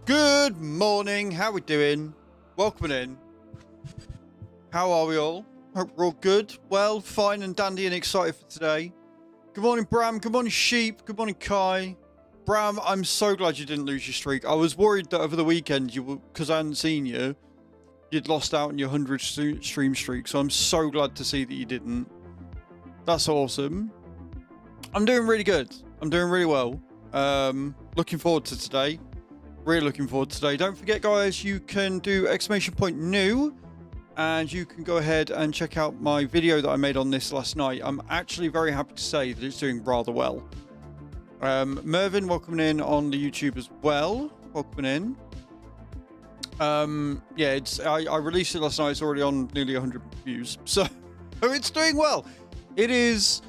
Good morning, how we doing? Welcome in. How are we all? Hope we're all good, well, fine and dandy and excited for today. Good morning, Bram. Good morning, Sheep. Good morning, Kai. Bram, I'm so glad you didn't lose your streak. I was worried that over the weekend, because I hadn't seen you, you'd lost out on your 100 stream streak, so I'm so glad to see that you didn't. That's awesome. I'm doing really good. I'm doing really well. Looking forward to today. Really looking forward to today. Don't forget, guys, you can do !new and you can go ahead and check out my video that I made on this last night. I'm actually very happy to say that it's doing rather well. Mervyn, welcome in on the YouTube as well. Welcome in. Yeah, I released it last night. It's already on nearly 100 views. So it's doing well. It's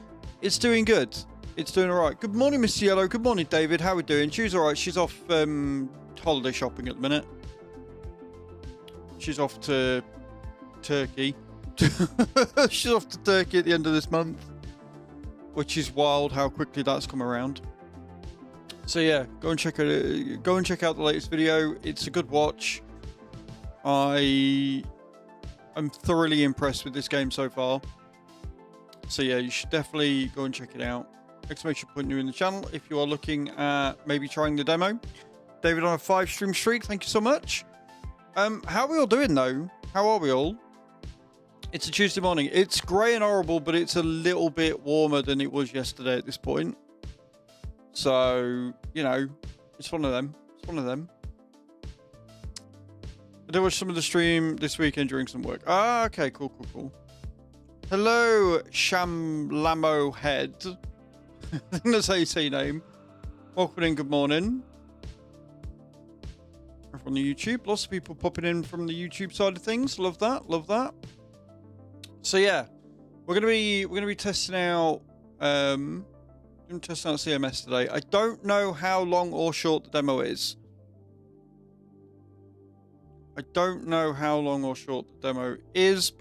doing good. It's doing all right. Good morning, Mr. Yellow. Good morning, David. How are we doing? She's all right. She's off holiday shopping at the minute. She's off to Turkey. She's off to Turkey at the end of this month, which is wild how quickly that's come around. So yeah, go and check out the latest video. It's a good watch. I'm thoroughly impressed with this game so far. So yeah, you should definitely go and check it out. !new in the channel if you are looking at maybe trying the demo. David on a 5 stream streak, thank you so much. How are we all doing though? How are we all? It's a Tuesday morning. It's grey and horrible, but it's a little bit warmer than it was yesterday at this point. So, you know, it's one of them. It's one of them. I did watch some of the stream this weekend during some work. Ah, okay, cool. Hello, Shamlamo Head. I think that's how you say your name. Welcome in, good morning. From the YouTube, lots of people popping in from the YouTube side of things. Love that, love that. So yeah, we're gonna be testing out CMS today. I don't know how long or short the demo is. But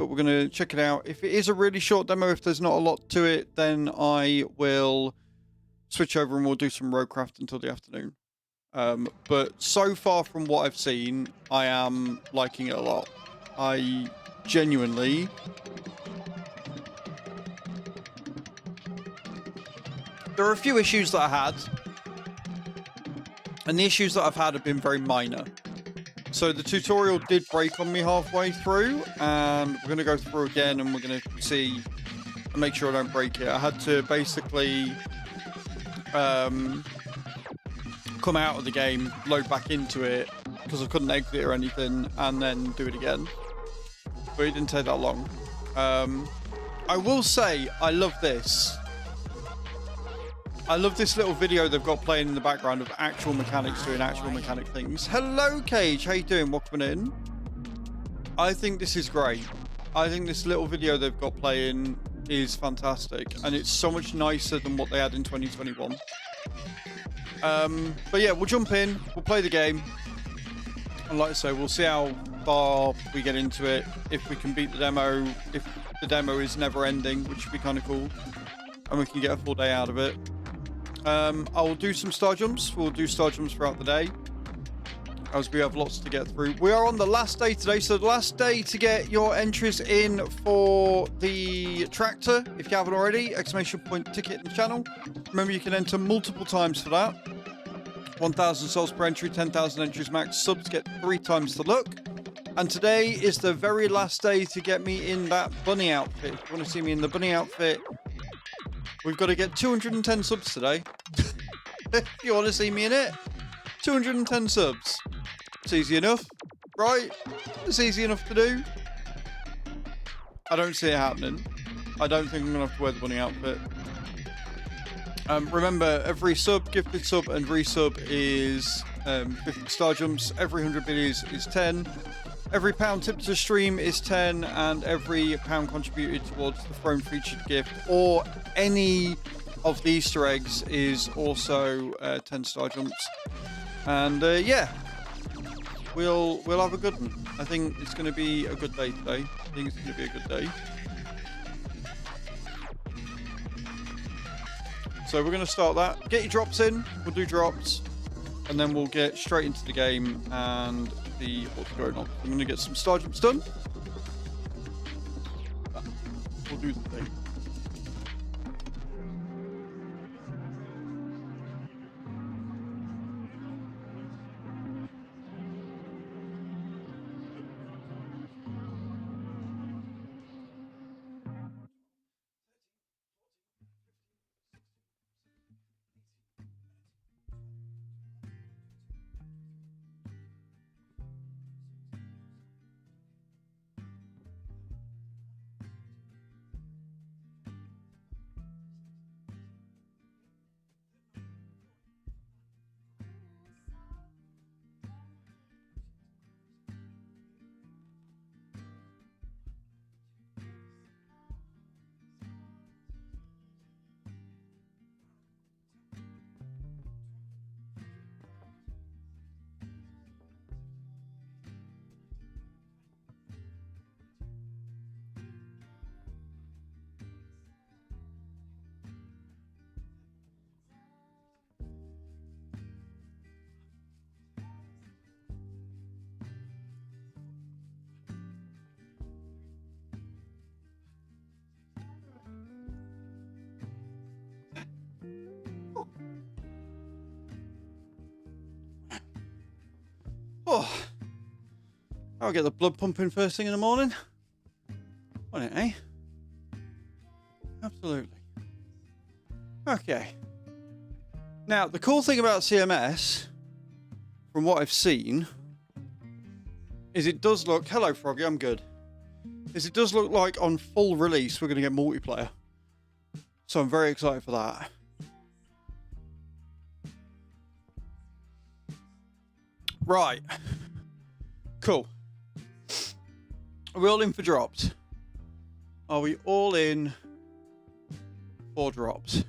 we're going to check it out. If it is a really short demo, if there's not a lot to it, then I will switch over and we'll do some roadcraft until the afternoon. But so far from what I've seen, I am liking it a lot. I genuinely... There are a few issues that I had. And the issues that I've had have been very minor. So the tutorial did break on me halfway through, and we're going to go through again and we're going to see and make sure I don't break it. I had to basically come out of the game, load back into it, because I couldn't exit it or anything, and then do it again. But it didn't take that long. I will say, I love this. I love this little video they've got playing in the background of actual mechanics doing actual mechanic things. Hello, Cage. How you doing? Welcome in. I think this is great. I think this little video they've got playing is fantastic, and it's so much nicer than what they had in 2021. But yeah, we'll jump in. We'll play the game. And like I say, we'll see how far we get into it. If we can beat the demo. If the demo is never ending, which would be kind of cool. And we can get a full day out of it. I'll do some star jumps. We'll do star jumps throughout the day, as we have lots to get through. We are on the last day today, so the last day to get your entries in for the tractor, if you haven't already, ! Ticket in the channel. Remember, you can enter multiple times for that. 1,000 souls per entry, 10,000 entries max. Subs get 3 times the look. And today is the very last day to get me in that bunny outfit. If you want to see me in the bunny outfit, we've got to get 210 subs today. If you want to see me in it, 210 subs. It's easy enough, right? It's easy enough to do. I don't see it happening. I don't think I'm going to have to wear the bunny outfit. Remember, every sub, gifted sub, and resub is 50 star jumps. Every 100 biddies is 10. Every £1 tip to stream is 10, and every £1 contributed towards the Throne featured gift or any of the Easter eggs is also 10 star jumps. And yeah, we'll have a good one. I think it's going to be a good day today. I think it's going to be a good day. So we're going to start that. Get your drops in. We'll do drops. and then we'll get straight into the game and see what's going on. I'm going to get some star jumps done. We'll do the thing. Oh, I'll get the blood pumping first thing in the morning. On it, eh? Absolutely. Okay. Now, the cool thing about CMS, from what I've seen, is it does look... Hello, Froggy, I'm good. Is it does look like on full release we're going to get multiplayer. So I'm very excited for that. Right. Cool. Are we all in for drops? Are we all in for drops?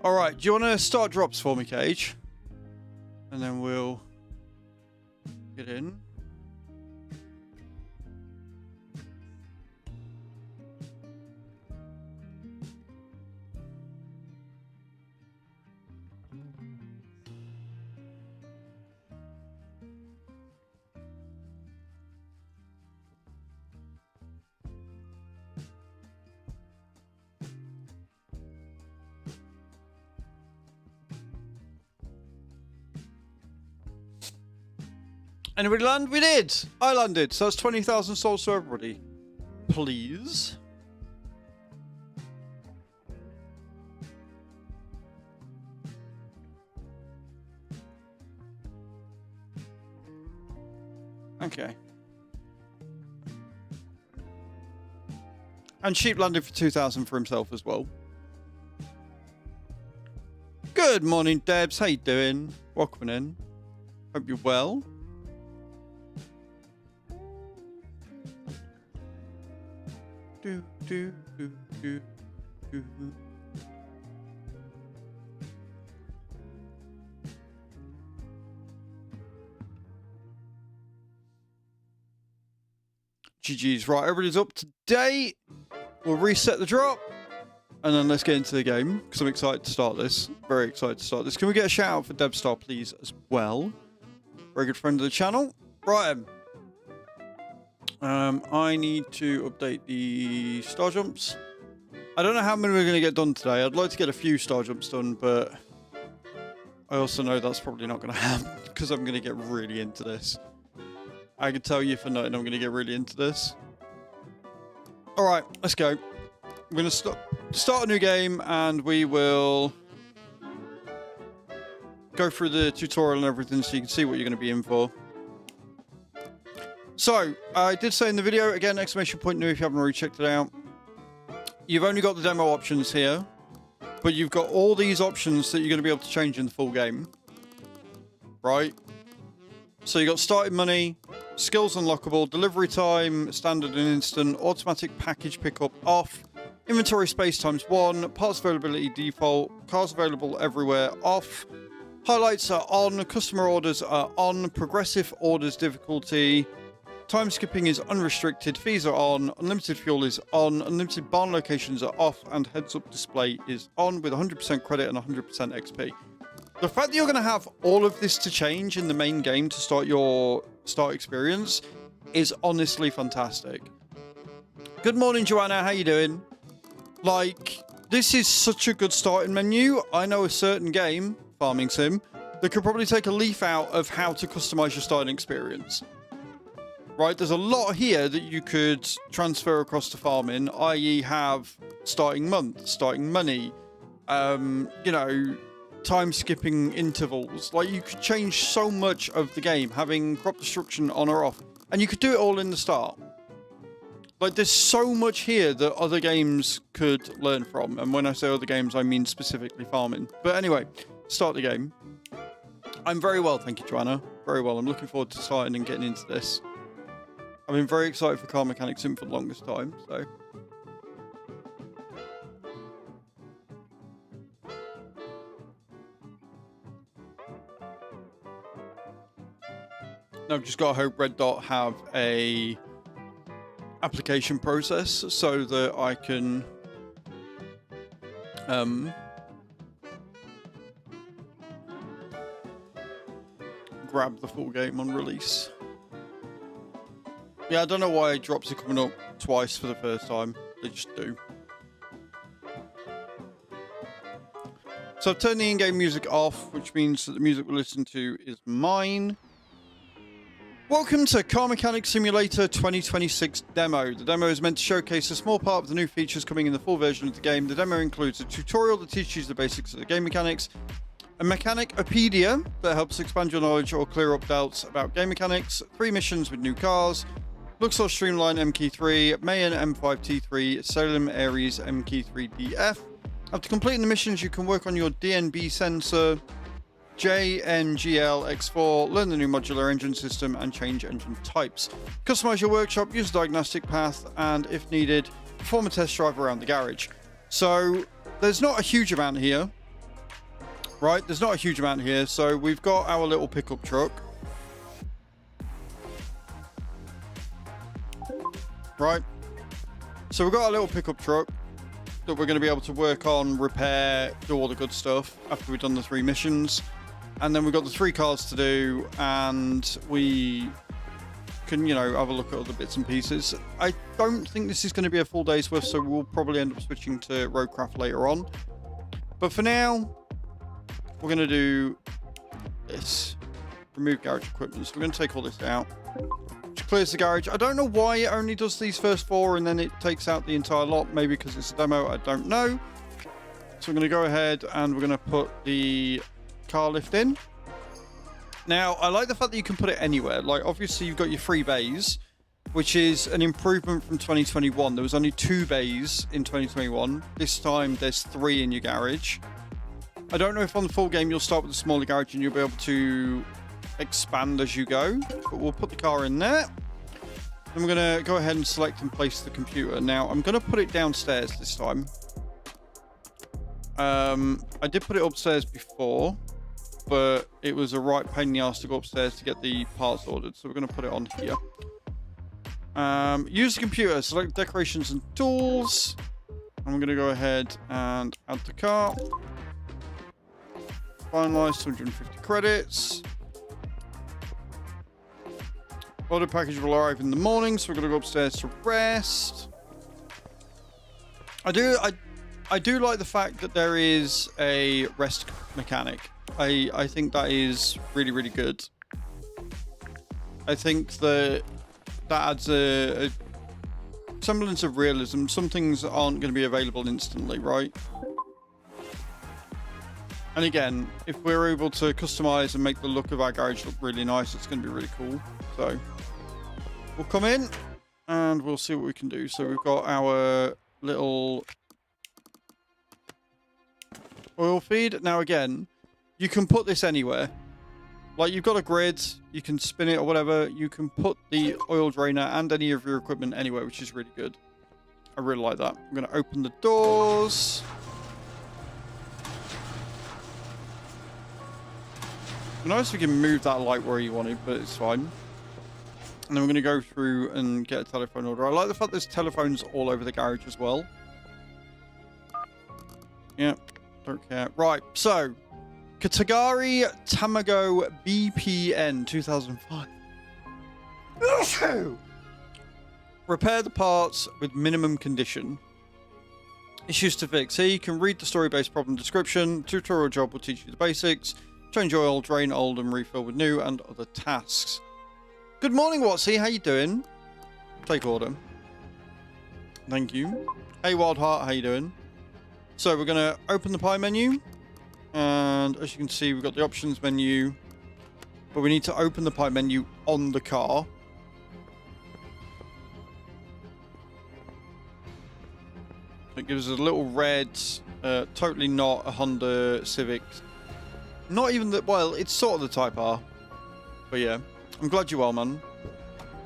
All right, do you want to start drops for me, Cage? And then we'll get in. Anybody land? We did! I landed, so that's 20,000 souls to everybody. Please. Okay. And Sheep landed for 2,000 for himself as well. Good morning, Debs. How you doing? Welcome in. Hope you're well. Do, do, do, do, do. GG's. Right, everybody's up to date. We'll reset the drop. And then let's get into the game, because I'm excited to start this. Very excited to start this. Can we get a shout out for Debstar, please, as well? Very good friend of the channel. Right. I need to update the star jumps. I don't know how many we're going to get done today. I'd like to get a few star jumps done, but I also know that's probably not going to happen because I'm going to get really into this. I can tell you for nothing I'm going to get really into this. Alright, let's go. We're going to start a new game and we will go through the tutorial and everything so you can see what you're going to be in for. So, I did say in the video, again, exclamation point new if you haven't already checked it out. You've only got the demo options here. But you've got all these options that you're going to be able to change in the full game. Right? So you've got starting money, skills unlockable, delivery time, standard and instant, automatic package pickup off, inventory space times 1, parts availability default, cars available everywhere off, highlights are on, customer orders are on, progressive orders difficulty, time skipping is unrestricted, fees are on, unlimited fuel is on, unlimited barn locations are off, and heads up display is on with 100% credit and 100% XP. The fact that you're going to have all of this to change in the main game to start your experience is honestly fantastic. Good morning, Joanna. How you doing? Like, this is such a good starting menu. I know a certain game, Farming Sim, that could probably take a leaf out of how to customize your starting experience. Right? There's a lot here that you could transfer across to farming, i.e. have starting month, starting money, you know, time skipping intervals. Like, you could change so much of the game, having crop destruction on or off, and you could do it all in the start. Like, there's so much here that other games could learn from, and when I say other games, I mean specifically farming. But anyway, start the game. I'm very well, thank you, Joanna. Very well. I'm looking forward to starting and getting into this. I've been very excited for Car Mechanic Sim for the longest time, so... Now, I've just got to hope Red Dot have a application process so that I can grab the full game on release. Yeah, I don't know why drops are coming up twice for the first time. They just do. So I've turned the in-game music off, which means that the music we'll listen to is mine. Welcome to Car Mechanic Simulator 2026 demo. The demo is meant to showcase a small part of the new features coming in the full version of the game. The demo includes a tutorial that teaches the basics of the game mechanics, a Mechanicopedia that helps expand your knowledge or clear up doubts about game mechanics, 3 missions with new cars, Luxor Streamline MK3, Mayan M5T3, Salem Aries MK3DF. After completing the missions, you can work on your DNB sensor, JNGL X4, learn the new modular engine system, and change engine types. Customize your workshop, use a diagnostic path, and if needed, perform a test drive around the garage. So there's not a huge amount here, right? There's not a huge amount here. So we've got our little pickup truck, right? So we've got a little pickup truck that we're going to be able to work on, repair, do all the good stuff after we've done the 3 missions. And then we've got the 3 cars to do, and we can, you know, have a look at other bits and pieces. I don't think this is going to be a full day's worth, so we'll probably end up switching to Roadcraft later on. But for now, we're going to do this. Remove garage equipment. So we're going to take all this out, which clears the garage. I don't know why it only does these first 4 and then it takes out the entire lot. Maybe because it's a demo, I don't know. So we're going to go ahead and we're going to put the car lift in. Now, I like the fact that you can put it anywhere. Like, obviously you've got your 3 bays, which is an improvement from 2021. There was only 2 bays in 2021. This time there's 3 in your garage. I don't know if on the full game you'll start with a smaller garage and you'll be able to expand as you go, but we'll put the car in there. And we're going to go ahead and select and place the computer. Now, I'm going to put it downstairs this time. I did put it upstairs before, but it was a right pain in the ass to go upstairs to get the parts ordered, so we're going to put it on here. Use the computer, select decorations and tools. I'm going to go ahead and add the car. Finalize 250 credits. Order package will arrive in the morning, so we're going to go upstairs to rest. I do like the fact that there is a rest mechanic. I think that is really, really good. I think that adds a semblance of realism. Some things aren't going to be available instantly, right? And again, if we're able to customize and make the look of our garage look really nice, it's going to be really cool. So we'll come in and we'll see what we can do. So we've got our little oil feed. Now, again, you can put this anywhere. Like, you've got a grid, you can spin it or whatever. You can put the oil drainer and any of your equipment anywhere, which is really good. I really like that. I'm going to open the doors. Nice if you can move that light where you want it, but it's fine. And then we're going to go through and get a telephone order. I like the fact there's telephones all over the garage as well. Yeah, don't care. Right, so Katagari Tamago BPN 2005. Repair the parts with minimum condition. Issues to fix. Here you can read the story-based problem description. Tutorial job will teach you the basics. Change oil, drain old and refill with new, and other tasks. Good morning, Watsy. How you doing? Take order. Thank you. Hey, Wild Heart. How you doing? So we're going to open the pie menu. And as you can see, we've got the options menu. But we need to open the pie menu on the car. It gives us a little red, totally not a Honda Civic. Not even that, well, it's sort of the Type R. But yeah, I'm glad you are, man.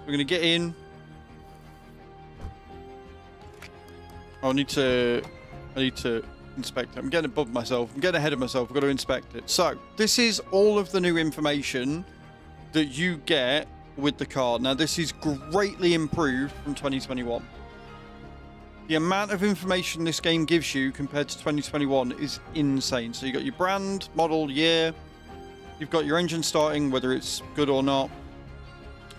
We're going to get in. Oh, I need to inspect it. I'm getting above myself. I'm getting ahead of myself. I've got to inspect it. So, this is all of the new information that you get with the car. Now, this is greatly improved from 2021. The amount of information this game gives you compared to 2021 is insane. So you got your brand, model, year. You've got your engine starting, whether it's good or not.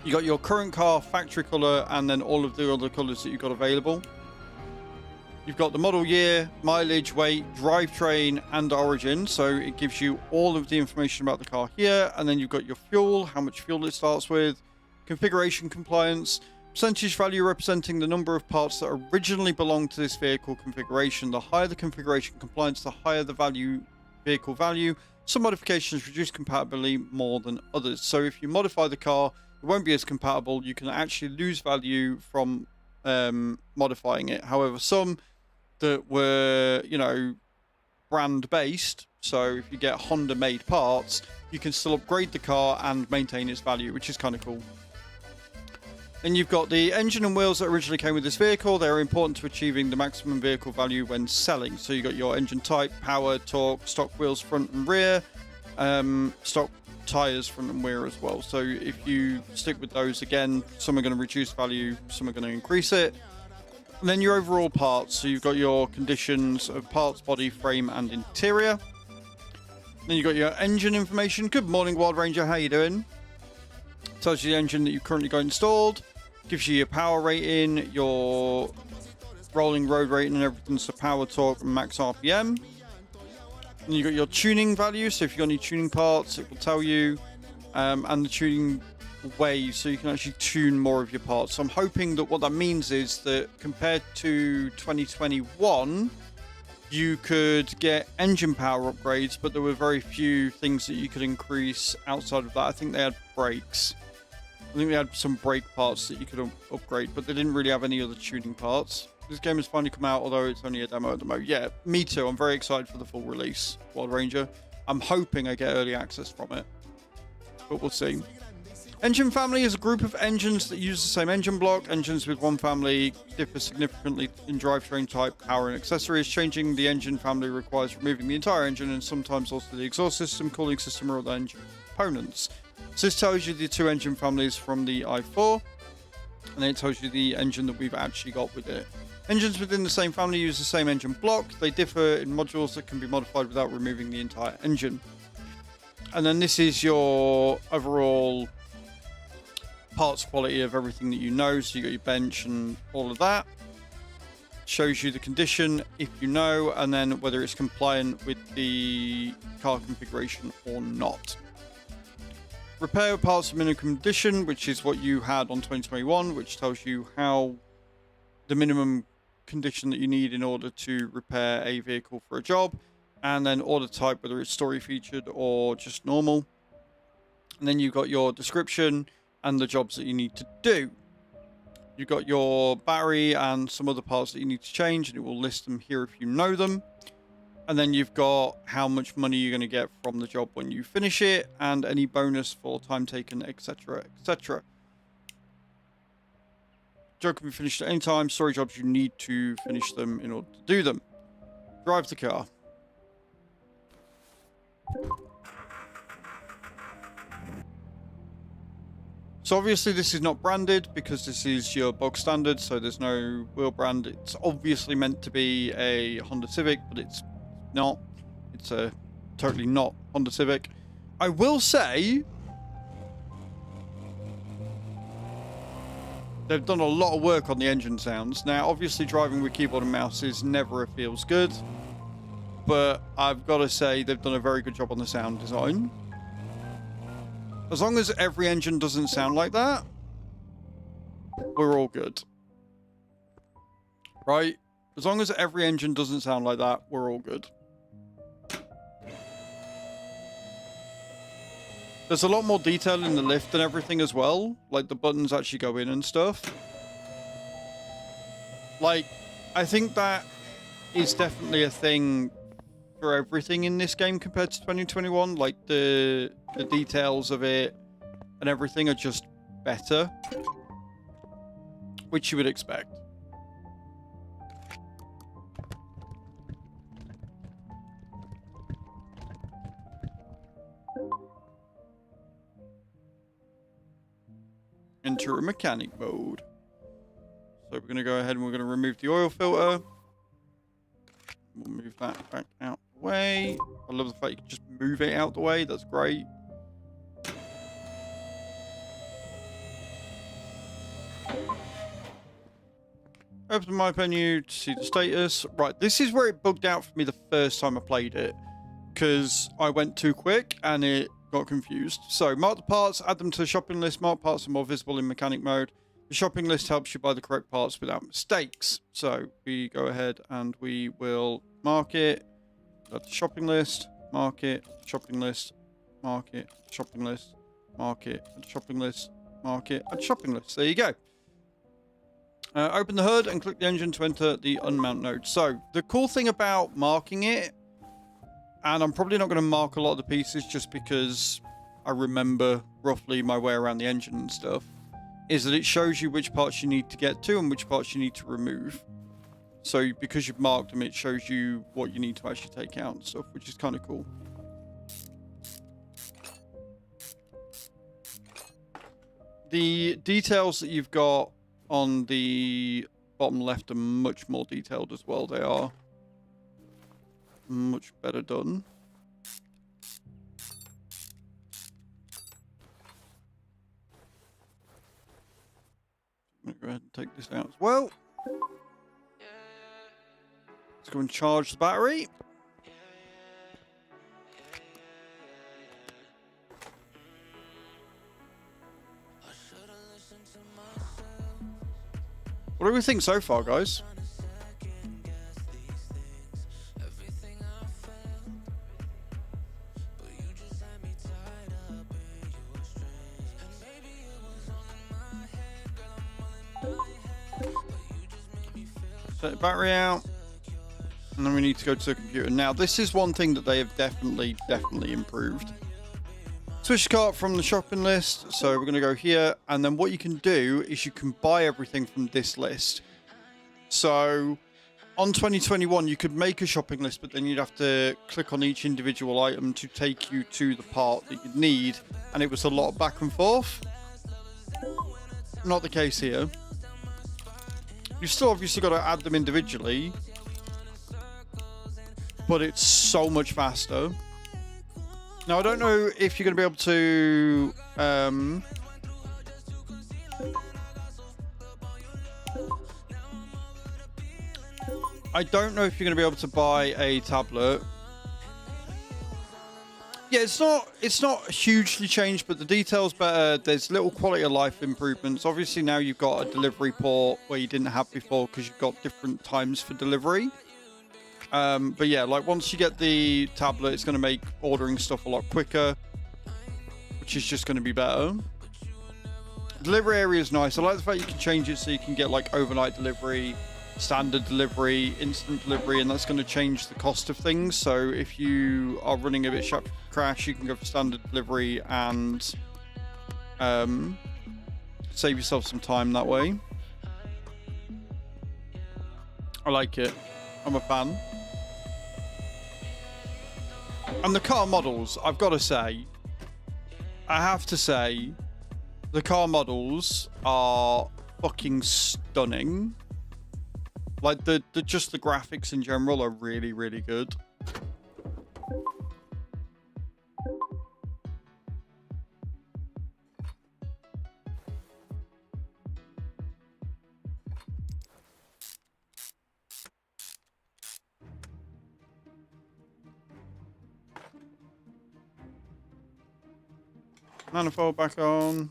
You got your current car, factory color, and then all of the other colors that you've got available. You've got the model year, mileage, weight, drivetrain, and origin. So it gives you all of the information about the car here. And then you've got your fuel, how much fuel it starts with, configuration compliance, percentage value representing the number of parts that originally belonged to this vehicle configuration. The higher the configuration compliance, the higher the vehicle value. Some modifications reduce compatibility more than others. So if you modify the car, it won't be as compatible. You can actually lose value from modifying it. However, some that were, you know, brand based, so if you get Honda made parts, you can still upgrade the car and maintain its value, which is kind of cool. And you've got the engine and wheels that originally came with this vehicle. They're important to achieving the maximum vehicle value when selling. So you've got your engine type, power, torque, stock wheels front and rear, stock tires front and rear as well. So if you stick with those, again, some are going to reduce value, some are going to increase it. And then your overall parts. So you've got your conditions of parts, body, frame, and interior. Then you've got your engine information. Good morning, Wild Ranger. How you doing? Tells you the engine that you've currently got installed. Gives you your power rating, your rolling road rating and everything. So power, torque, and max RPM. And you've got your tuning value. So if you've got any tuning parts, it will tell you. And the tuning way, so you can actually tune more of your parts. So I'm hoping that what that means is that compared to 2021, you could get engine power upgrades, but there were very few things that you could increase outside of that. I think they had brakes. I think they had some brake parts that you could upgrade, but they didn't really have any other tuning parts. This game has finally come out, although it's only a demo at the moment. Yeah, me too. I'm very excited for the full release, Wild Ranger. I'm hoping I get early access from it, but we'll see. Engine family is a group of engines that use the same engine block. Engines with one family differ significantly in drivetrain type, power, and accessories. Changing the engine family requires removing the entire engine and sometimes also the exhaust system, cooling system, or other engine components. So this tells you the two engine families from the i4, and then it tells you the engine that we've actually got with it. Engines within the same family use the same engine block. They differ in modules that can be modified without removing the entire engine. And then this is your overall parts quality of everything that you know. So you got your bench and all of that. Shows you the condition if you know, and then whether it's compliant with the car configuration or not. Repair parts of minimum condition, which is what you had on 2021, which tells you how the minimum condition that you need in order to repair a vehicle for a job, and then order type, whether it's story featured or just normal. And then you've got your description and the jobs that you need to do. You've got your battery and some other parts that you need to change, and it will list them here if you know them. And then you've got how much money you're going to get from the job when you finish it, and any bonus for time taken, etc., etc. Job can be finished at any time. Story jobs, you need to finish them in order to do them. Drive the car. So obviously this is not branded because this is your bog standard, so there's no wheel brand. It's obviously meant to be a Honda Civic, but it's not. It's a totally not Honda Civic. I will say they've done a lot of work on the engine sounds. Now, obviously driving with keyboard and mouse is never feels good, but I've got to say they've done a very good job on the sound design. As long as every engine doesn't sound like that, we're all good. Right? As long as every engine doesn't sound like that, we're all good. There's a lot more detail in the lift and everything as well. Like, the buttons actually go in and stuff. Like, I think that is definitely a thing for everything in this game compared to 2021. Like, the details of it and everything are just better, which you would expect. Enter a mechanic mode. So we're going to go ahead and we're going to remove the oil filter. We'll move that back out the way. I love the fact you can just move it out the way. That's great. Open my menu to see the status. Right, this is where it bugged out for me the first time I played it, because I went too quick and it got confused. So, mark the parts, add them to the shopping list. Mark parts are more visible in mechanic mode. The shopping list helps you buy the correct parts without mistakes. So, we go ahead and we will mark it. Add the shopping list. Mark it. Shopping list. Mark it. Shopping list. Mark it. Add shopping list. Mark it. Add shopping list. There you go. Open the hood and click the engine to enter the unmount node. So, the cool thing about marking it, and I'm probably not going to mark a lot of the pieces just because I remember roughly my way around the engine and stuff, is that it shows you which parts you need to get to and which parts you need to remove. So, because you've marked them, it shows you what you need to actually take out and stuff, which is kind of cool. The details that you've got on the bottom left are much more detailed as well. They are much better done. I'm gonna go ahead and take this out as well. Let's go and charge the battery. What do we think so far, guys? Set the battery out. And then we need to go to the computer. Now, this is one thing that they have definitely improved. Switch cart from the shopping list. So we're going to go here. And then what you can do is you can buy everything from this list. So on 2021, you could make a shopping list, but then you'd have to click on each individual item to take you to the part that you need. And it was a lot of back and forth. Not the case here. You've still obviously got to add them individually, but it's so much faster. Now, I don't know if you're going to be able to... I don't know if you're going to be able to buy a tablet. Yeah, it's not hugely changed, but the detail's better. There's little quality of life improvements. Obviously, now you've got a delivery port where you didn't have before because you've got different times for delivery. But yeah, like once you get the tablet, it's going to make ordering stuff a lot quicker, which is just going to be better. Delivery area is nice. I like the fact you can change it so you can get like overnight delivery, standard delivery, instant delivery, and that's going to change the cost of things. So if you are running a bit sharp crash, you can go for standard delivery and save yourself some time that way. I like it. I'm a fan. And the car models, I've got to say, I have to say, the car models are fucking stunning. Like just the graphics in general are really, really good. Manifold back on.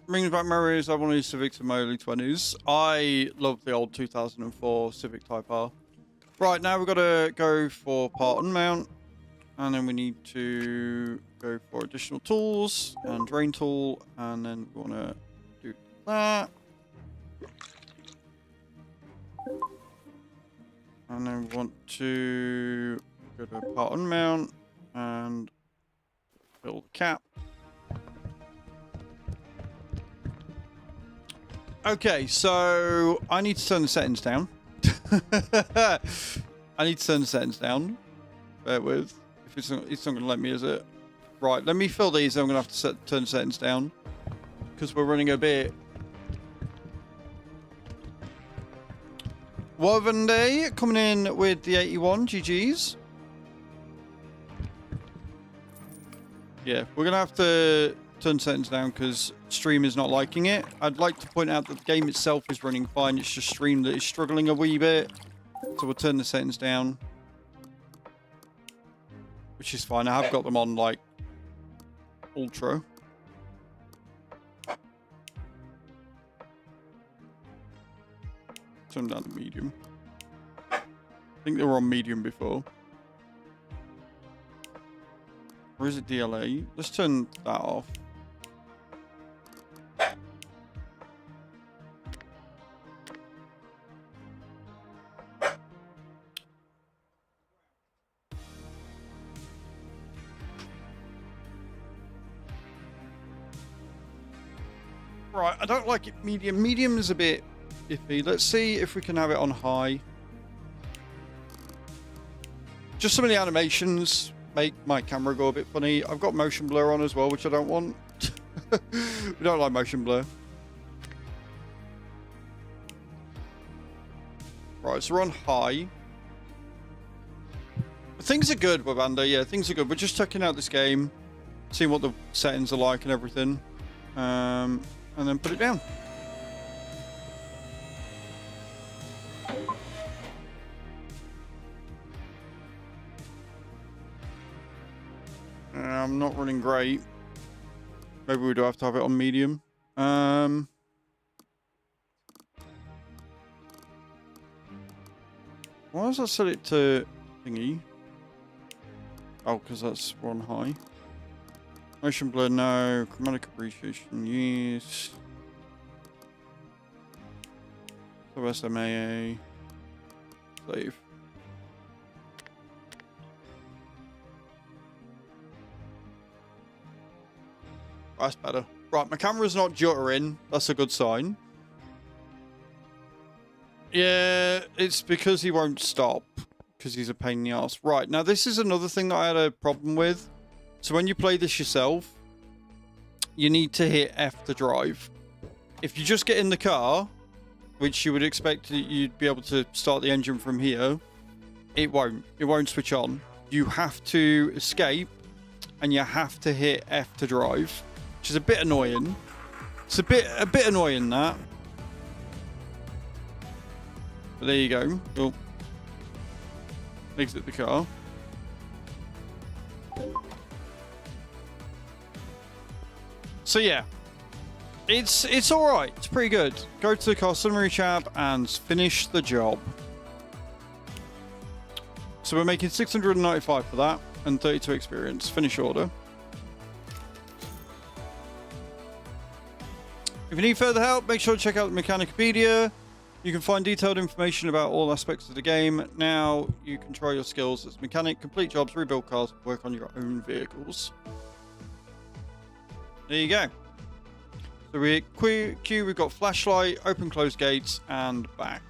Brings back memories of one of these Civics in my early 20s. I love the old 2004 Civic Type R. Right, now we've got to go for part unmount. And then we need to go for additional tools and drain tool. And then we want to do that. And then we want to go to part unmount and build the cap. Okay, so I need to turn the settings down. I need to turn the settings down. Bear with. If it's not going to let me, is it? Right, let me fill these. I'm going to have to turn the settings down because we're running a bit. Woven Day coming in with the 81 GGs. Yeah, we're going to have to turn settings down because stream is not liking it. I'd like to point out that the game itself is running fine. It's just stream that is struggling a wee bit. So we'll turn the settings down. Which is fine. I have got them on like ultra. Turn down to medium. I think they were on medium before. Or is it DLA? Let's turn that off. Right, I don't like it medium. Medium is a bit iffy. Let's see if we can have it on high. Just some of the animations make my camera go a bit funny. I've got motion blur on as well, which I don't want. We don't like motion blur. Right, so we're on high. Things are good, Wabanda. Yeah, things are good. We're just checking out this game, seeing what the settings are like and everything. And then put it down. I'm not running great. Maybe we do have to have it on medium. Why does that set it to thingy? Oh, because that's on high. Motion blur, no. Chromatic appreciation, yes. So SMAA. Save. That's better. Right, my camera's not juttering. That's a good sign. Yeah, it's because he won't stop. Because he's a pain in the ass. Right, now this is another thing that I had a problem with. So when you play this yourself, you need to hit F to drive. If you just get in the car, which you would expect you'd be able to start the engine from here, it won't. It won't switch on. You have to escape, and you have to hit F to drive, which is a bit annoying. It's a bit annoying, that. But there you go. Oh. Exit the car. So yeah, it's all right. It's pretty good. Go to the car summary tab and finish the job. So we're making 695 for that and 32 experience. Finish order. If you need further help, make sure to check out the Mechanicopedia. You can find detailed information about all aspects of the game. Now you can try your skills as a mechanic, complete jobs, rebuild cars, work on your own vehicles. There you go. So we hit Q, we've got flashlight, open close gates, and back.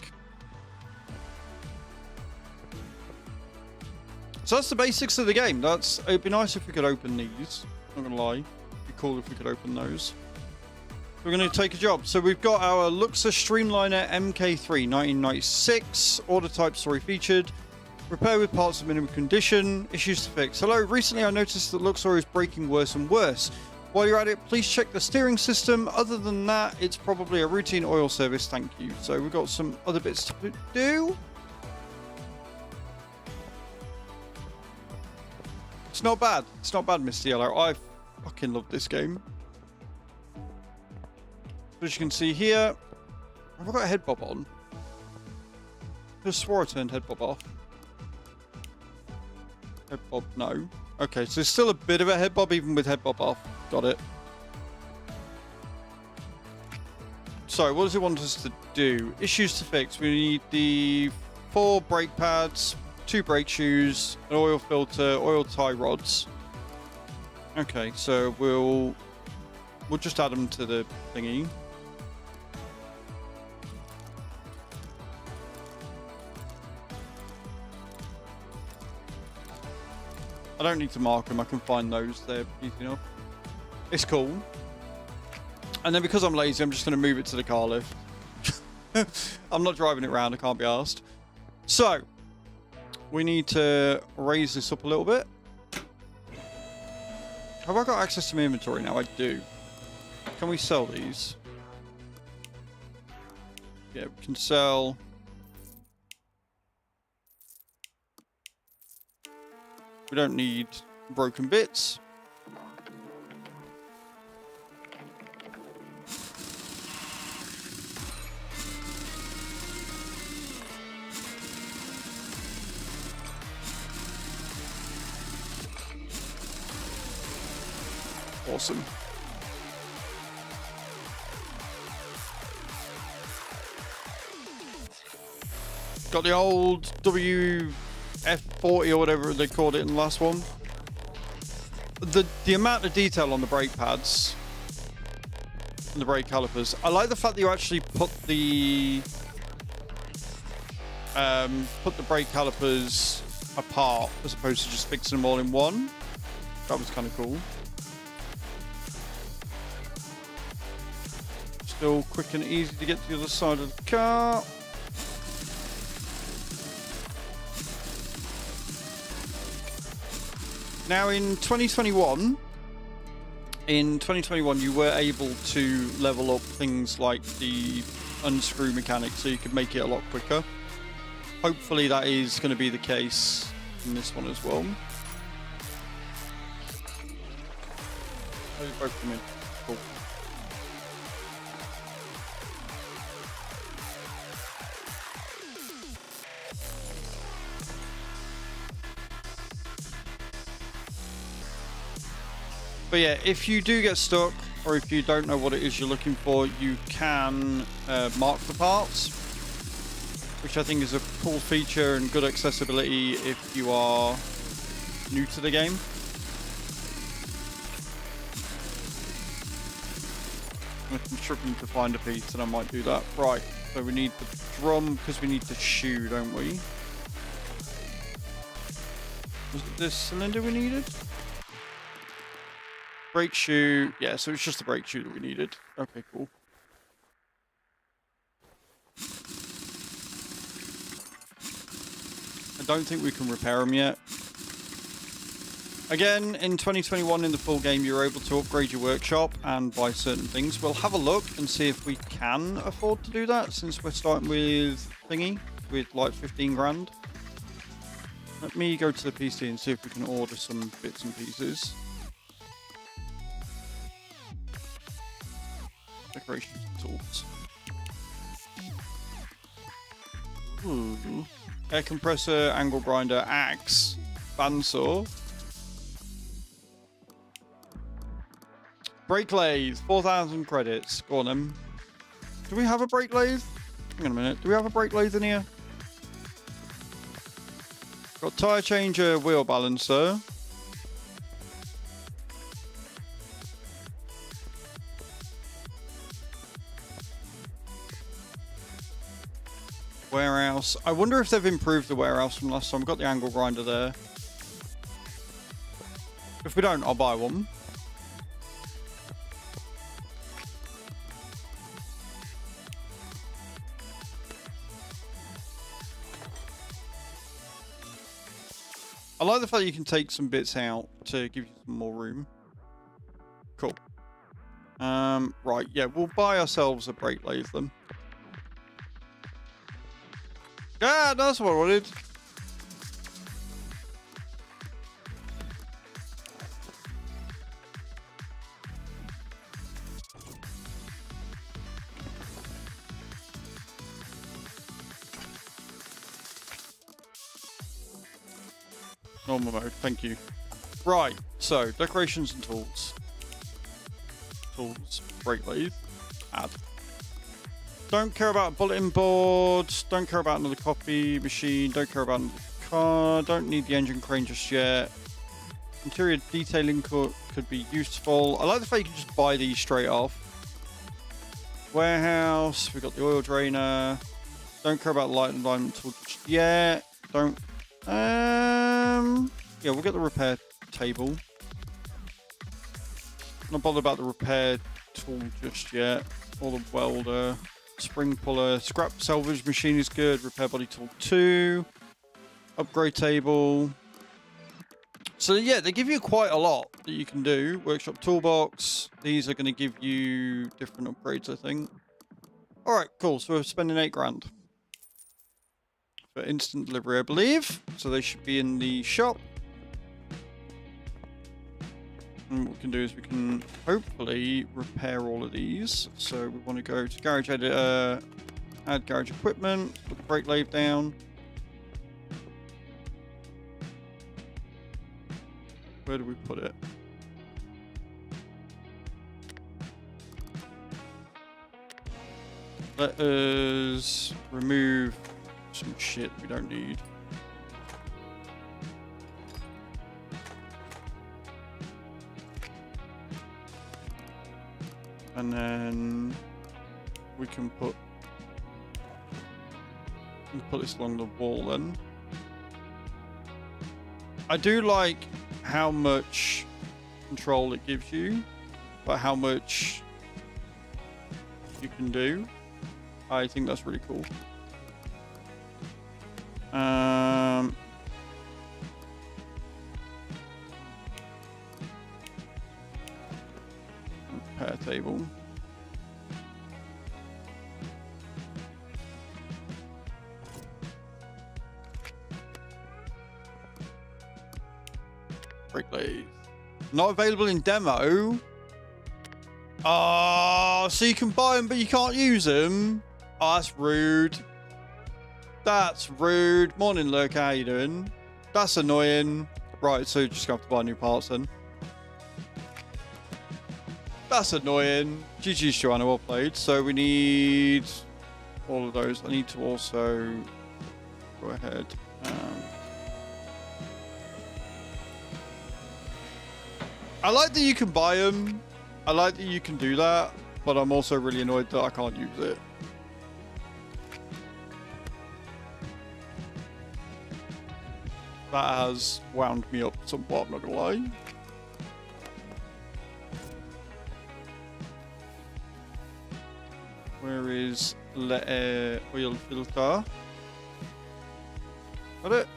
So that's the basics of the game. It'd be nice if we could open these. Not gonna lie. It'd be cool if we could open those. We're going to take a job. So we've got our Luxor Streamliner MK3 1996. Order type story featured. Repair with parts in minimum condition. Issues to fix. Hello, recently I noticed that Luxor is breaking worse and worse. While you're at it, please check the steering system. Other than that, it's probably a routine oil service. Thank you. So we've got some other bits to do. It's not bad. It's not bad, Mr. Yellow. I fucking love this game. As you can see here, have I got a head bob on? I just swore I turned head bob off. Head bob, no. Okay, so there's still a bit of a head bob even with head bob off. Got it. So, what does it want us to do? Issues to fix. We need the 4 brake pads, 2 brake shoes, an oil filter, oil tie rods. Okay, so we'll just add them to the thingy. I don't need to mark them, I can find those, they're easy enough. It's cool. And then because I'm lazy, I'm just going to move it to the car lift. I'm not driving it around, I can't be arsed. So, we need to raise this up a little bit. Have I got access to my inventory now? I do. Can we sell these? Yeah, we can sell... We don't need broken bits. Awesome. Got the old WF-40 or whatever they called it in the last one. The amount of detail on the brake pads and the brake calipers. I like the fact that you actually put the brake calipers apart as opposed to just fixing them all in one. That was kind of cool. Still quick and easy to get to the other side of the car. Now in 2021, you were able to level up things like the unscrew mechanic so you could make it a lot quicker. Hopefully that is going to be the case in this one as well. Both come in. Cool. But yeah, if you do get stuck, or if you don't know what it is you're looking for, you can mark the parts, which I think is a cool feature and good accessibility if you are new to the game. I'm struggling to find a piece, and I might do that. Right, so we need the drum because we need the shoe, don't we? Was it this cylinder we needed? Brake shoe. Yeah, so it's just the brake shoe that we needed. Okay, cool. I don't think we can repair them yet. Again, in 2021 in the full game, you're able to upgrade your workshop and buy certain things. We'll have a look and see if we can afford to do that, since we're starting with thingy, with like 15 grand. Let me go to the PC and see if we can order some bits and pieces. Decoration tools. Ooh. Air compressor, angle grinder, axe, bandsaw. Brake lathe, 4,000 credits. Go on then. Do we have a brake lathe? Hang on a minute. Do we have a brake lathe in here? Got tyre changer, wheel balancer. Warehouse. I wonder if they've improved the warehouse from last time. Got the angle grinder there. If we don't, I'll buy one. I like the fact that you can take some bits out to give you some more room. Cool. Right, yeah, we'll buy ourselves a brake lathe then. Yeah, that's what I wanted. Normal mode, thank you. Right, so decorations and tools. Tools, brake lathe, add. Don't care about bulletin boards, don't care about another copy machine, don't care about another car, don't need the engine crane just yet. Interior detailing could be useful. I like the fact you can just buy these straight off. Warehouse, we've got the oil drainer. Don't care about light environment tool just yet. Don't, yeah, we'll get the repair table. Not bothered about the repair tool just yet. Or the welder. Spring puller. Scrap salvage machine is good. Repair body tool 2. Upgrade table. So yeah, they give you quite a lot that you can do. Workshop toolbox. These are going to give you different upgrades, I think. Alright, cool. So we're spending 8 grand. For instant delivery, I believe. So they should be in the shop. And what we can do is we can hopefully repair all of these. So we want to go to garage editor, add garage equipment, put the brake lathe down. Where do we put it? Let us remove some shit we don't need. And then we can put this along the wall then. I do like how much control it gives you, but how much you can do. I think that's really cool. Repair table. Brake lathe. Not available in demo. Oh, so you can buy them, but you can't use them. Oh, that's rude. That's rude. Morning, Lurk. How you doing? That's annoying. Right, so just gonna have to buy new parts then. That's annoying. GG's, Joanna. Well played. So we need all of those. I need to also go ahead. I like that you can buy them. I like that you can do that, but I'm also really annoyed that I can't use it. That has wound me up somewhat, I'm not gonna lie. Where is the oil filter? Got it?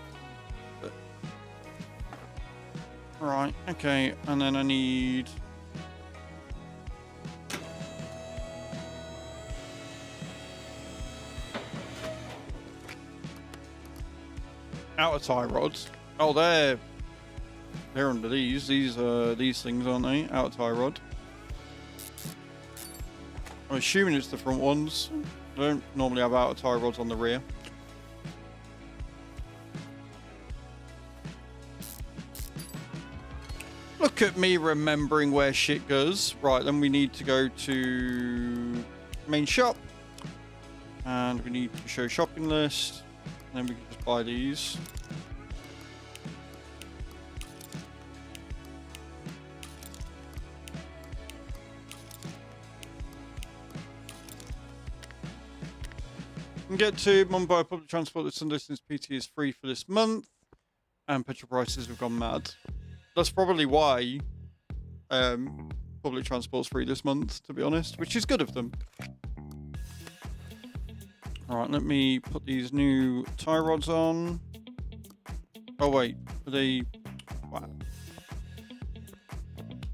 Right, okay, and then I need... outer tie rods. Oh, they're under these. These are these things, aren't they? Outer tie rod. I'm assuming it's the front ones. I don't normally have outer tie rods on the rear. Look at me remembering where shit goes. Right, then we need to go to main shop. And we need to show shopping list. And then we can just buy these. Get to Mumbai public transport this Sunday since PT is free for this month, and petrol prices have gone mad. That's probably why public transport's free this month, to be honest, which is good of them. All right, let me put these new tie rods on. Oh wait, are they? Wow.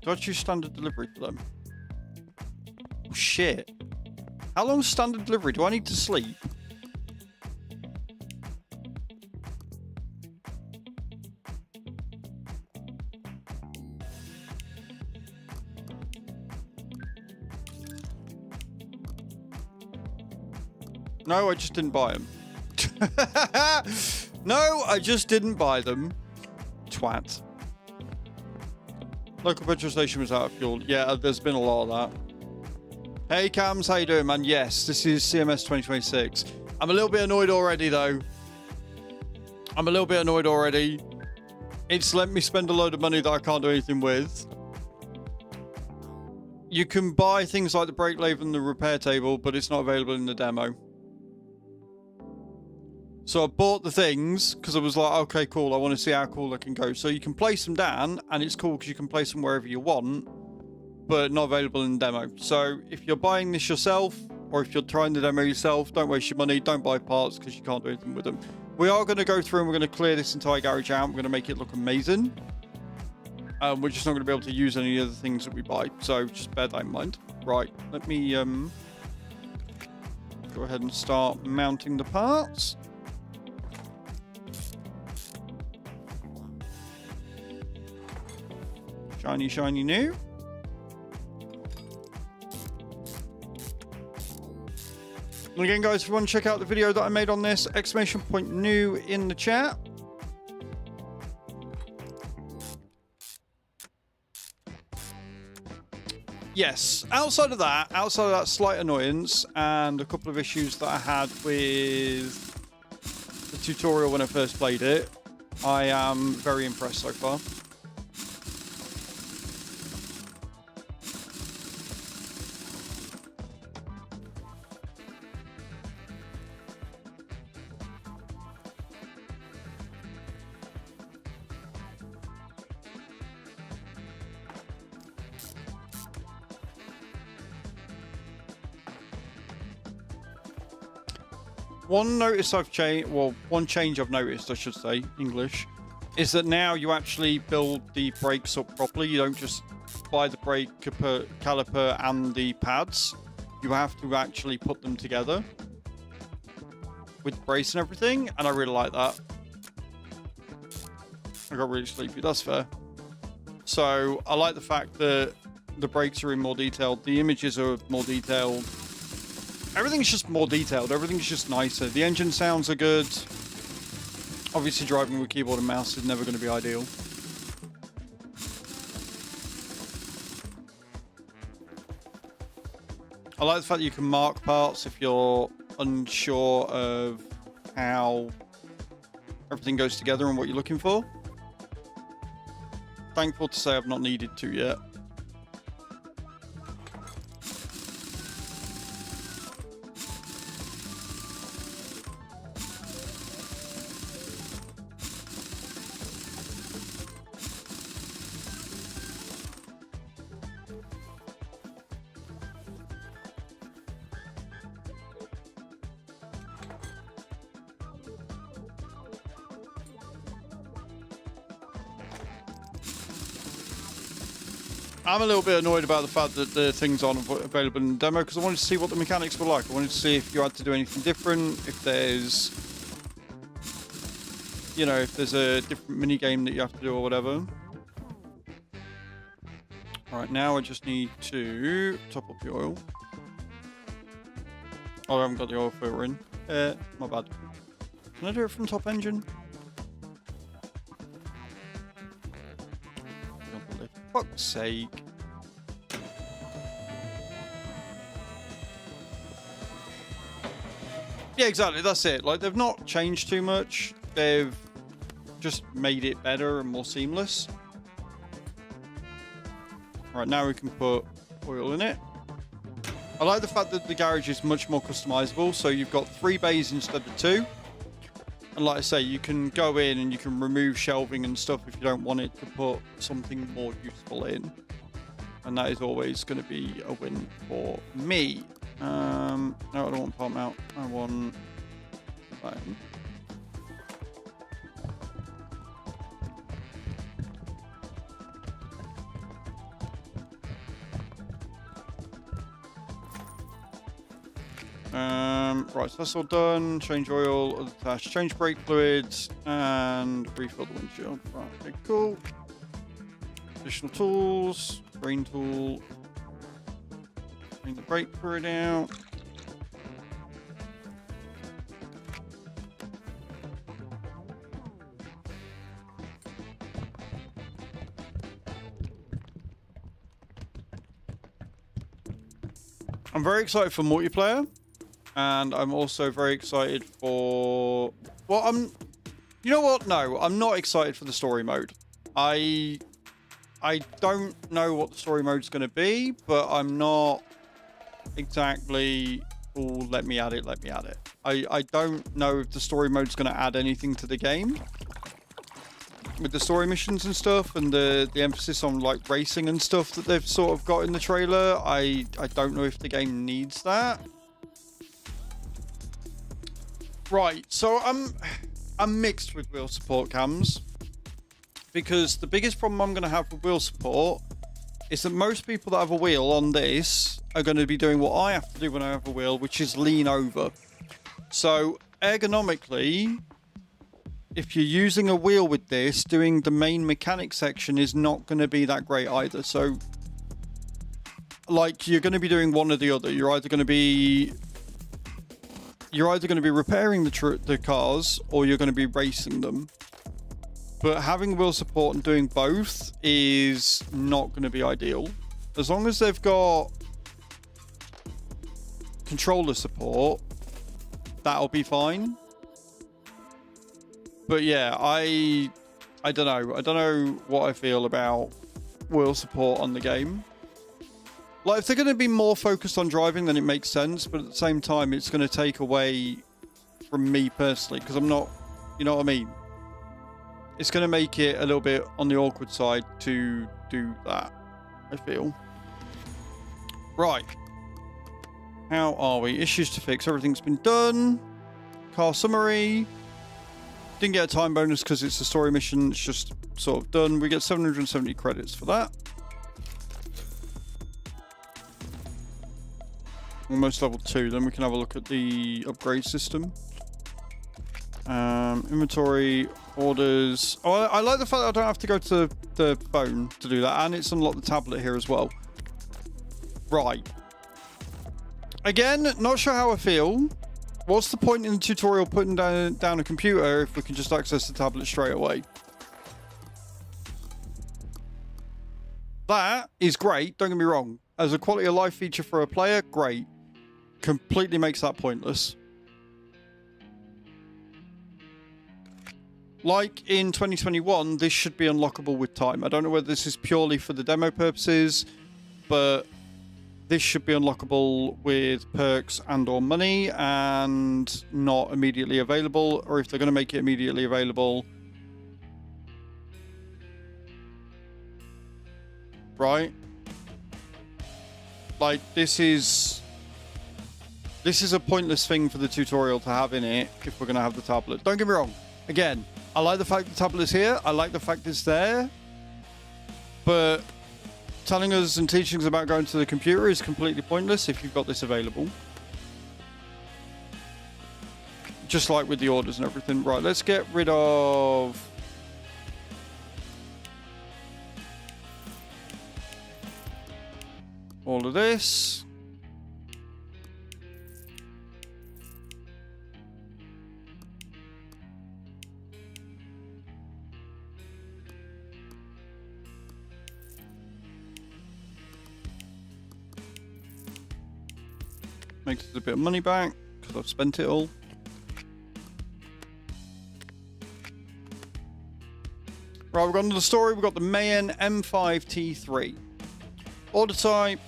Do I choose standard delivery for them? Oh, shit. How long's standard delivery? Do I need to sleep? No, I just didn't buy them. No, I just didn't buy them. Twat. Local petrol station was out of fuel. Yeah, there's been a lot of that. Hey Cams, how you doing, man? Yes, this is CMS 2026. I'm a little bit annoyed already, though. I'm a little bit annoyed already. It's let me spend a load of money that I can't do anything with. You can buy things like the brake lathe and the repair table, but it's not available in the demo. So I bought the things because I was like, okay, cool. I want to see how cool I can go. So you can place them down, and it's cool because you can place them wherever you want, but not available in the demo. So if you're buying this yourself, or if you're trying the demo yourself, don't waste your money. Don't buy parts because you can't do anything with them. We are going to go through and we're going to clear this entire garage out. We're going to make it look amazing. We're just not going to be able to use any of the things that we buy. So just bear that in mind. Right, let me go ahead and start mounting the parts. Shiny, shiny new. And again, guys, if you want to check out the video that I made on this, !new in the chat. Yes, outside of that slight annoyance and a couple of issues that I had with the tutorial when I first played it, I am very impressed so far. One notice I've changed, well, one change I've noticed, I should say, English, is that now you actually build the brakes up properly. You don't just buy the brake caliper and the pads. You have to actually put them together with the brace and everything, and I really like that. I got really sleepy, that's fair. So I like the fact that the brakes are in more detail, the images are more detailed. Everything's just more detailed. Everything's just nicer. The engine sounds are good. Obviously, driving with keyboard and mouse is never going to be ideal. I like the fact that you can mark parts if you're unsure of how everything goes together and what you're looking for. Thankful to say I've not needed to yet. I'm a little bit annoyed about the fact that the things aren't available in the demo because I wanted to see what the mechanics were like. I wanted to see if you had to do anything different, if there's, you know, if there's a different mini game that you have to do or whatever. All right, now I just need to top up the oil. Oh, I haven't got the oil filter in. My bad. Can I do it from top engine? fuck's sake. Yeah, exactly. That's it. Like, they've not changed too much. They've just made it better and more seamless. Right, now we can put oil in it. I like the fact that the garage is much more customizable. So you've got 3 bays instead of 2. And like I say, you can go in and you can remove shelving and stuff if you don't want it to put something more useful in. And that is always going to be a win for me. No, I don't want palm out. I want that in. Right, so that's all done. Change oil, other tasks, change brake fluids, and refill the windshield. Right, okay, cool. Additional tools, green tool. Bring the brake fluid out. I'm very excited for multiplayer, and I'm also very excited for... Well, you know what? No, I'm not excited for the story mode. I don't know what the story mode's going to be, but I'm not exactly... Oh, let me add it, let me add it. I don't know if the story mode's going to add anything to the game. With the story missions and stuff, and the emphasis on like racing and stuff that they've sort of got in the trailer, I don't know if the game needs that. Right, so I'm mixed with wheel support cams, because the biggest problem I'm going to have with wheel support is that most people that have a wheel on this are going to be doing what I have to do when I have a wheel, which is lean over. So ergonomically, if you're using a wheel with this, doing the main mechanic section is not going to be that great either. So, like, you're going to be doing one or the other. You're either going to be repairing the cars, or you're going to be racing them. But having wheel support and doing both is not going to be ideal. As long as they've got controller support, that'll be fine. But yeah, I don't know. I don't know what I feel about wheel support on the game. Like, if they're going to be more focused on driving, then it makes sense. But at the same time, it's going to take away from me personally, because I'm not, you know what I mean? It's going to make it a little bit on the awkward side to do that, I feel. Right. How are we? Issues to fix. Everything's been done. Car summary. Didn't get a time bonus because it's a story mission. It's just sort of done. We get 770 credits for that. Almost level 2. Then we can have a look at the upgrade system. Inventory, orders. Oh, I like the fact that I don't have to go to the phone to do that. And it's unlocked the tablet here as well. Right. Again, not sure how I feel. What's the point in the tutorial putting down a computer if we can just access the tablet straight away? That is great, don't get me wrong. As a quality of life feature for a player, great. Completely makes that pointless. Like in 2021, this should be unlockable with time. I don't know whether this is purely for the demo purposes, but this should be unlockable with perks and or money, and not immediately available. Or if they're going to make it immediately available, right? Like, this is a pointless thing for the tutorial to have in it if we're going to have the tablet. Don't get me wrong. Again, I like the fact the tablet is here. I like the fact it's there. But telling us and teaching us about going to the computer is completely pointless if you've got this available. Just like with the orders and everything. Right, let's get rid of... all of this. Makes us a bit of money back because I've spent it all. Right, we've got another story. We've got the Mayan M5T3. Order type.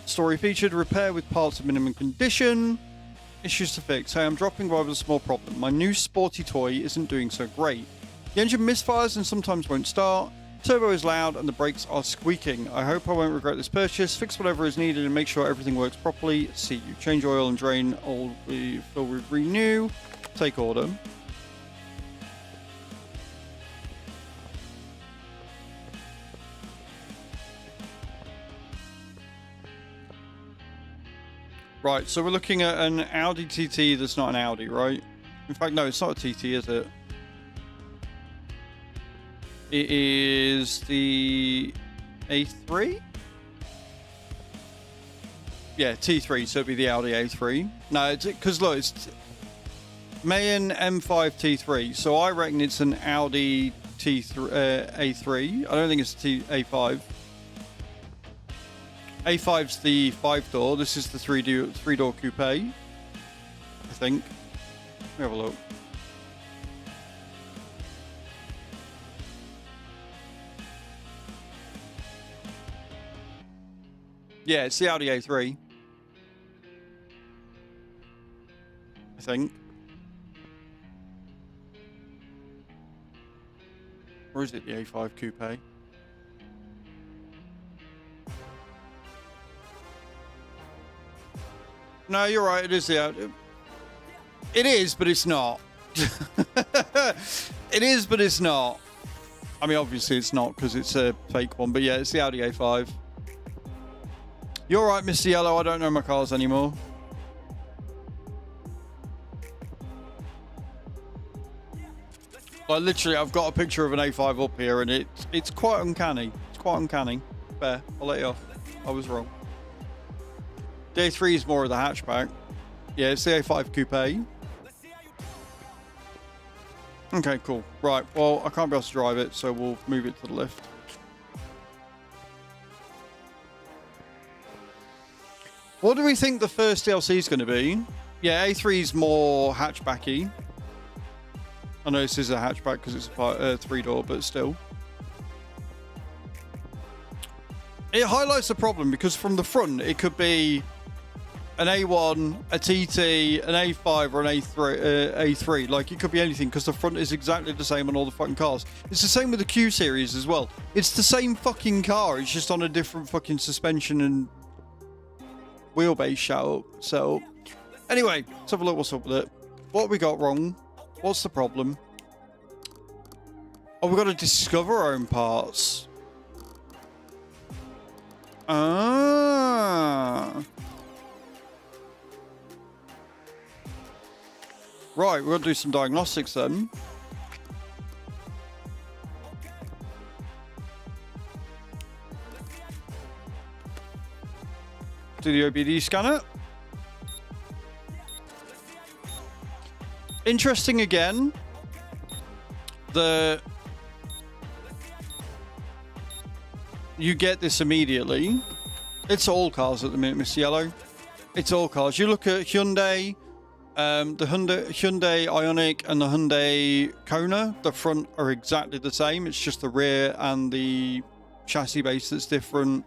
Story featured. Repair with parts of minimum condition. Issues to fix. Hey, I'm dropping by with a small problem. My new sporty toy isn't doing so great. The engine misfires and sometimes won't start. Turbo is loud and the brakes are squeaking. I hope I won't regret this purchase. Fix whatever is needed and make sure everything works properly. See you. Change oil and drain old. Fill with renew. Take order. Right, so we're looking at an Audi TT that's not an Audi, right? In fact, no, it's not a TT, is it? It is the A3? Yeah, T3, so it'd be the Audi A3. No, it's because look, it's Mayan M5 T3, so I reckon it's an Audi T3 A3. I don't think it's A5. A5's the 5-door. This is the three-door coupe, I think. Let me have a look. Yeah, it's the Audi A3. I think. Or is it the A5 coupe? No, you're right. It is the Audi. It is, but it's not. It is, but it's not. I mean, obviously it's not because it's a fake one. But yeah, it's the Audi A5. You're right, Mr. Yellow. I don't know my cars anymore. Like, literally, I've got a picture of an A5 up here, and it's quite uncanny. It's quite uncanny. Fair. I'll let you off. I was wrong. The A3 is more of the hatchback. Yeah, it's the A5 coupe. Okay, cool. Right, well, I can't be able to drive it, so we'll move it to the left. What do we think the first DLC is going to be? Yeah, A3 is more hatchbacky. I know this is a hatchback because it's a 3-door, but still. It highlights the problem because from the front, it could be an A1, a TT, an A5, or an A3. Like, it could be anything because the front is exactly the same on all the fucking cars. It's the same with the Q series as well. It's the same fucking car. It's just on a different fucking suspension and wheelbase setup. Anyway, let's have a look what's up with it. What have we got wrong? What's the problem? Oh, we've got to discover our own parts. Ah. Right, we're going to do some diagnostics then. Do the OBD scanner. Interesting again. You get this immediately. It's all cars at the minute, Miss Yellow. It's all cars. You look at Hyundai. The Hyundai Ioniq and the Hyundai Kona, the front are exactly the same. It's just the rear and the chassis base that's different.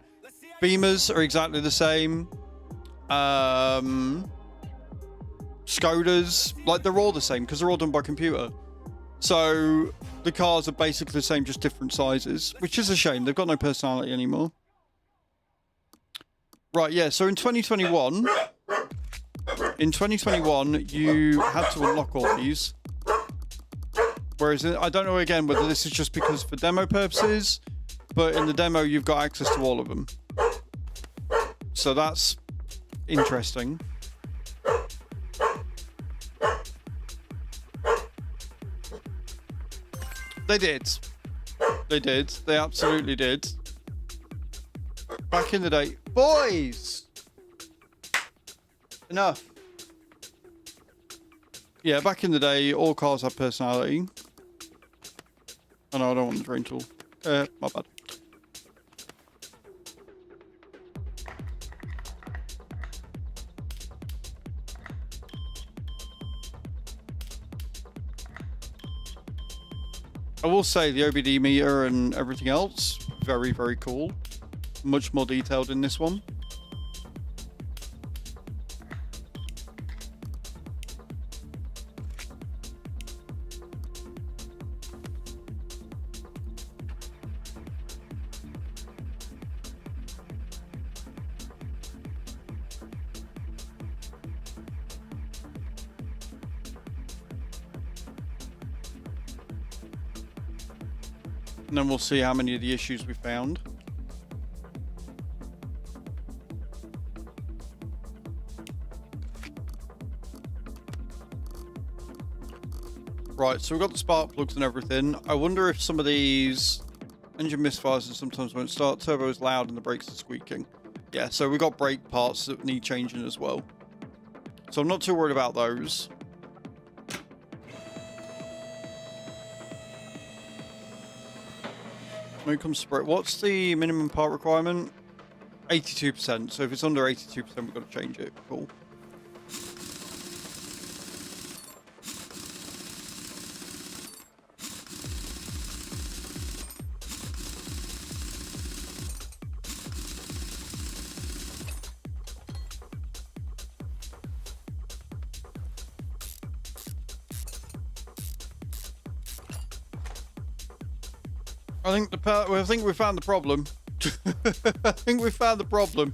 Beamers are exactly the same. Skodas, like, they're all the same because they're all done by computer. So the cars are basically the same, just different sizes, which is a shame. They've got no personality anymore. Right, yeah, so in 2021... In 2021, you had to unlock all these. Whereas, I don't know again whether this is just because for demo purposes, but in the demo, you've got access to all of them. So that's interesting. They did. They did. They absolutely did. Back in the day. Boys! Enough. Yeah, back in the day, all cars had personality. Oh no, I don't want the drain tool. My bad. will say the OBD meter and everything else, very, very cool. Much more detailed in this one. And then we'll see how many of the issues we found. Right, so we've got the spark plugs and everything. I wonder if some of these engine misfires and sometimes won't start. Turbo is loud and the brakes are squeaking. Yeah, so we've got brake parts that need changing as well. So I'm not too worried about those. When it comes to brake, what's the minimum part requirement? 82%. So if it's under 82%, we've got to change it. Cool. I think we found the problem. I think we found the problem.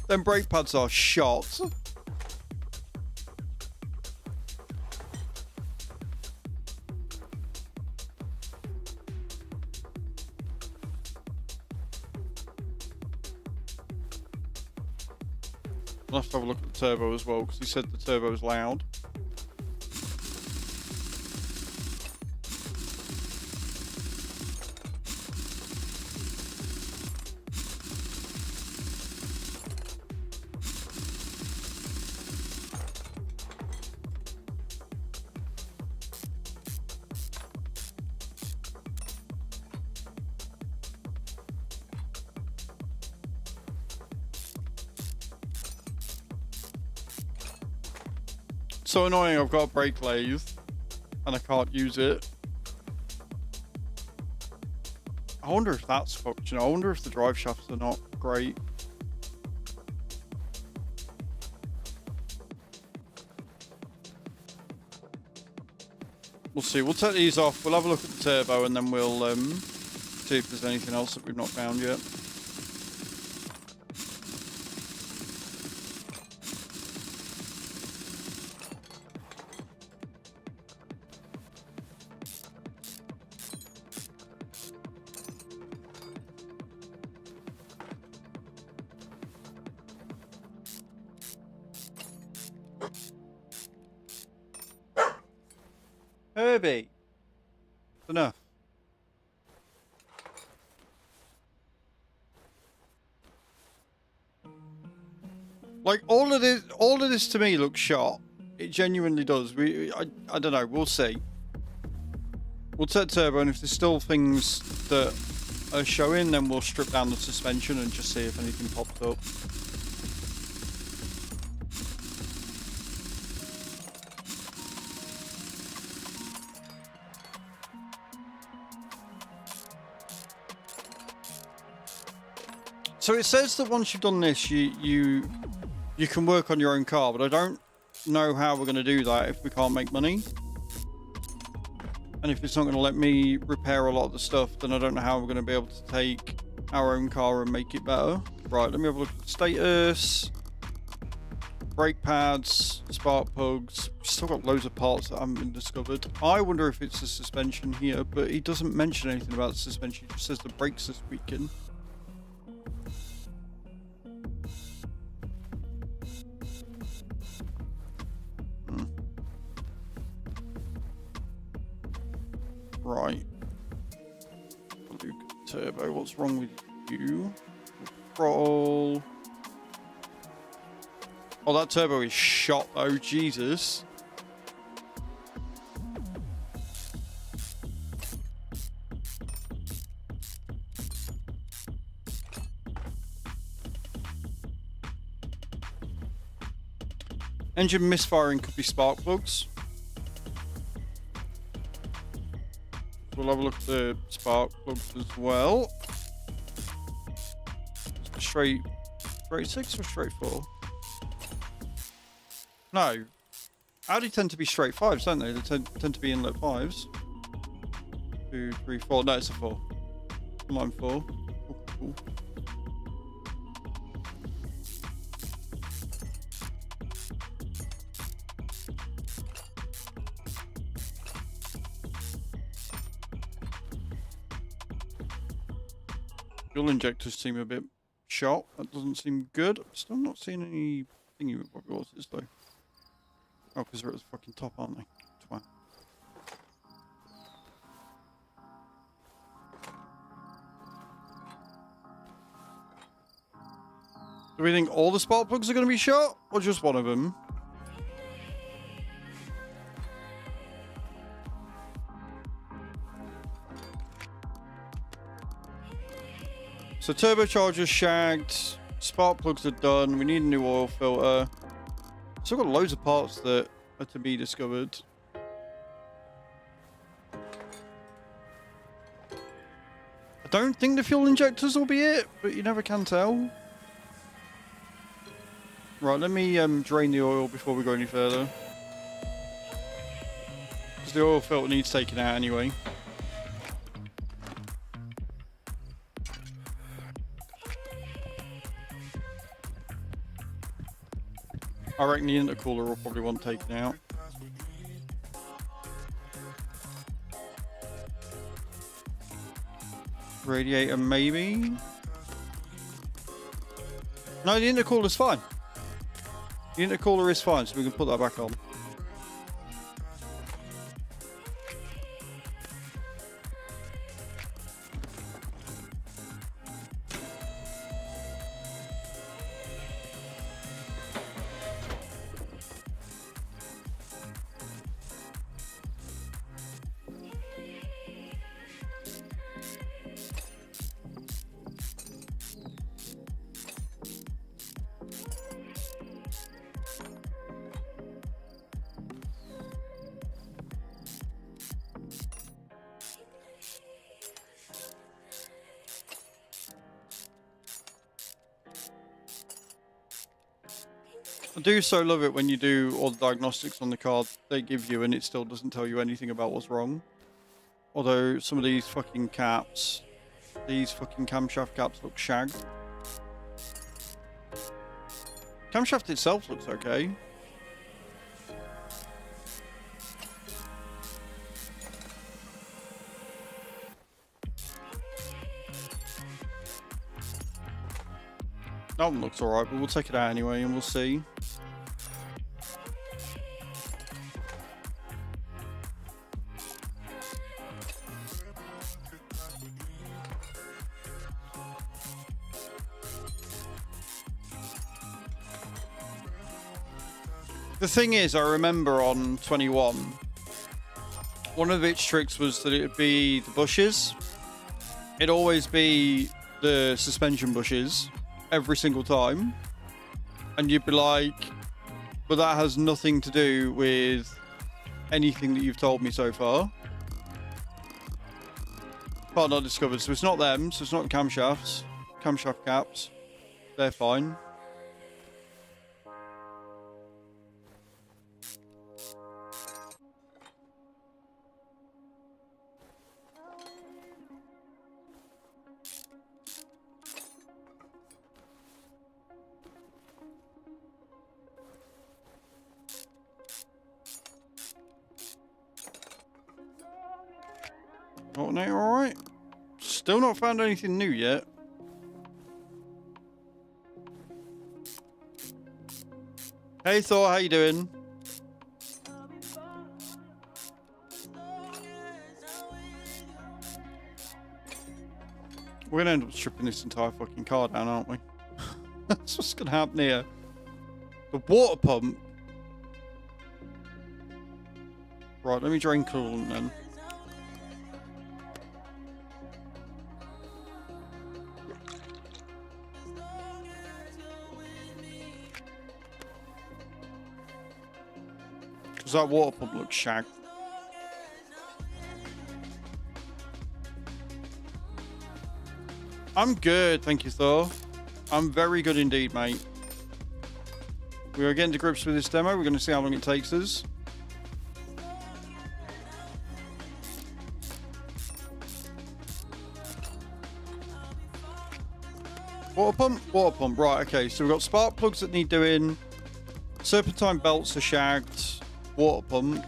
Them brake pads are shot. I'll have to have a look at the turbo as well, because he said the turbo is loud. So annoying, I've got a brake lathe and I can't use it. I wonder if that's fucked, you know. I wonder if the drive shafts are not great. We'll see. We'll take these off. We'll have a look at the turbo and then we'll see if there's anything else that we've not found yet. Herbie, enough. Like all of this to me looks shot. It genuinely does. I don't know. We'll see. We'll take turbo, and if there's still things that are showing, then we'll strip down the suspension and just see if anything pops up. So it says that once you've done this, you can work on your own car, but I don't know how we're going to do that if we can't make money. And if it's not going to let me repair a lot of the stuff, then I don't know how we're going to be able to take our own car and make it better. Right, let me have a look at the status. Brake pads, spark plugs. Still got loads of parts that haven't been discovered. I wonder if it's the suspension here, but he doesn't mention anything about the suspension. He just says the brakes are squeaking. Right. Luke, turbo, what's wrong with you? Throttle. Oh, that turbo is shot though, Jesus. Engine misfiring could be spark plugs. We'll have a look at the spark plugs as well. Straight 6 or straight 4? No. Audi tend to be straight 5s, don't they? They tend to be inlet 5s. 2, 3, 4. No, it's a 4. Line 4. Cool. Fuel injectors seem a bit shot. That doesn't seem good. Still not seeing any thingy with what yours is though. Oh, because they're at the fucking top, aren't they? Twat. Do we think all the spark plugs are going to be shot, or just one of them? So turbocharger's shagged, spark plugs are done, we need a new oil filter. Still got loads of parts that are to be discovered. I don't think the fuel injectors will be it, but you never can tell. Right, let me drain the oil before we go any further. Because the oil filter needs taken out anyway. I reckon the intercooler will probably want taken out. Radiator maybe? No, the intercooler's fine. The intercooler is fine, so we can put that back on. I do so love it when you do all the diagnostics on the card they give you and it still doesn't tell you anything about what's wrong. Although some of these fucking caps, these fucking camshaft caps look shagged. Camshaft itself looks okay. That one looks alright, but we'll take it out anyway and we'll see. The thing is, I remember on 21, one of its tricks was that it would be the bushes. It'd always be the suspension bushes every single time. And you'd be like, but that has nothing to do with anything that you've told me so far. Part not discovered. So it's not them, so it's not the camshafts. Camshaft caps. They're fine. Alternator, alright. Still not found anything new yet. Hey Thor, how you doing? We're gonna end up stripping this entire fucking car down, aren't we? That's what's gonna happen here. The water pump. Right, let me drain coolant then. That water pump looks shagged. I'm good, thank you, Thor. I'm very good indeed, mate. We are getting to grips with this demo. We're going to see how long it takes us. Water pump? Water pump. Right, okay. So we've got spark plugs that need doing. Serpentine belts are shagged. Water pump.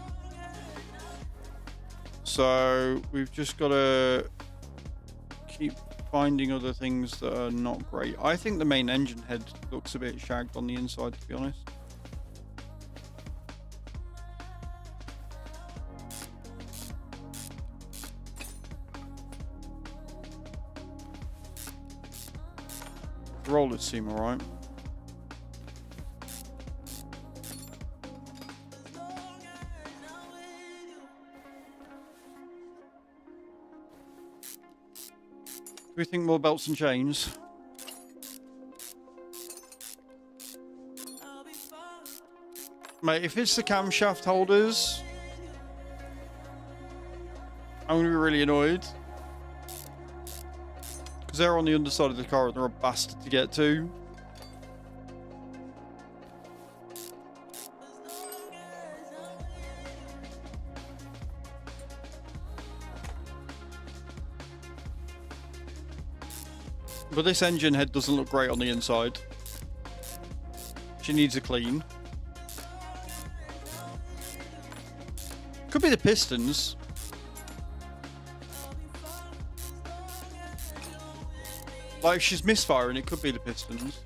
So we've just got to keep finding other things that are not great. I think the main engine head looks a bit shagged on the inside, to be honest. The rollers seem alright. Do we think more belts and chains? Mate, if it's the camshaft holders, I'm going to be really annoyed. Because they're on the underside of the car and they're a bastard to get to. But this engine head doesn't look great on the inside. She needs a clean. Could be the pistons. Like, if she's misfiring, it could be the pistons.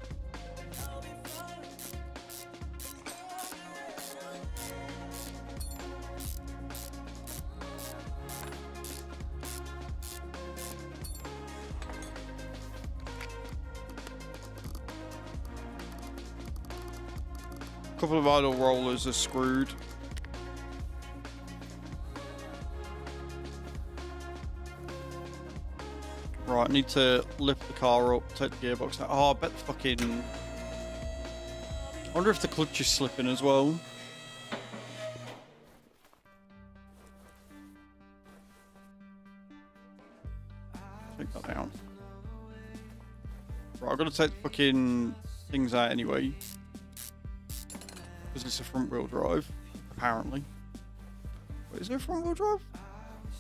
A couple of idle rollers are screwed. Right, I need to lift the car up, take the gearbox out. Oh, I bet the fucking... I wonder if the clutch is slipping as well. Take that down. Right, I've got to take the fucking things out anyway. Because it's a front wheel drive, apparently. Wait, is it a front wheel drive?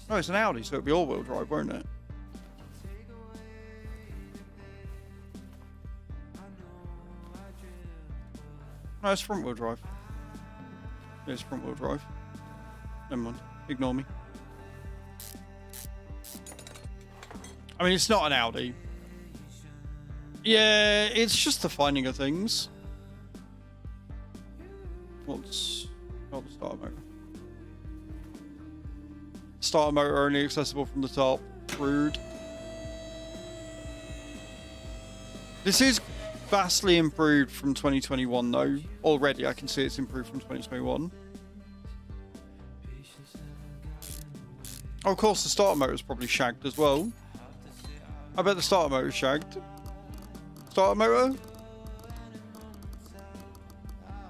No, it's an Audi, so it'll be all wheel drive, won't it? No, it's front wheel drive. Yeah, it's front wheel drive. Never mind. Ignore me. I mean, it's not an Audi. Yeah, it's just the finding of things. What's not the starter motor? Starter motor only accessible from the top. Rude. This is vastly improved from 2021 though. Already I can see it's improved from 2021. Oh, of course the starter motor is probably shagged as well. I bet the starter motor is shagged. Starter motor?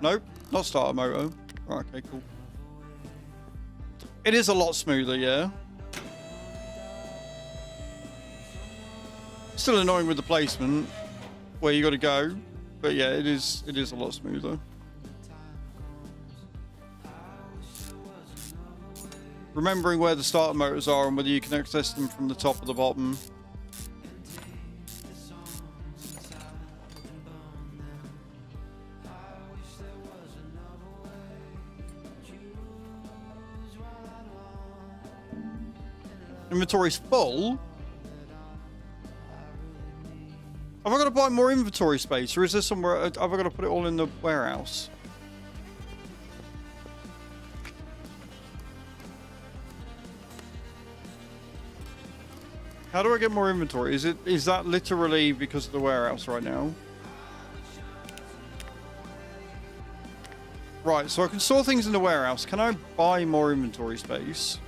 Nope, not starter motor. Right, okay, cool. It is a lot smoother, yeah. Still annoying with the placement, where you got to go, but yeah, it is a lot smoother. Remembering where the starter motors are and whether you can access them from the top or the bottom. Inventory's full. Have I got to buy more inventory space, or is there somewhere? Have I got to put it all in the warehouse? How do I get more inventory? Is that literally because of the warehouse right now? Right, so I can store things in the warehouse. Can I buy more inventory space?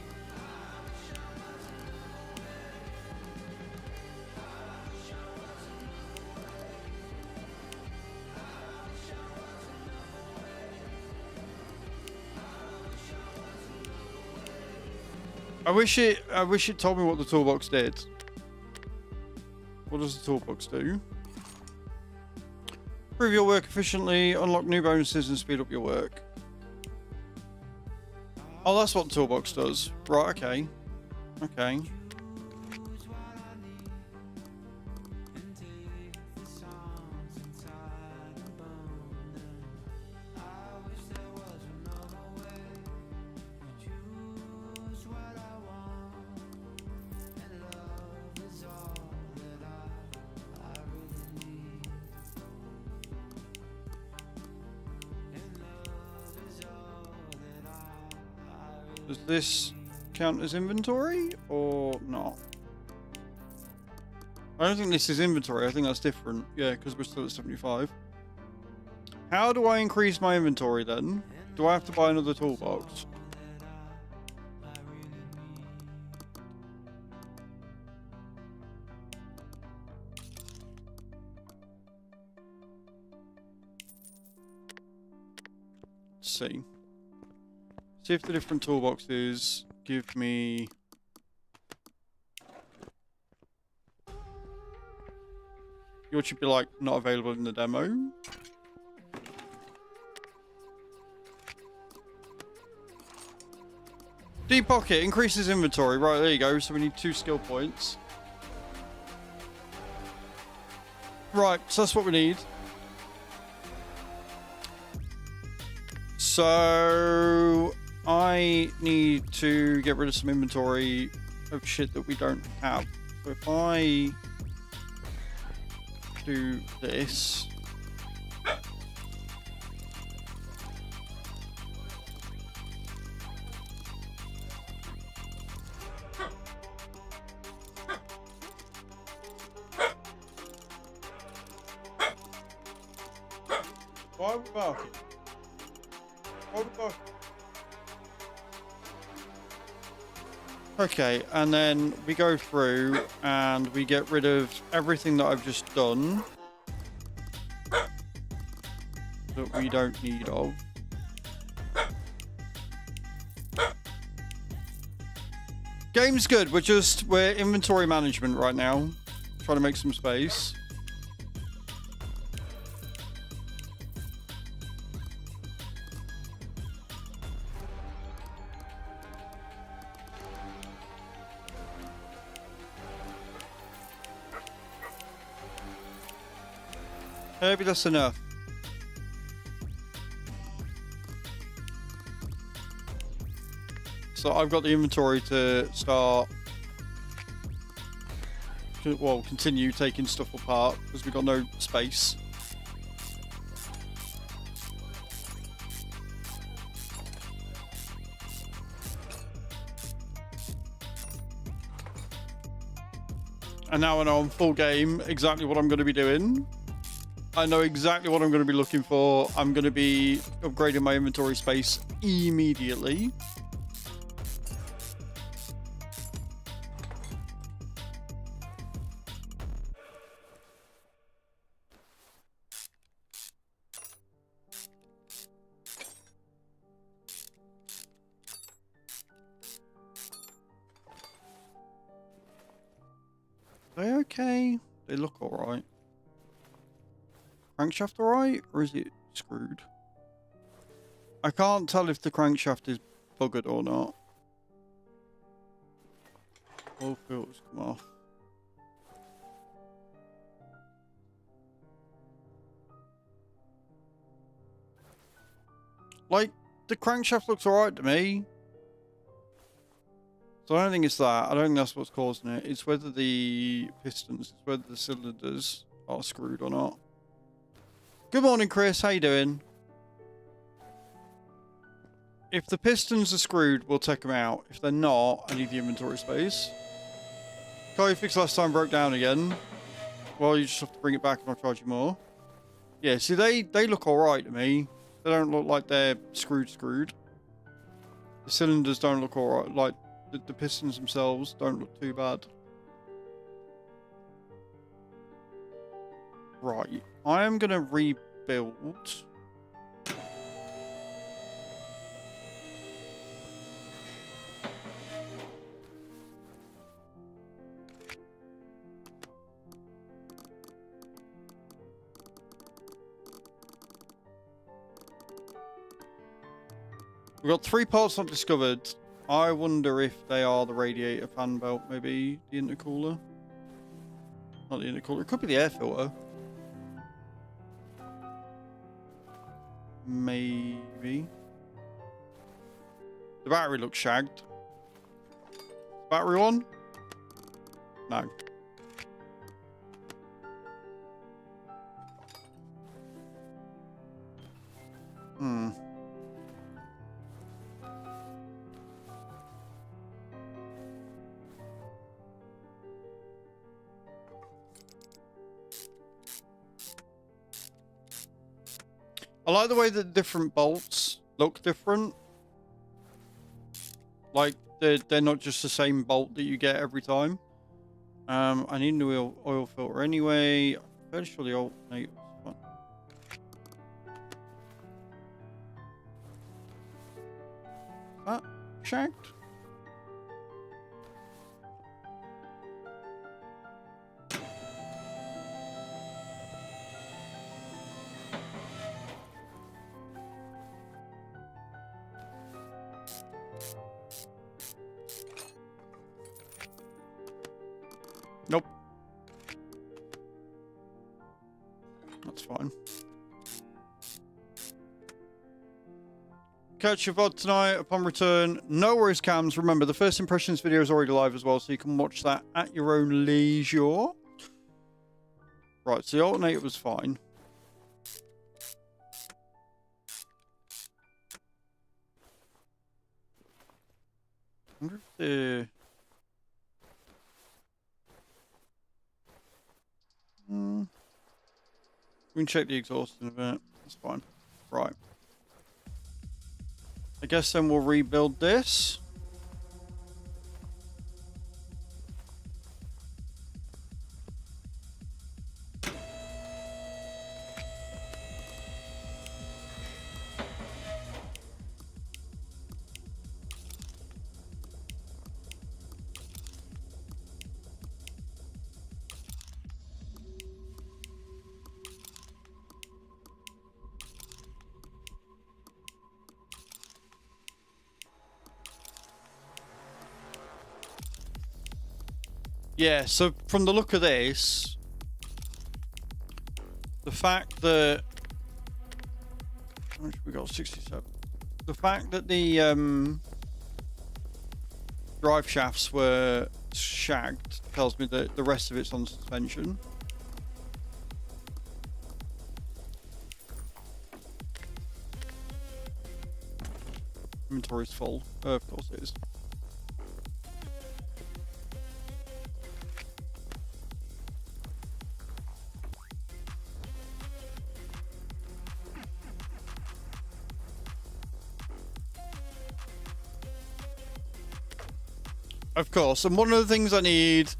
I wish it told me what the toolbox did. What does the toolbox do? Improve your work efficiently, unlock new bonuses, and speed up your work. Oh, that's what the toolbox does. Right, okay. Okay. Does this count as inventory or not? I don't think this is inventory. I think that's different. Yeah, because we're still at 75. How do I increase my inventory then? Do I have to buy another toolbox? Let's see. See if the different toolboxes give me... Yours should be like not available in the demo. Deep pocket increases inventory. Right, there you go. So we need 2 skill points. Right, so that's what we need. So I need to get rid of some inventory of shit that we don't have. So if I do this, why are we barking? Okay, and then we go through and we get rid of everything that I've just done that we don't need of. Game's good. We're inventory management right now. Trying to make some space. Maybe that's enough. So I've got the inventory to start, well, continue taking stuff apart because we've got no space. And now I know on full game exactly what I'm going to be doing. I know exactly what I'm going to be looking for. I'm going to be upgrading my inventory space immediately. Are they okay? They look alright. Crankshaft alright? Or is it screwed? I can't tell if the crankshaft is buggered or not. All filters come off. Like, the crankshaft looks alright to me. So I don't think it's that. I don't think that's what's causing it. It's whether the pistons, it's whether the cylinders are screwed or not. Good morning, Chris. How you doing? If the pistons are screwed, we'll take them out. If they're not, I need the inventory space. Car you fixed last time broke down again. Well, you just have to bring it back and I'll charge you more. Yeah, see, they look alright to me. They don't look like they're screwed. The cylinders don't look alright. Like, the pistons themselves don't look too bad. Right. I am going to rebuild. We've got 3 parts not discovered. I wonder if they are the radiator fan belt, maybe the intercooler. Not the intercooler. It could be the air filter. Maybe. The battery looks shagged. Battery on? No. I like the way that different bolts look different. Like, they're not just the same bolt that you get every time. I need a new oil filter anyway. I'm fairly sure the alternator was fun. That shagged? Nope. That's fine. Catch your VOD tonight upon return. No worries, Cams. Remember, the first impressions video is already live as well, so you can watch that at your own leisure. Right, so the alternator was fine. I wonder if the... We can check the exhaust in a bit. That's fine. Right. I guess then we'll rebuild this. Yeah, so from the look of this, the fact that we got 67. The fact that the drive shafts were shagged tells me that the rest of it's on suspension. Inventory's full. Of course it is. Of course, and one of the things I need...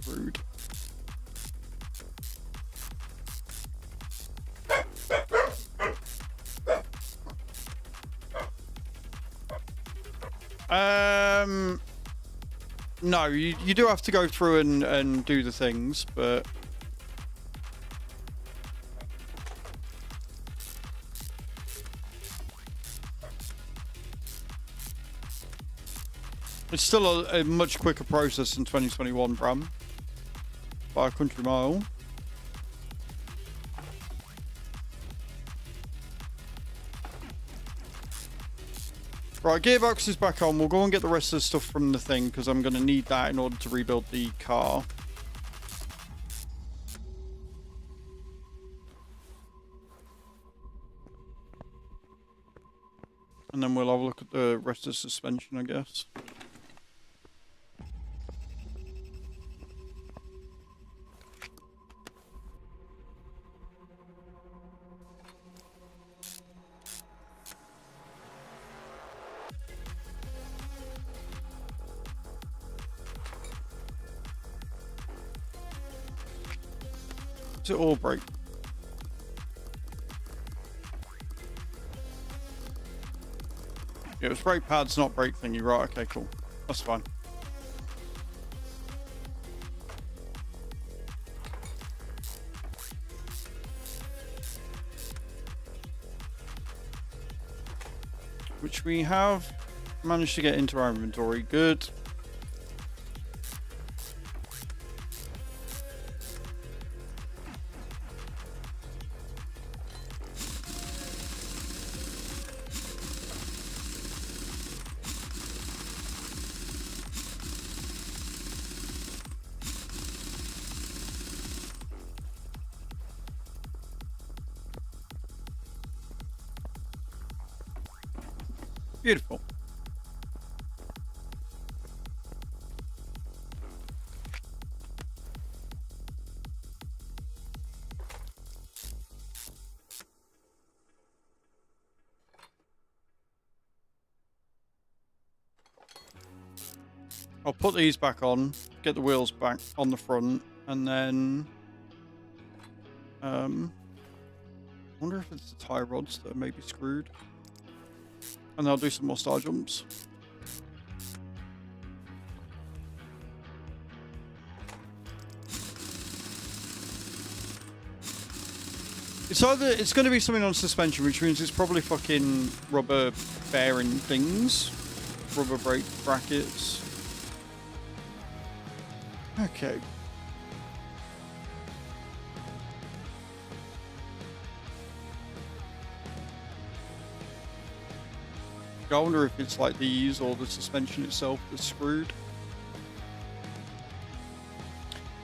Rude. No, you do have to go through and do the things, but... It's still a much quicker process in 2021, Bram. By a country mile. Right, gearbox is back on. We'll go and get the rest of the stuff from the thing, because I'm going to need that in order to rebuild the car. And then we'll have a look at the rest of the suspension, I guess. Does it all break? Yeah, it was brake pads, not brake thingy. Right, okay, cool. That's fine. which we have managed to get into our inventory. Good. Beautiful. I'll put these back on, get the wheels back on the front, and then wonder if it's the tie rods that are maybe screwed. And I'll do some more star jumps. It's going to be something on suspension, which means it's probably fucking rubber bearing things, rubber brake brackets. Okay. I wonder if it's like these or the suspension itself that's screwed.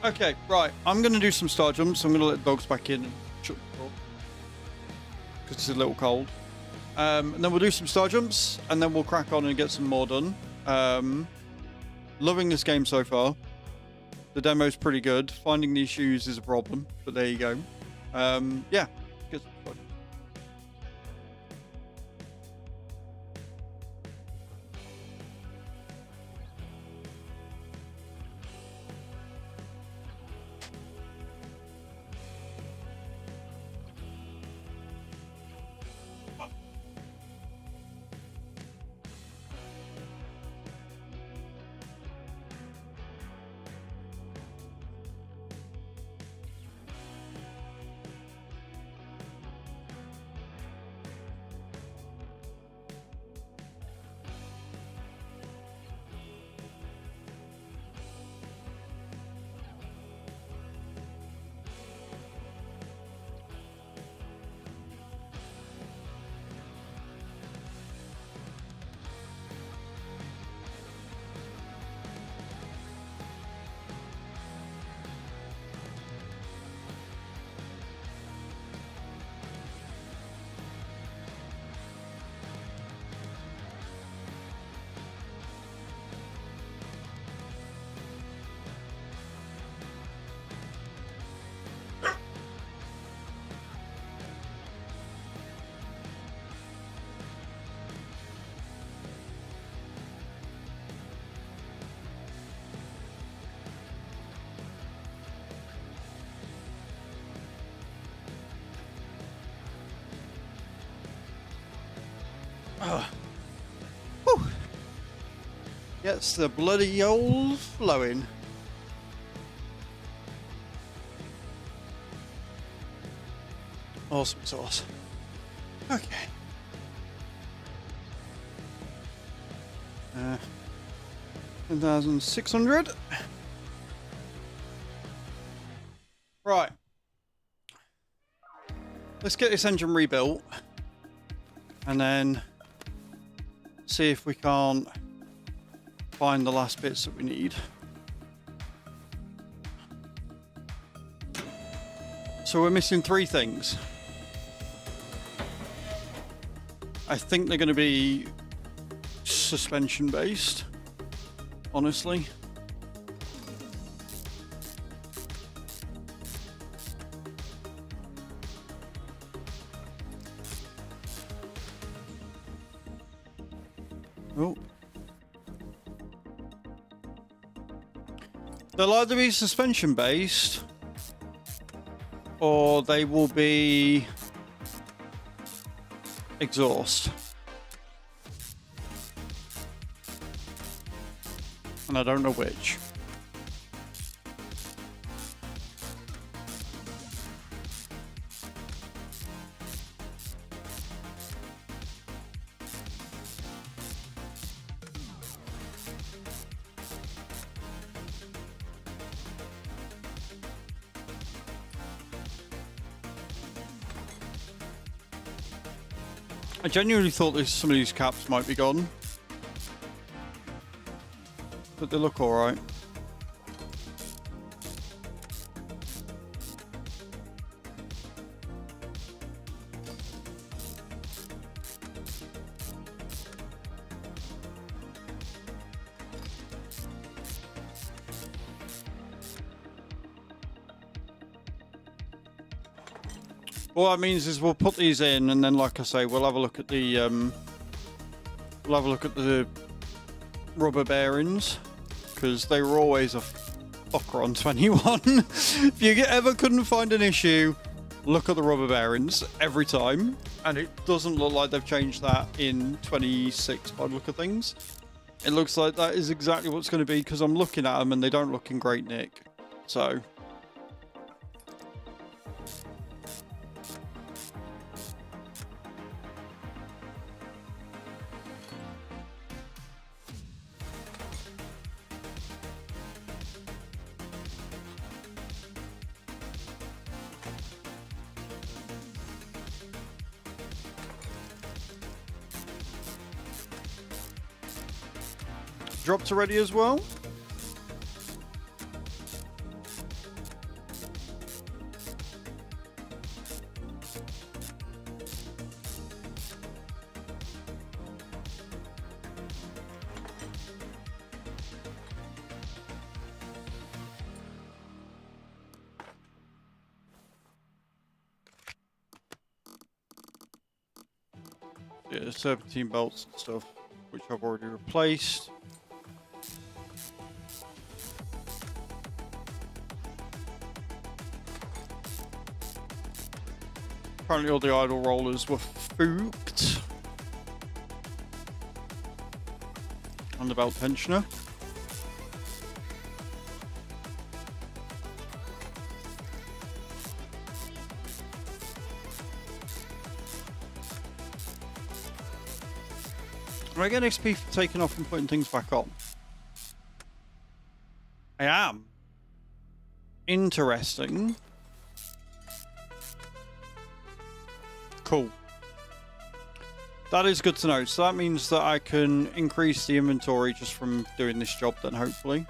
Okay, right. I'm going to do some star jumps. I'm going to let the dogs back in and shut the door because it's a little cold. And then we'll do some star jumps and then we'll crack on and get some more done. Loving this game so far. The demo's pretty good. Finding the issues is a problem, but there you go. Yeah. Get some fun. Whew. Gets the bloody old flowing. Awesome sauce. Okay. 10,600. Right. Let's get this engine rebuilt and then see if we can't find the last bits that we need. So we're missing 3 things. I think they're going to be suspension based, honestly. Oh. They'll either be suspension based or they will be exhaust. And I don't know which. I genuinely thought some of these caps might be gone. But they look alright. What that means is we'll put these in, and then, like I say, we'll have a look at the rubber bearings, because they were always a fucker on 21. If you ever couldn't find an issue, look at the rubber bearings every time, and it doesn't look like they've changed that in 26 by the look of things. It looks like that is exactly what's going to be, because I'm looking at them and they don't look in great nick. So drops are ready as well. Yeah, serpentine belts and stuff, which I've already replaced. Apparently all the idle rollers were fooked. And the belt tensioner. Am I getting XP for taking off and putting things back on? I am. Interesting. Cool. That is good to know. So that means that I can increase the inventory just from doing this job then, hopefully.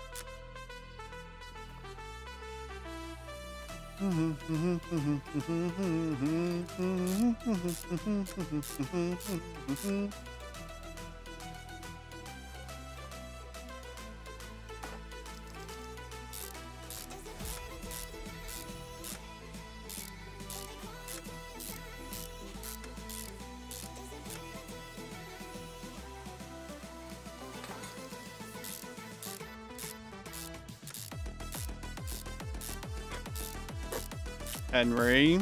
Henry.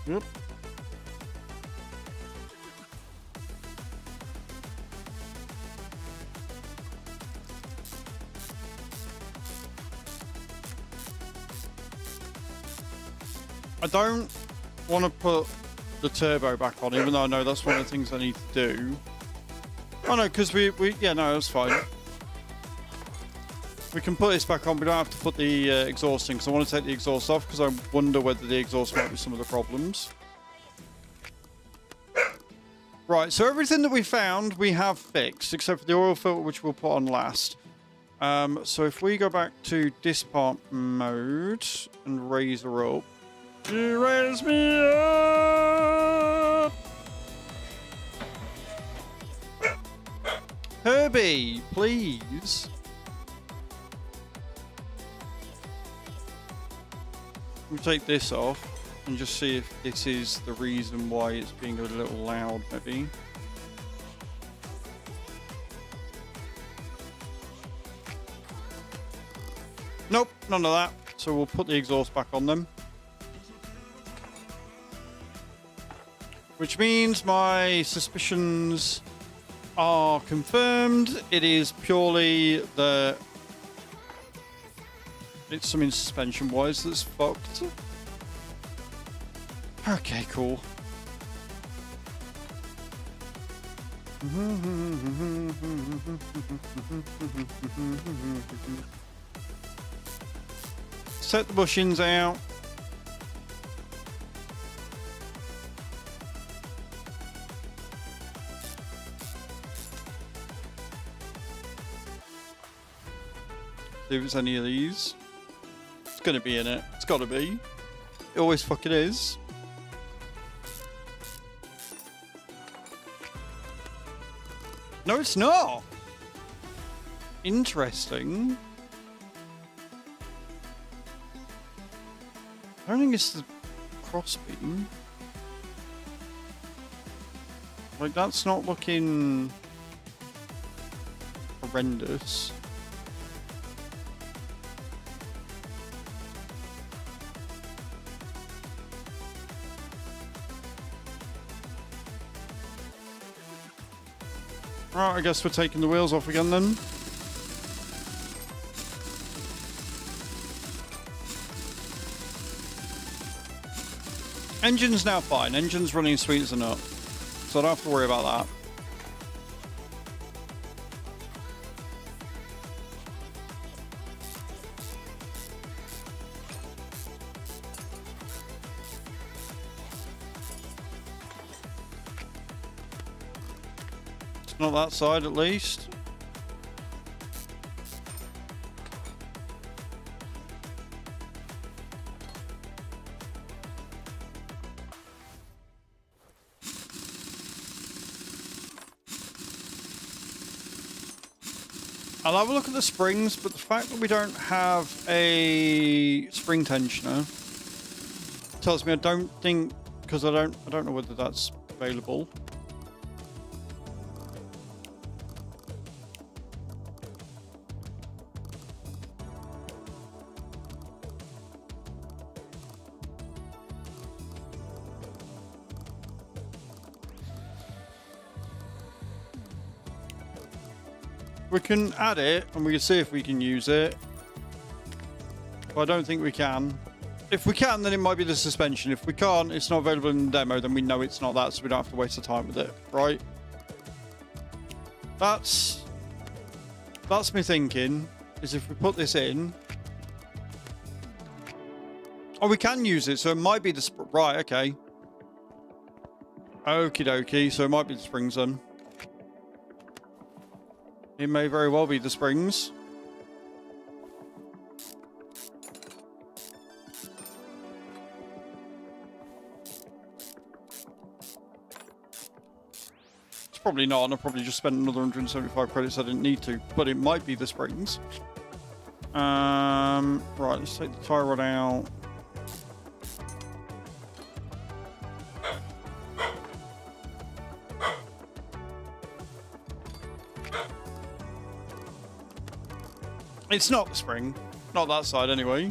Yep. I don't want to put the turbo back on, even though I know that's one of the things I need to do. Oh no, because yeah, no, that's fine. We can put this back on. We don't have to put the exhaust in, because I want to take the exhaust off, because I wonder whether the exhaust might be some of the problems. Right, so everything that we found, we have fixed, except for the oil filter, which we'll put on last. So if we go back to dispart mode and raise her up. You raise me up! Herbie, please. We'll take this off and just see if this is the reason why it's being a little loud, maybe. Nope, none of that. So we'll put the exhaust back on them. Which means my suspicions are confirmed. It is purely the... It's something suspension-wise that's fucked. Okay, cool. Set the bushings out. See if it's any of these. It's gonna be in it. It's gotta be. It always fucking is. No, it's not. Interesting. I don't think it's the crossbeam. Like, that's not looking horrendous. Right, I guess we're taking the wheels off again then. Engine's now fine. Engine's running sweet as a nut. So I don't have to worry about that. It's not that side at least. I'll have a look at the springs, but the fact that we don't have a spring tensioner tells me I don't think, because I don't know whether that's available. We can add it and we can see if we can use it. But I don't think we can. If we can, then it might be the suspension. If we can't, it's not available in the demo, then we know it's not that, so we don't have to waste the time with it, right? That's me thinking, is if we put this in. Oh, we can use it, so it might be the right, okay. Okie dokie, so it might be the springs then. It may very well be the springs. It's probably not, and I probably just spent another 175 credits I didn't need to, but it might be the springs. Right, let's take the tie rod out. It's not the spring. Not that side, anyway.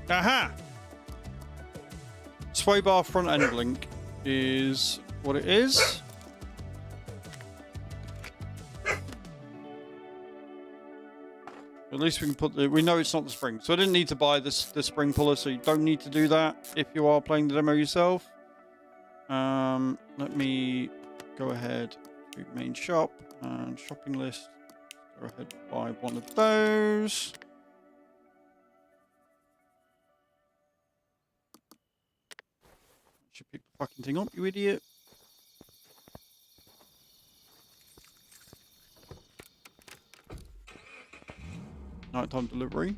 Aha! Sway bar front end link is what it is. At least we can put the... We know it's not the spring. So I didn't need to buy the spring puller, so you don't need to do that if you are playing the demo yourself. Let me go ahead to main shop and shopping list. Go ahead and buy one of those. Should pick the fucking thing up, you idiot. Nighttime delivery.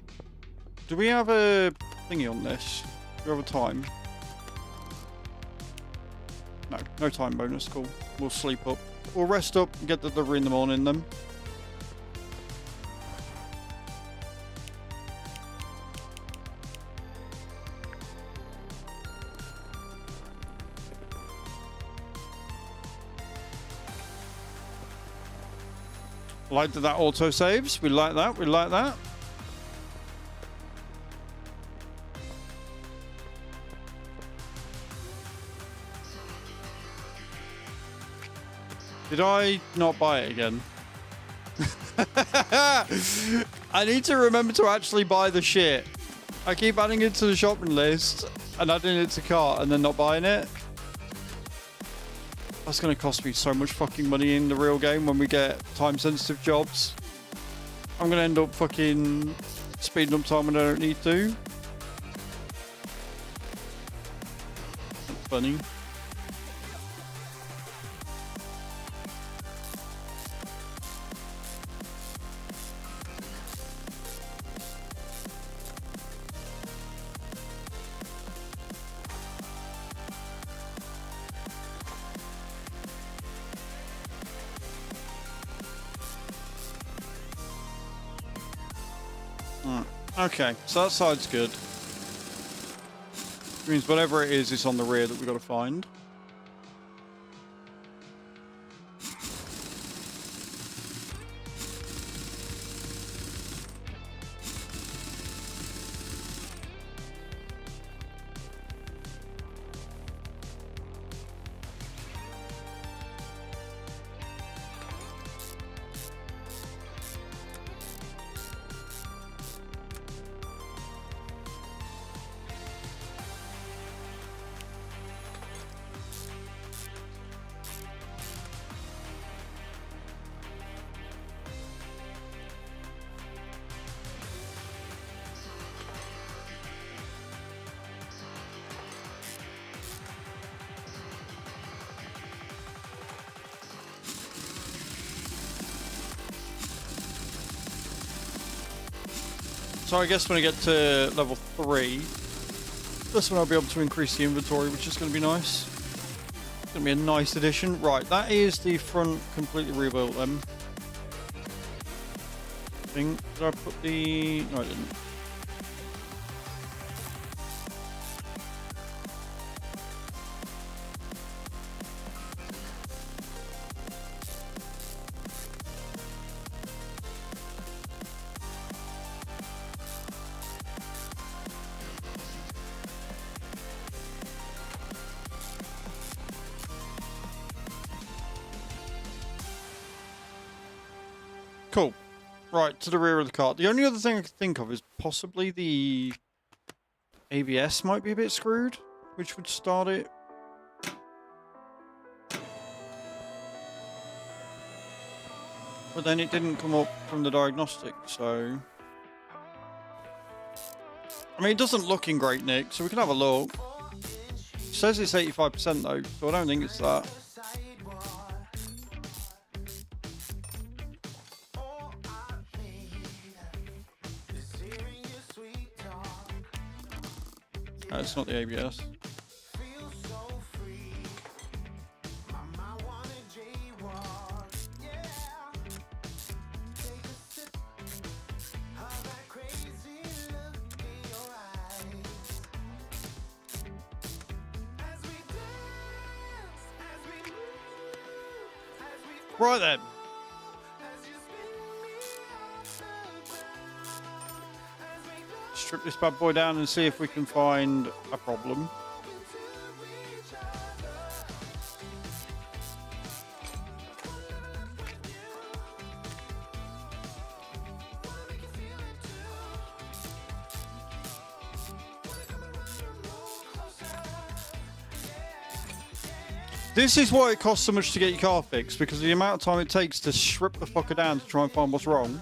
Do we have a thingy on this? Do we have a time? No, no time bonus. Cool. We'll sleep up. We'll rest up and get the delivery in the morning then. Like that auto saves. We like that. We like that. Did I not buy it again? I need to remember to actually buy the shit. I keep adding it to the shopping list and adding it to cart and then not buying it. That's going to cost me so much fucking money in the real game when we get time-sensitive jobs. I'm going to end up fucking speeding up time when I don't need to. That's funny. Okay, so that side's good. Which means whatever it is, it's on the rear that we've got to find. So I guess when I get to level 3, that's when I'll be able to increase the inventory, which is going to be nice. It's going to be a nice addition. Right, that is the front completely rebuilt then. Did I put the... No, I didn't. Cool. Right, to the rear of the car. The only other thing I could think of is possibly the ABS might be a bit screwed, which would start it. But then it didn't come up from the diagnostic, so... I mean, it doesn't look in great nick, so we can have a look. It says it's 85% though, so I don't think it's that. No, it's not the ABS. Right then. Strip this bad boy down and see if we can find a problem. This is why it costs so much to get your car fixed, because of the amount of time it takes to strip the fucker down to try and find what's wrong.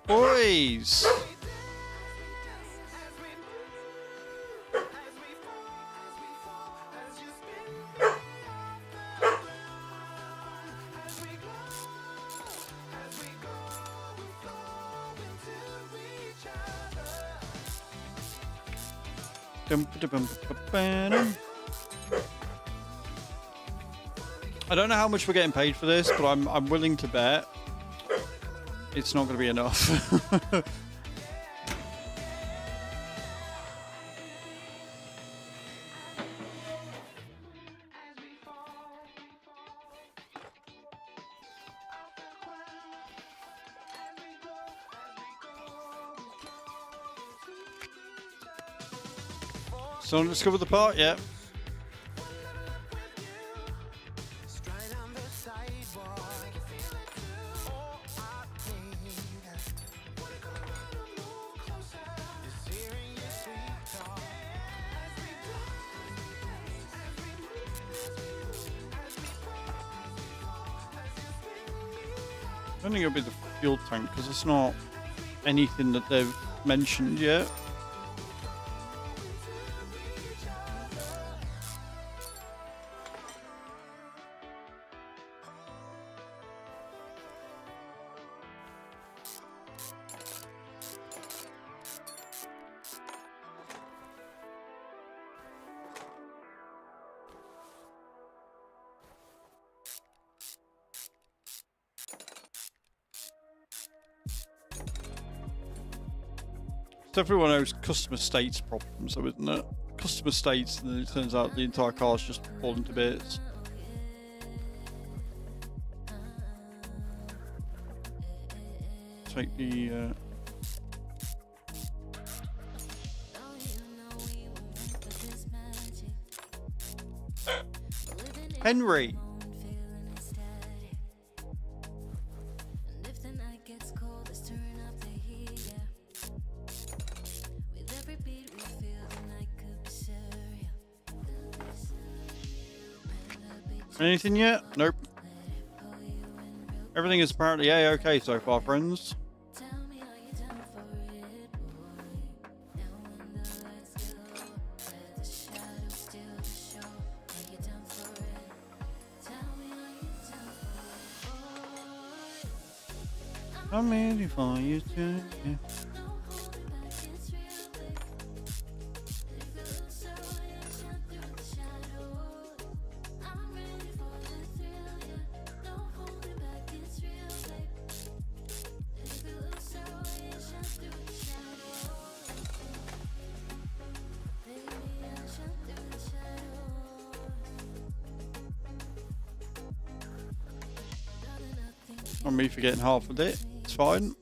Boys! I don't know how much we're getting paid for this, but I'm willing to bet it's not going to be enough. Someone discovered the part yet? I think it'll be the fuel tank because it's not anything that they've mentioned yet. Definitely one of those customer states problems, though, isn't it? Customer states, and then it turns out the entire car's just fallen to bits. Take the. Henry! Anything yet? Nope. Everything is apparently A-okay so far, friends. I'm ready for you to. Yeah. On me forgetting half of it. It's fine.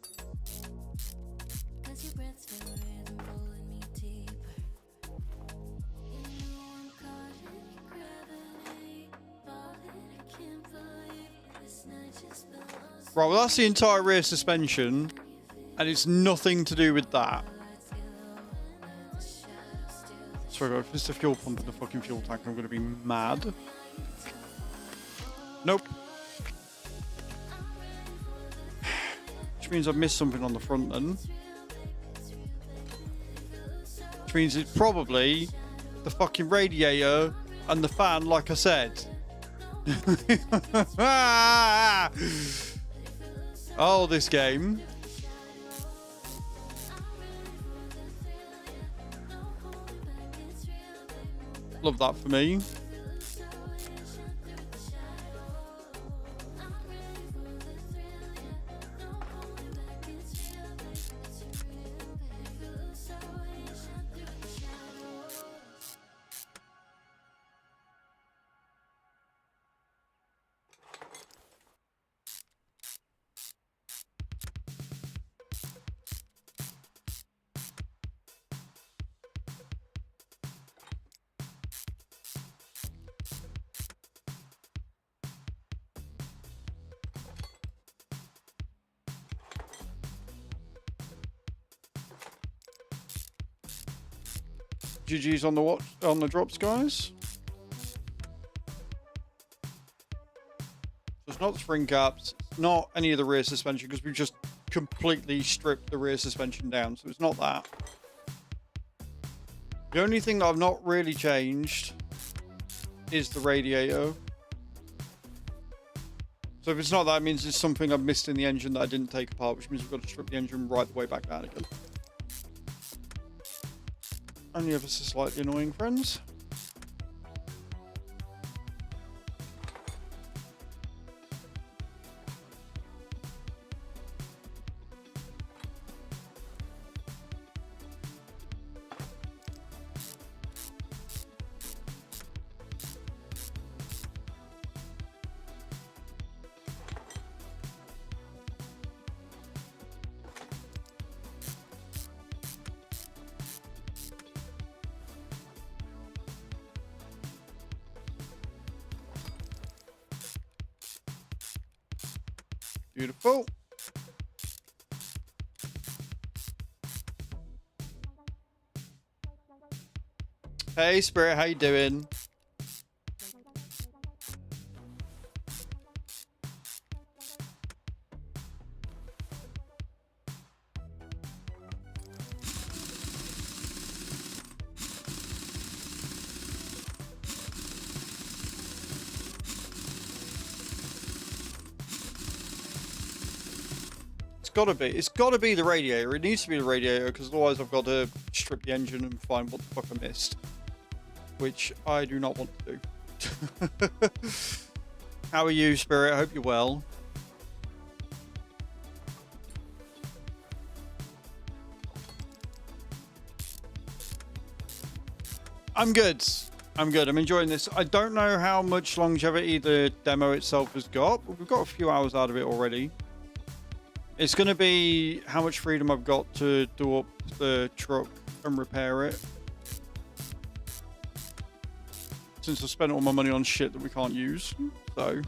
Right, well that's the entire rear suspension, and it's nothing to do with that. Sorry, if it's the fuel pump and the fucking fuel tank, I'm gonna be mad. Nope. Which means I've missed something on the front then. Which means it's probably the fucking radiator and the fan, like I said. Oh, this game. Love that for me. GG's on the drops, guys. So it's not the spring caps, not any of the rear suspension, because we've just completely stripped the rear suspension down, so it's not that. The only thing that I've not really changed is the radiator. So if it's not that, it means it's something I've missed in the engine that I didn't take apart, which means we've got to strip the engine right the way back down again. Only ever so slightly annoying, friends. Beautiful. Hey Spirit, how you doing? got to be. It's got to be the radiator. It needs to be the radiator, because otherwise I've got to strip the engine and find what the fuck I missed. Which I do not want to do. How are you, Spirit? I hope you're well. I'm good. I'm good. I'm enjoying this. I don't know how much longevity the demo itself has got, but we've got a few hours out of it already. It's going to be how much freedom I've got to do up the truck and repair it. Since I spent all my money on shit that we can't use. So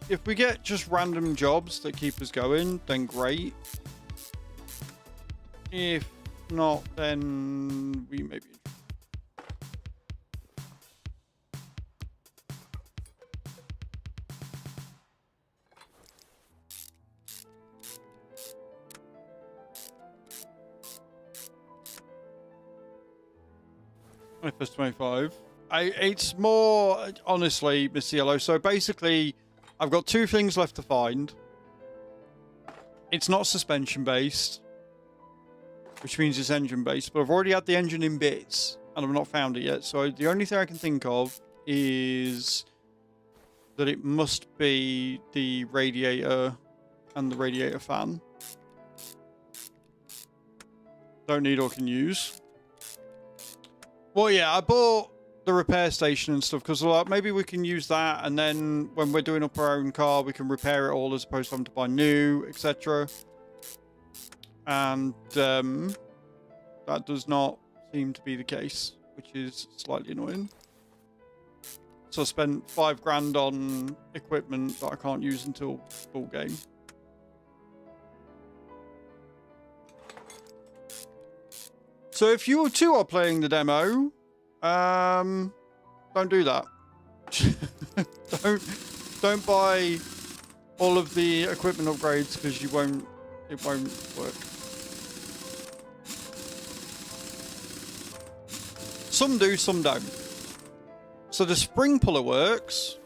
if we get just random jobs that keep us going, then great. If not, then we maybe. First 25. It's more, honestly, Mr. Yellow. So basically, I've got two things left to find. It's not suspension based, which means it's engine based, but I've already had the engine in bits and I've not found it yet. So the only thing I can think of is that it must be the radiator and the radiator fan. Don't need or can use. Well, yeah, I bought the repair station and stuff because like, maybe we can use that, and then when we're doing up our own car, we can repair it all as opposed to having to buy new, etc. And that does not seem to be the case, which is slightly annoying. So I spent $5 on equipment that I can't use until full game. So if you two are playing the demo, don't do that. don't buy all of the equipment upgrades because it won't work. Some do, some don't. So the spring puller works.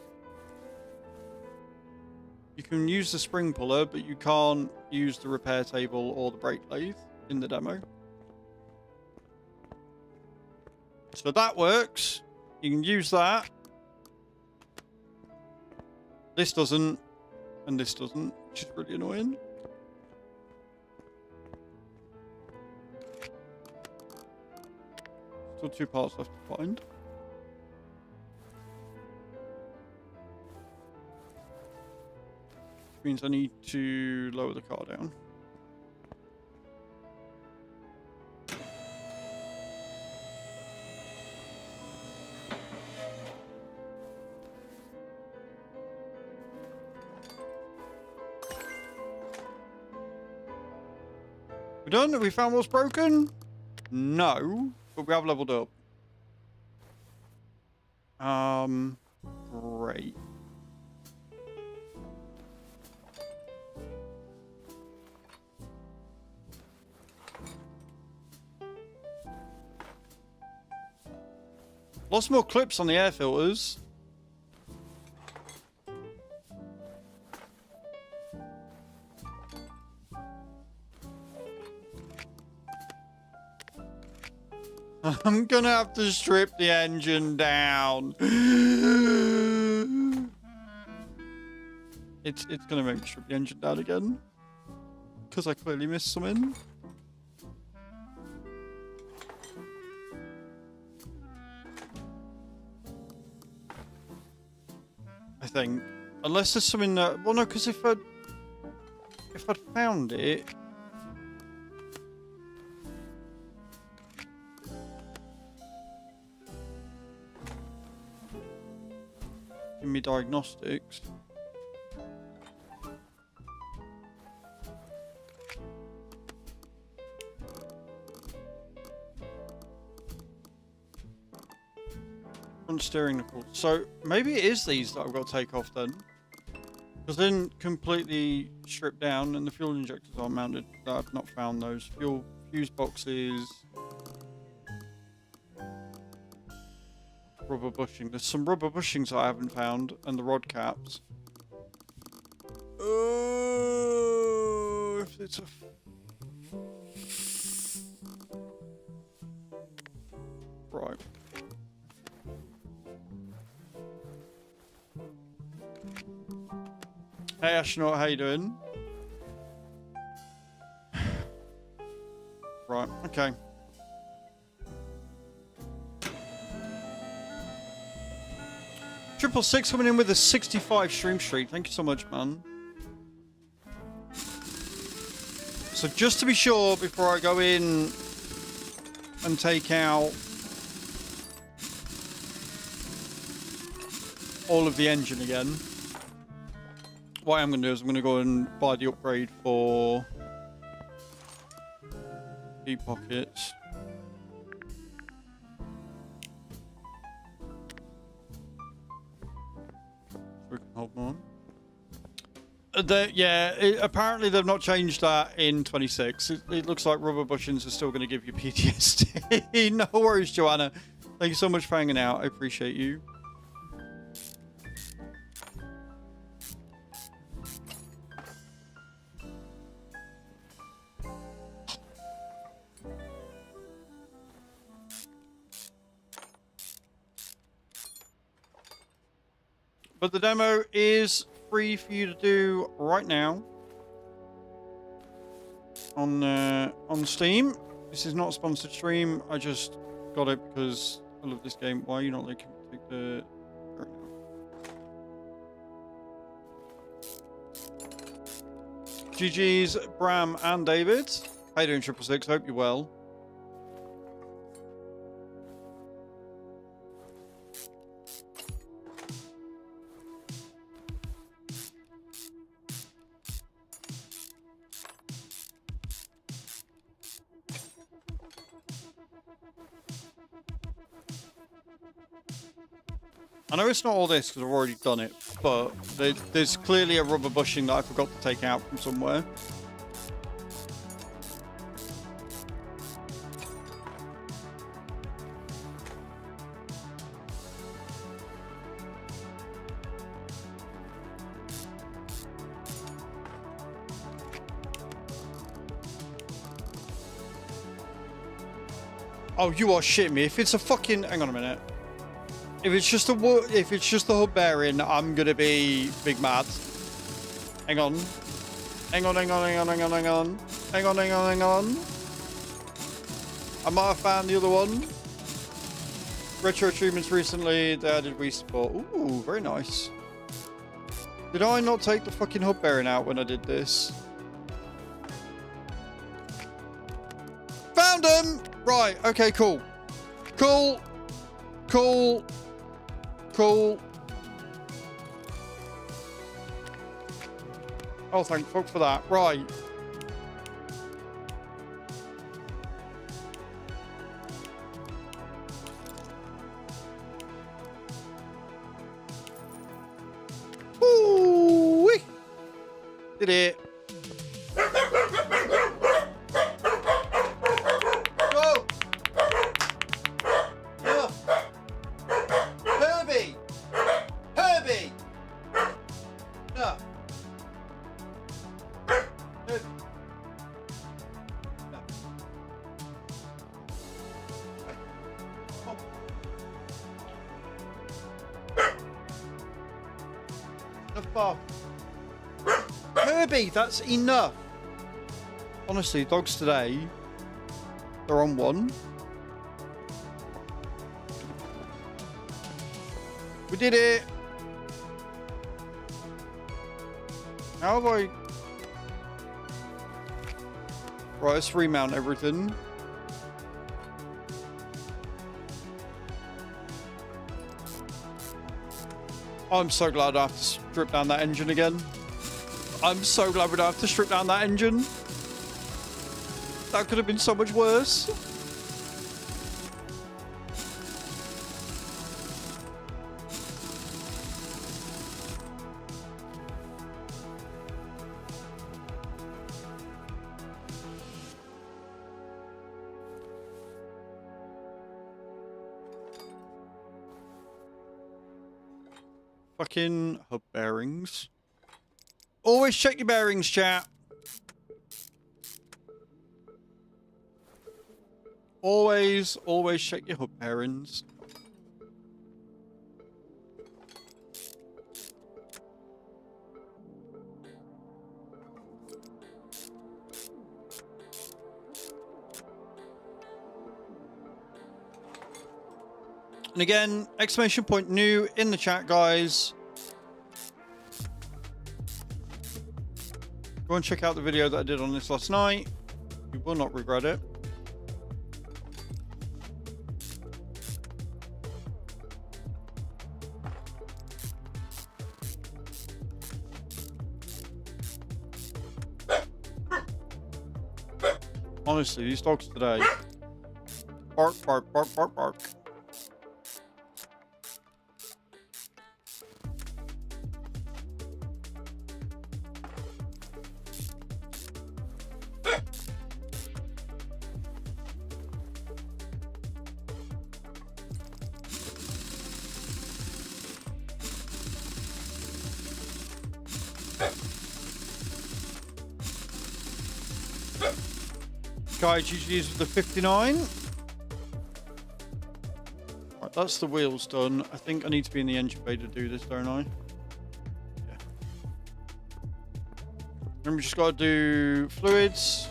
You can use the spring puller, but you can't use the repair table or the brake lathe in the demo. So that works. You can use that. This doesn't, and this doesn't, which is really annoying. Still two parts left to find. Which means I need to lower the car down. We done? Have we found what's broken? No, but we have leveled up. Great. Lots more clips on the air filters. I'm gonna have to strip the engine down. It's gonna make me strip the engine down again. Because I clearly missed something. I think. Unless there's something that... Well, no, because if I'd found it... Give me diagnostics. Front steering knuckles. So maybe it is these that I've got to take off then. Because they didn't completely strip down and the fuel injectors aren't mounted. I've not found those. Fuel fuse boxes. Rubber bushing. There's some rubber bushings I haven't found, and the rod caps. If it's a... Right. Hey Astronaut, how you doing? Right, okay. Triple Six coming in with a 65 stream streak. Thank you so much, man. So just to be sure, before I go in and take out all of the engine again, what I'm going to do is I'm going to go and buy the upgrade for deep pockets. We can hold on. Apparently they've not changed that in 26. It looks like rubber bushings are still going to give you PTSD. No worries, Joanna. Thank you so much for hanging out. I appreciate you. But the demo is free for you to do right now on Steam. This is not a sponsored stream. I just got it because I love this game. Why are you not letting me take the... GG's, Bram and David. How you doing, 666? Hope you're well. I know it's not all this because I've already done it, but there's clearly a rubber bushing that I forgot to take out from somewhere. Oh, you are shitting me. If it's a fucking... Hang on a minute. If it's just the hub bearing, I'm gonna be big mad. Hang on. Hang on. I might have found the other one. Retro achievements recently, they added Wii support. Ooh, very nice. Did I not take the fucking hub bearing out when I did this? Found them! Right, okay, cool. Cool. Oh, thank fuck for that. Right. Ooh-wee. Did it. Go. Yeah. Herbie. No. Herbie, that's enough. Honestly, dogs today, they're on one. We did it. How have I... Right, let's remount everything. I'm so glad I have to strip down that engine again. I'm so glad we don't have to strip down that engine. That could have been so much worse. Fucking hub bearings. Always check your bearings, chat. Always check your hub bearings. And again, exclamation point new in the chat, guys. Go and check out the video that I did on this last night. You will not regret it. Honestly, these dogs today. Bark, bark, bark, bark, bark. Guys, usually use the 59. Right, that's the wheels done. I think I need to be in the engine bay to do this, don't I? Yeah. Then we just got to do fluids.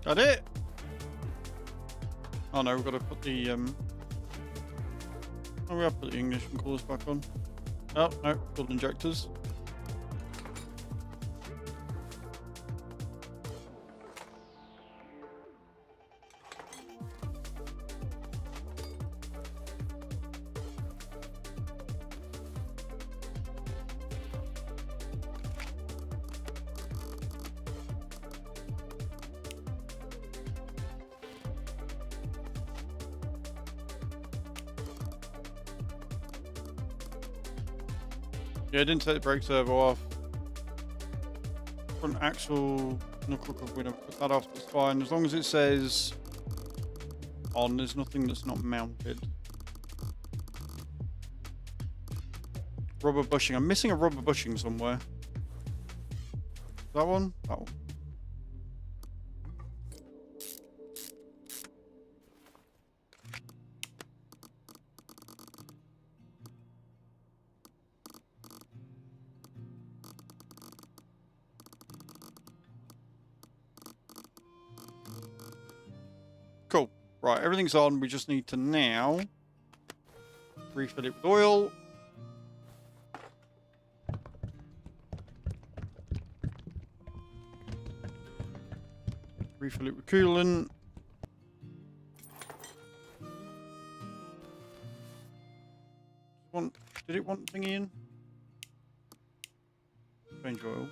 Got it? Oh no, we've got to put the oh, we have to put the ignition coolers back on. Oh no, fuel injectors. Yeah, I didn't take the brake servo off. Front axle, knuckle cover, we don't put that off, that's fine. As long as it says on, there's nothing that's not mounted. Rubber bushing. I'm missing a rubber bushing somewhere. That one? That one. Cool. Right, everything's on. We just need to now refill it with oil. Refill it with coolant. Did it want thingy in? Change oil.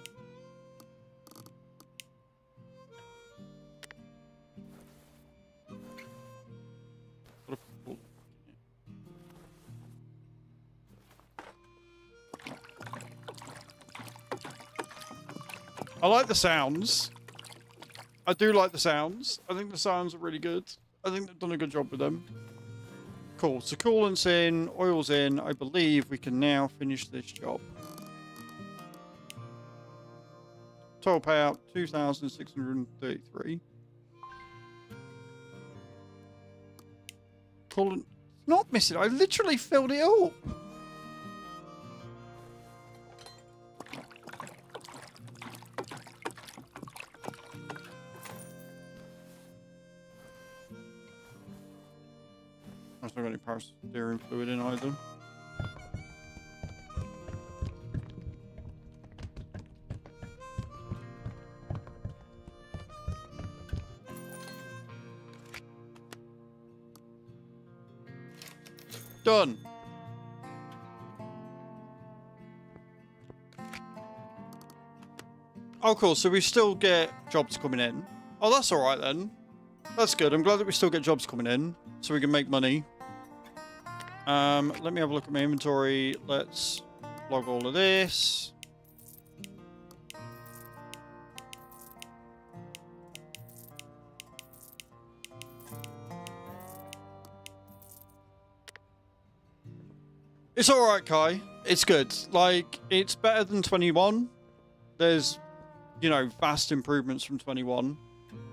I like the sounds. I do like the sounds. I think the sounds are really good. I think they've done a good job with them. Cool. So coolant's in, oil's in. I believe we can now finish this job. Total payout 2,633. Coolant not missing. I literally filled it up. I've not got any power steering fluid in either. Done. Oh, cool. So we still get jobs coming in. Oh, that's all right then. That's good. I'm glad that we still get jobs coming in so we can make money. Let me have a look at my inventory. Let's log all of this. It's all right, Kai. It's good. Like, it's better than 21. There's, you know, vast improvements from 21.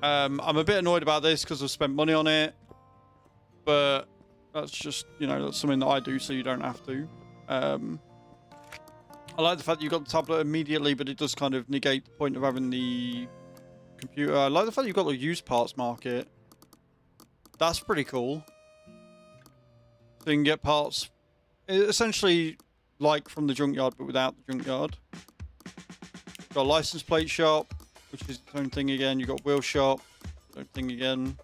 I'm a bit annoyed about this because I've spent money on it. But that's just, you know, that's something that I do so you don't have to. I like the fact that you got the tablet immediately, but it does kind of negate the point of having the computer. I like the fact you've got the used parts market. That's pretty cool. So you can get parts... essentially like from the junkyard, but without the junkyard. Got a license plate shop, which is its own thing again. You got wheel shop, its own thing again.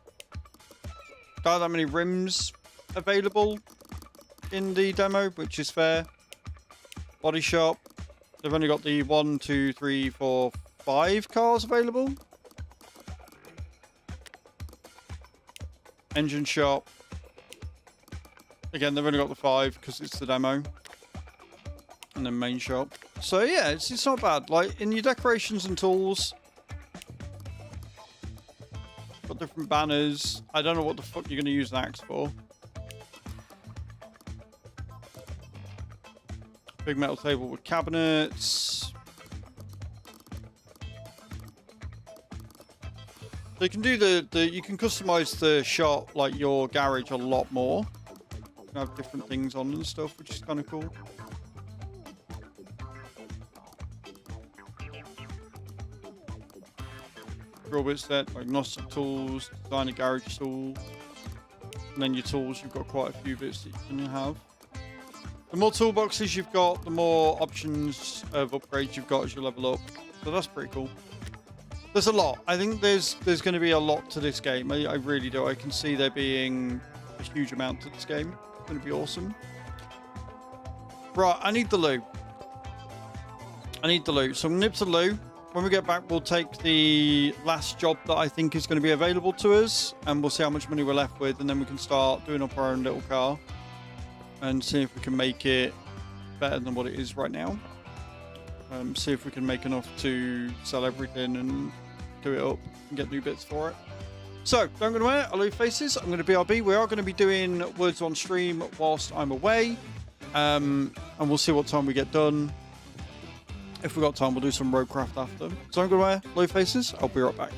Don't have that many rims available in the demo, which is fair. Body shop. They've only got the 1, 2, 3, 4, 5 cars available. Engine shop. Again, they've only got the 5 because it's the demo. And then main shop. So yeah, it's not bad. Like, in your decorations and tools, got different banners. I don't know what the fuck you're going to use an axe for. Big metal table with cabinets. They can do you can customize the shop, like your garage, a lot more. You can have different things on and stuff, which is kind of cool. Drill bit set, diagnostic tools, designer garage tools. And then your tools, you've got quite a few bits that you can have. The more toolboxes you've got, the more options of upgrades you've got as you level up. So that's pretty cool. There's a lot. I think there's going to be a lot to this game. I really do. I can see there being a huge amount to this game. It's going to be awesome. Right, I need the loot. I need the loot. So I'm going to nip to the loot. When we get back, we'll take the last job that I think is going to be available to us. And we'll see how much money we're left with. And then we can start doing up our own little car. And see if we can make it better than what it is right now. See if we can make enough to sell everything and do it up and get new bits for it. So, don't go anywhere. Hello, faces. I'm going to BRB. We are going to be doing words on stream whilst I'm away. And we'll see what time we get done. If we've got time, we'll do some roadcraft after. So, don't go anywhere. Hello, faces. I'll be right back.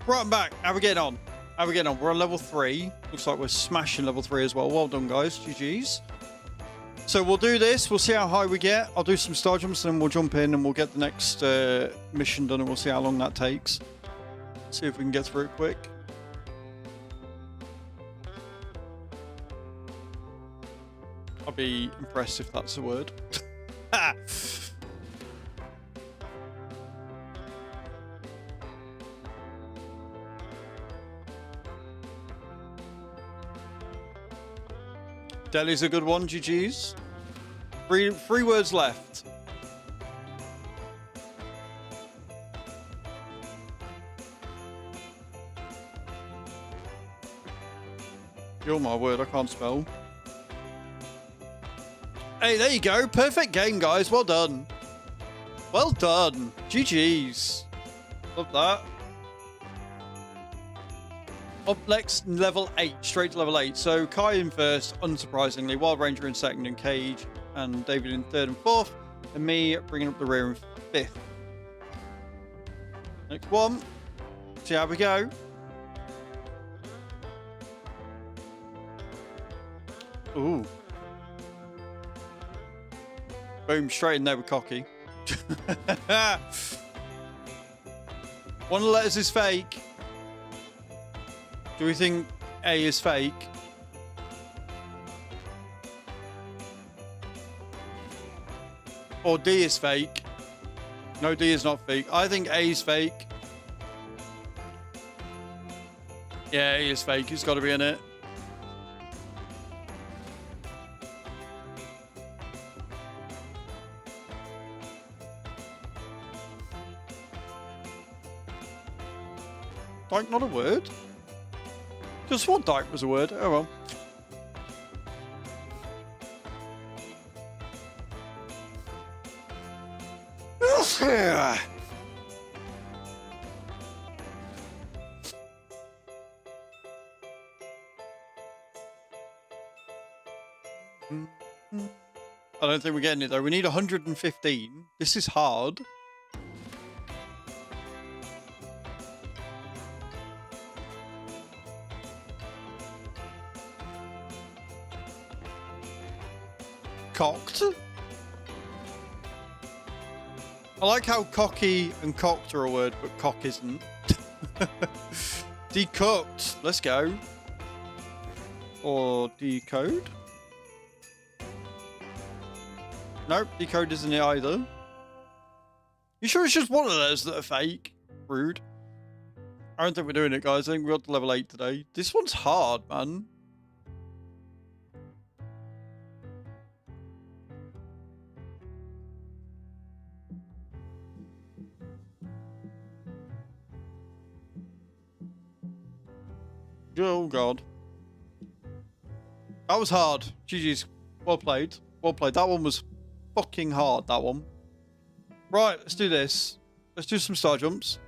Right, I'm back. How we getting on? How we getting on? We're on level 3. Looks like we're smashing level 3 as well. Well done, guys. GG's. So we'll do this. We'll see how high we get. I'll do some star jumps and then we'll jump in and we'll get the next mission done and we'll see how long that takes. See if we can get through it quick. I'll be impressed if that's a word. Delhi's a good one, GG's. Three words left. You're my word, I can't spell. Hey, there you go. Perfect game, guys. Well done. Well done. GG's. Love that. Up next, level 8. Straight to level 8. So Kai in first, unsurprisingly. Wild Ranger in second, and Cage and David in third and fourth. And me bringing up the rear in fifth. Next one. See how we go. Ooh. Boom, straight in there with Cocky. One of the letters is fake. Do we think A is fake? Or D is fake? No, D is not fake. I think A is fake. Yeah, A is fake. It's got to be in it. Dyke not a word? Just what dyke was a word. Oh well. I don't think we're getting it though. We need 115. This is hard. Cocked? I like how cocky and cocked are a word, but cock isn't. Decooked. Let's go. Or decode? Nope, decode isn't it either. You sure it's just one of those that are fake? Rude. I don't think we're doing it, guys. I think we got to level 8 today. This one's hard, man. Oh, God. That was hard. GG's. Well played. Well played. That one was fucking hard, that one. Right, let's do this. Let's do some star jumps.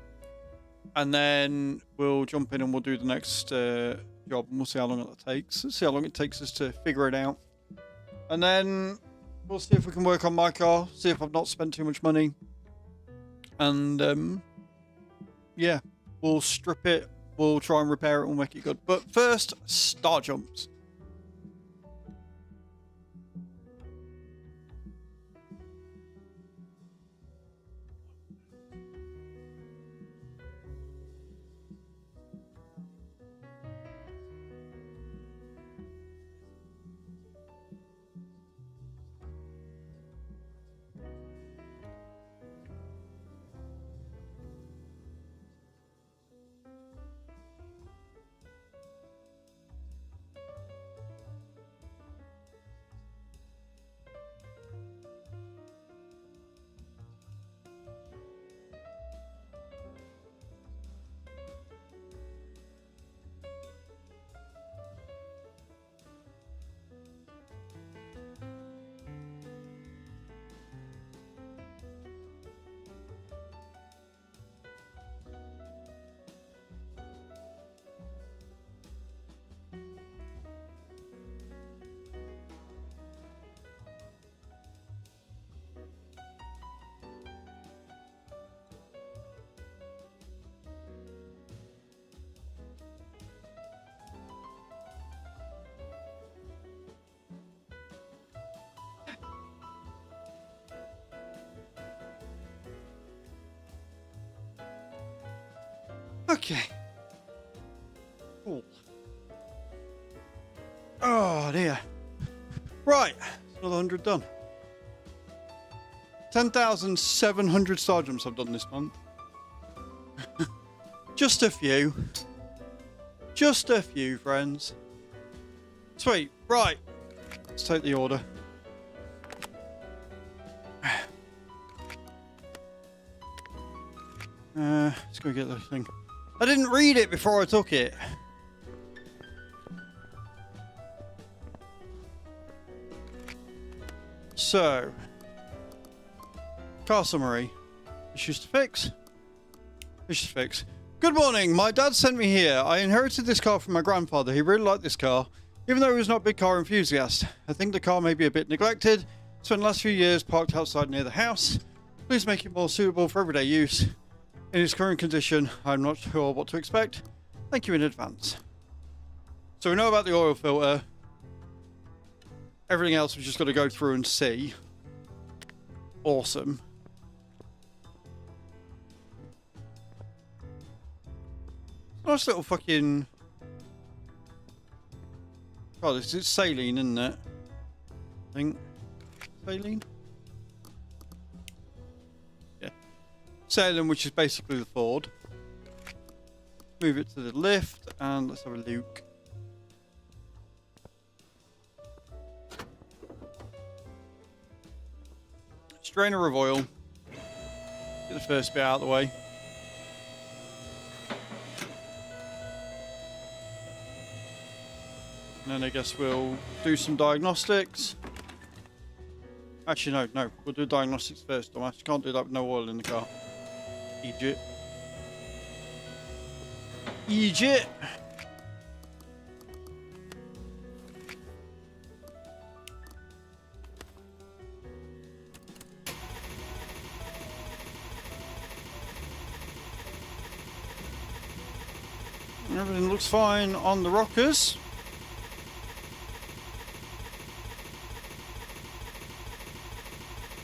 And then we'll jump in and we'll do the next job. And we'll see how long that takes. Let's see how long it takes us to figure it out. And then we'll see if we can work on my car. See if I've not spent too much money. And, yeah. We'll strip it. We'll try and repair it and make it good. But first, star jumps. Okay. Cool. Oh dear. Right. Another 100 done. 10,700 star jumps I've done this month. Just a few. Just a few, friends. Sweet. Right. Let's take the order. Let's go get the thing. I didn't read it before I took it. So, car summary. Issues to fix. Issues to fix. Good morning. My dad sent me here. I inherited this car from my grandfather. He really liked this car, even though he was not a big car enthusiast. I think the car may be a bit neglected. Spent the last few years parked outside near the house. Please make it more suitable for everyday use. In its current condition, I'm not sure what to expect. Thank you in advance. So we know about the oil filter. Everything else we've just got to go through and see. Awesome. Nice little fucking... Oh, this is saline, isn't it? I think. Saline? Yeah. Saline, which is basically the Ford. Move it to the lift, and let's have a look. Strainer of oil. Get the first bit out of the way. And then I guess we'll do some diagnostics. Actually, no. We'll do diagnostics first. I actually can't do that with no oil in the car. Egypt. Egypt. Everything looks fine on the rockers.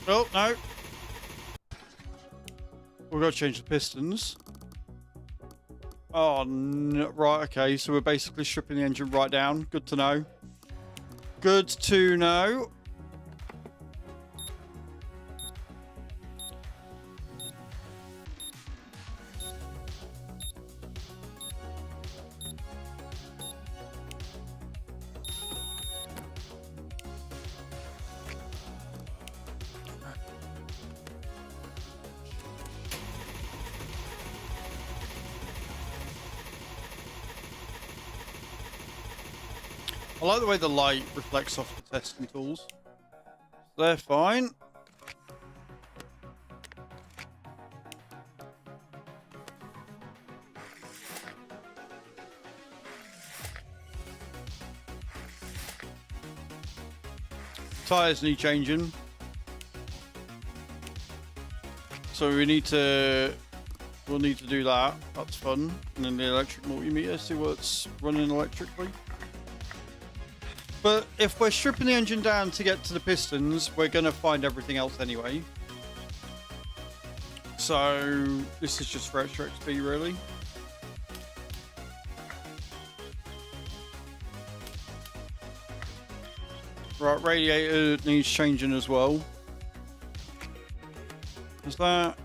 Oh, no. We've got to change the pistons. Oh, no. Right, okay. So we're basically stripping the engine right down. Good to know. Good to know. I like the way the light reflects off the testing tools. They're fine. Tires need changing. So we'll need to do that. That's fun. And then the electric multimeter, see what's running electrically. But if we're stripping the engine down to get to the pistons, we're going to find everything else anyway. So this is just for extra XP, really. Right, radiator needs changing as well. Is that?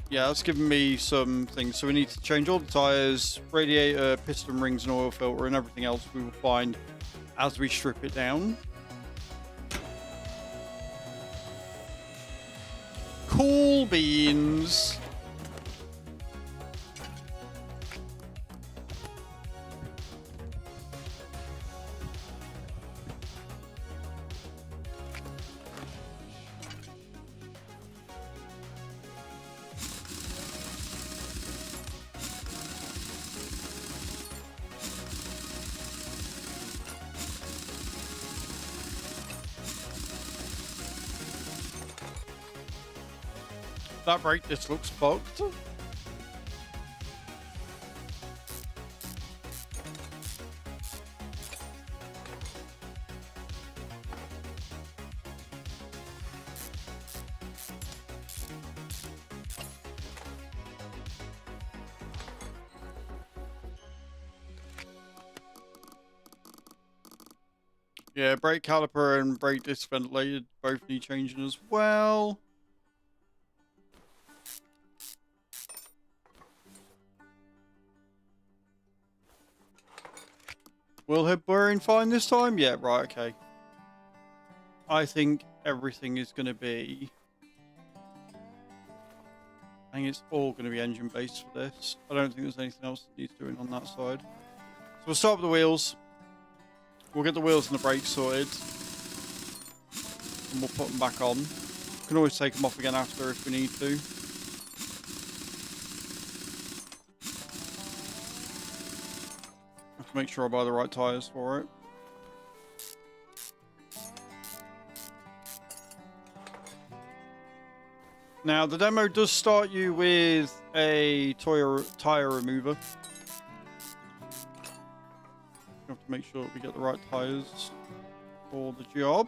Yeah, that's giving me some things. So we need to change all the tyres, radiator, piston rings and oil filter, and everything else we will find as we strip it down. Cool beans. That brake just looks fucked. Yeah, brake caliper and brake disc ventilator both need changing as well. Will head bearing fine this time? Yeah, right, okay. I think everything is going to be... I think it's all going to be engine based for this. I don't think there's anything else that needs doing on that side. So we'll start with the wheels. We'll get the wheels and the brakes sorted. And we'll put them back on. We can always take them off again after if we need to. Have to make sure I buy the right tyres for it. Now, the demo does start you with a tyre remover. You have to make sure that we get the right tyres for the job.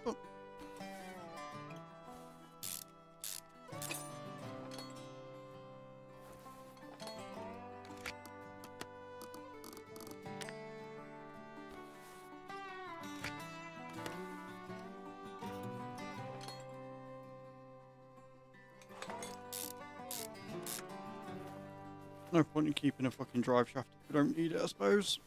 No point in keeping a fucking drive shaft if we don't need it, I suppose.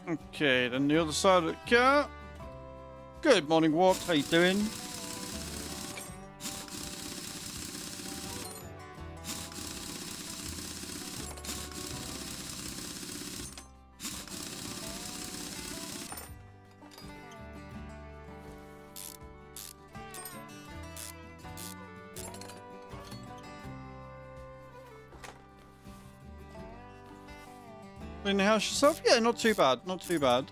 Okay, then the other side of the car. Good morning, Walt. How you doing? In the house yourself? Yeah, not too bad. Not too bad.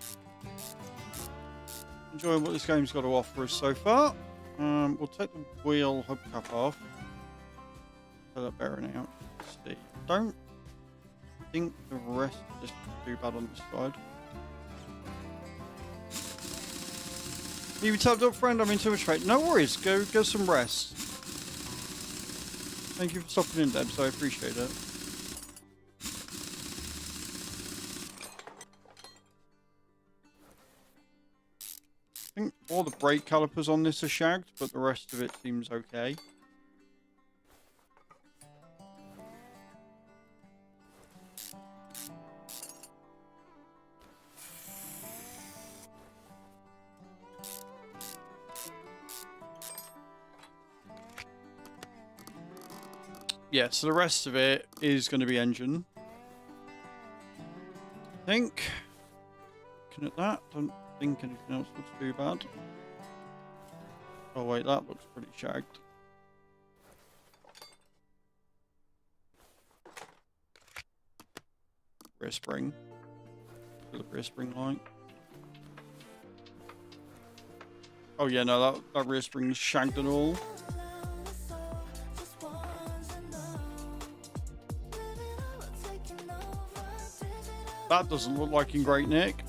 Enjoying what this game's got to offer us so far. We'll take the wheel hubcap off. Put that bearing out. Let's see. Don't think the rest is too bad on this side. You tabbed up, friend. I'm in too much fight. No worries. Go some rest. Thank you for stopping in, Debs. I appreciate it. I think all the brake calipers on this are shagged, but the rest of it seems okay. Yeah, so the rest of it is going to be engine. I think. Looking at that, don't think anything else looks too bad. Oh wait, that looks pretty shagged. Rear spring. The rear spring light. Oh yeah, no, that rear spring is shagged and all. That doesn't look like in great nick.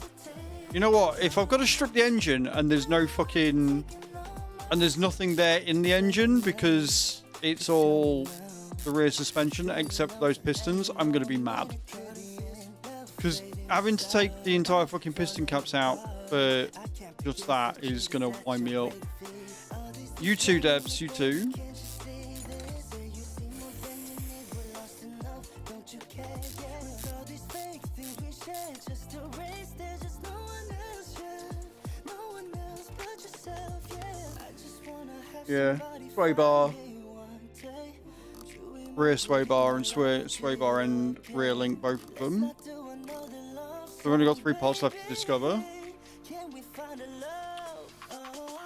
You know what? If I've got to strip the engine and there's no fucking... and there's nothing there in the engine because it's all the rear suspension except for those pistons, I'm going to be mad. Because having to take the entire fucking piston caps out for just that is going to wind me up. You too, Debs. You too. Yeah, sway bar, rear sway bar and sway bar and rear link, both of them. We've only got 3 parts left to discover.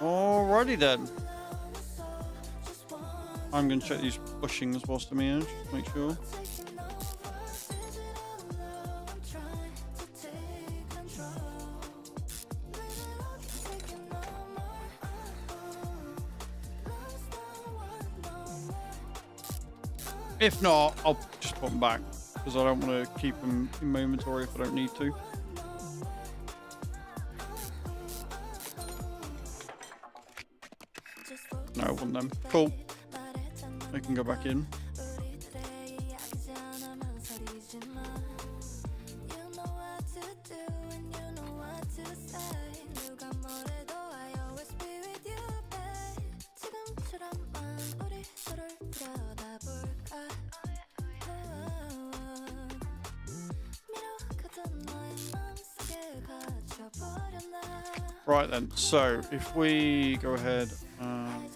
Alrighty then. I'm going to check these bushings whilst I'm here, just to make sure. If not, I'll just put them back, because I don't want to keep them in my inventory if I don't need to. on them. Cool. I can go back in. Right then, so if we go ahead and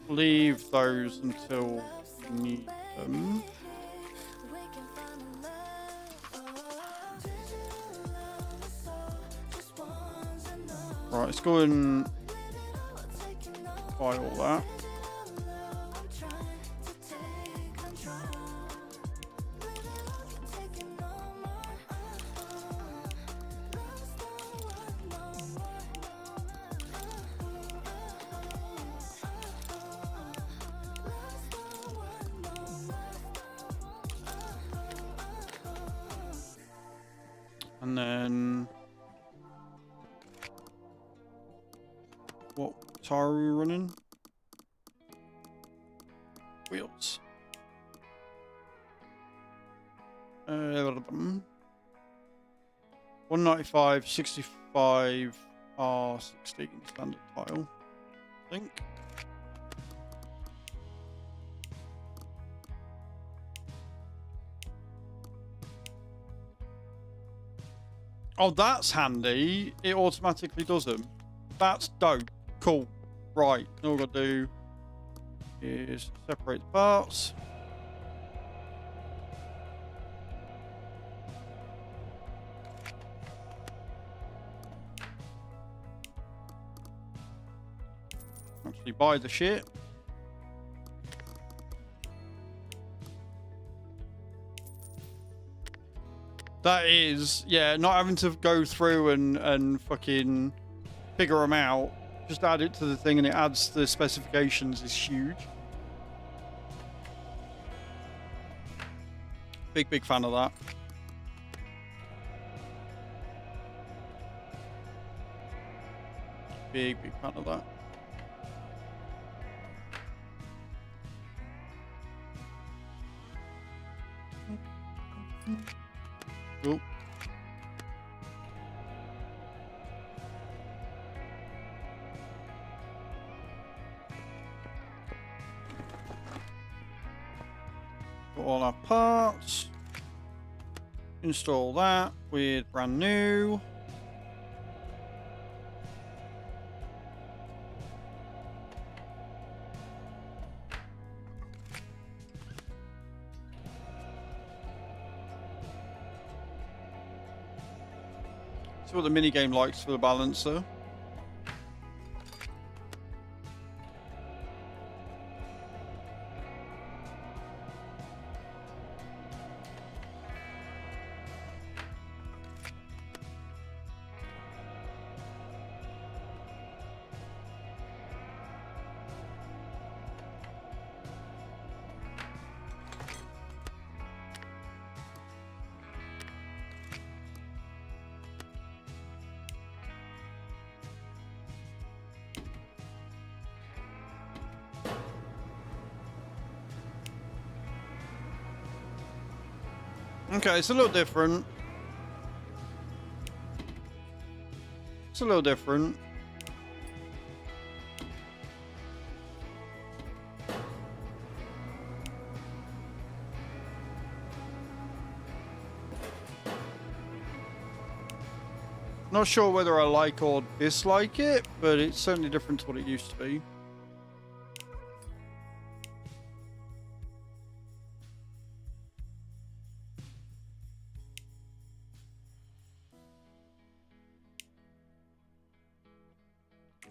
leave those until we need them. Right, let's go and buy all that. And then what tire are we running? Wheels. 195, 65, R16 standard tile, I think. Oh, that's handy. It automatically does them. That's dope. Cool. Right. All we've got to do is separate the parts. Actually buy the shit. That is, yeah, not having to go through and fucking figure them out. Just add it to the thing and it adds the specifications is huge. Big fan of that. Big fan of that. Cool. Got all our parts. Install that with brand new. See what the minigame likes for the balancer. Okay, it's a little different. It's a little different. Not sure whether I like or dislike it, but it's certainly different to what it used to be.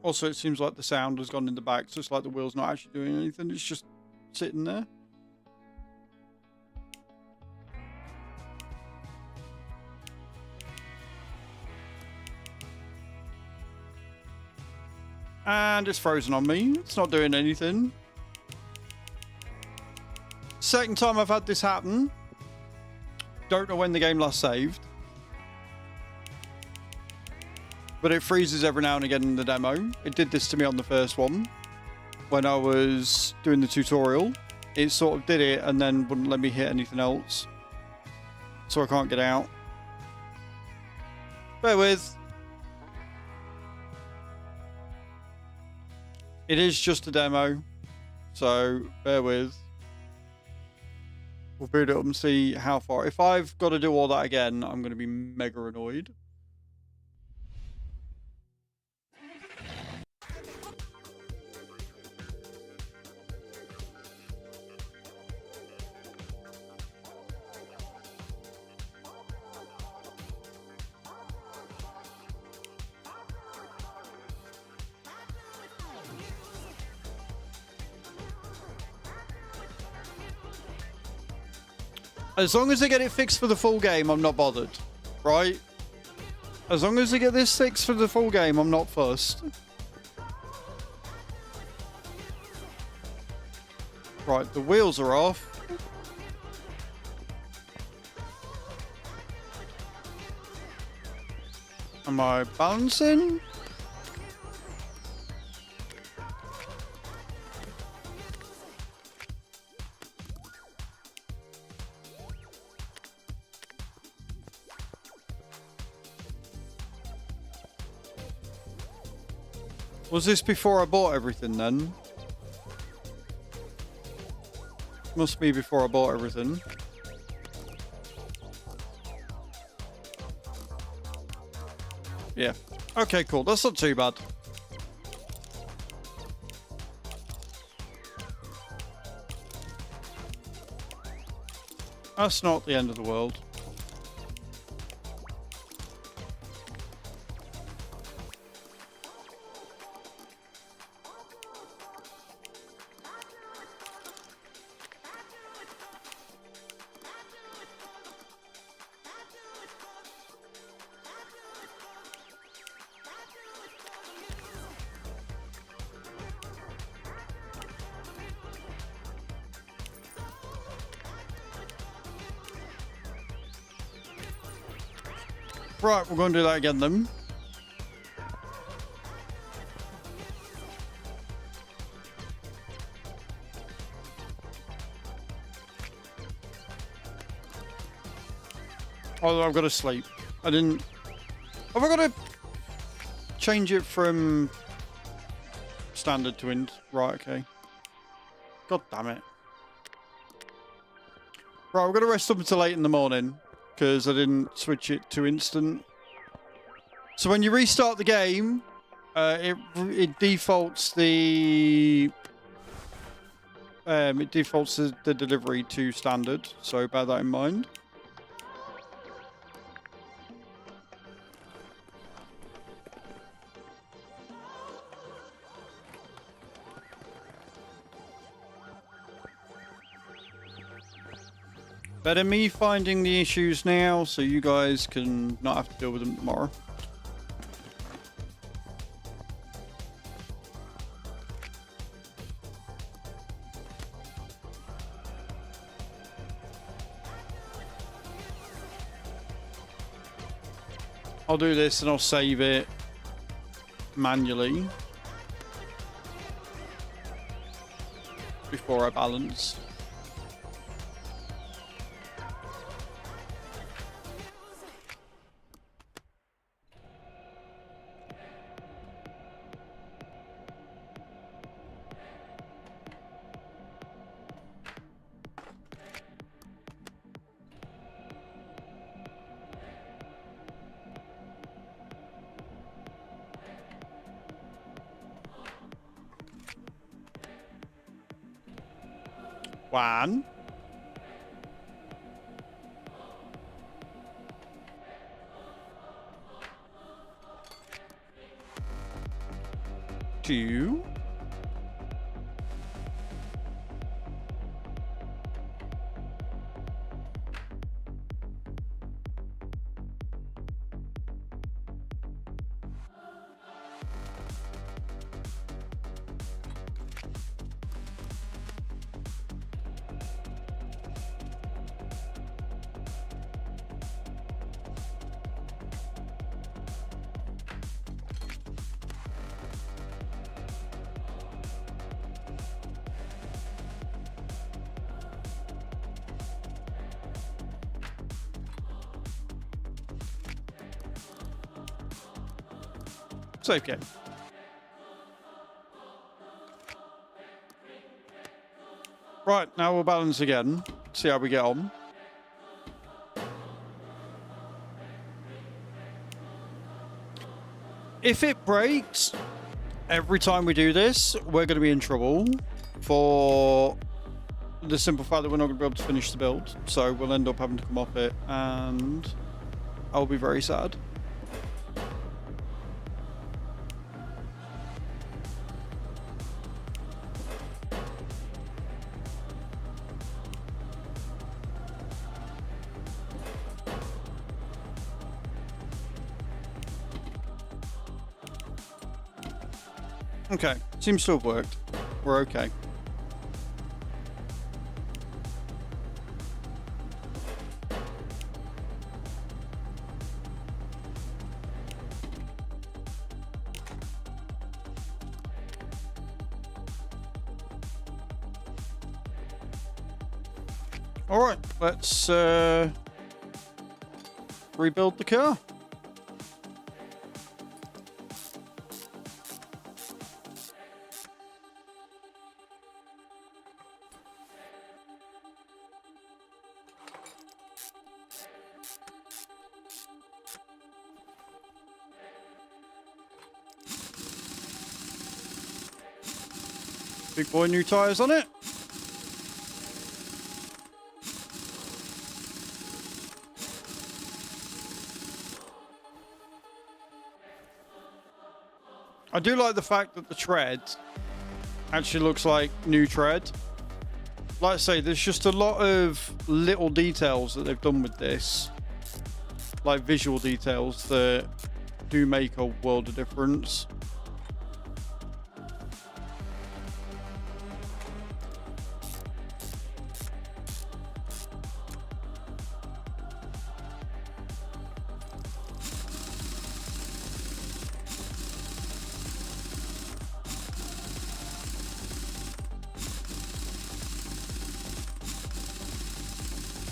Also, it seems like the sound has gone in the back, so it's like the wheel's not actually doing anything. It's just sitting there. And it's frozen on me. It's not doing anything. Second time I've had this happen. Don't know when the game last saved. but it freezes every now and again in the demo. It did this to me on the first one when I was doing the tutorial. It sort of did it and then wouldn't let me hit anything else, so I can't get out. Bear with. It is just a demo, so bear with. We'll boot it up and see how far. If I've got to do all that again, I'm going to be mega annoyed. As long as they get it fixed for the full game, I'm not bothered, right? As long as they get this fixed for the full game, I'm not fussed. Right, the wheels are off. Am I balancing? Was this before I bought everything then? Must be before I bought everything. Yeah. Okay, cool. That's not too bad. That's not the end of the world. Right, we're going to do that again then. Oh, I've got to sleep. I didn't... Have I got to change it from standard to int? Right, okay. God damn it. Right, we're going to rest up until 8 in the morning, because I didn't switch it to instant. So when you restart the game, it defaults the delivery to standard. So bear that in mind. Better me finding the issues now, so you guys can not have to deal with them tomorrow. I'll do this and I'll save it manually before I balance. One. Two. Safe game. Right, now we'll balance again. See how we get on. If it breaks every time we do this, we're going to be in trouble for the simple fact that we're not going to be able to finish the build. So we'll end up having to come off it, and I'll be very sad. Okay, seems to have worked. We're okay. All right, let's rebuild the car. Big boy new tyres on it. I do like the fact that the tread actually looks like new tread. Like I say, there's just a lot of little details that they've done with this. Like visual details that do make a world of difference.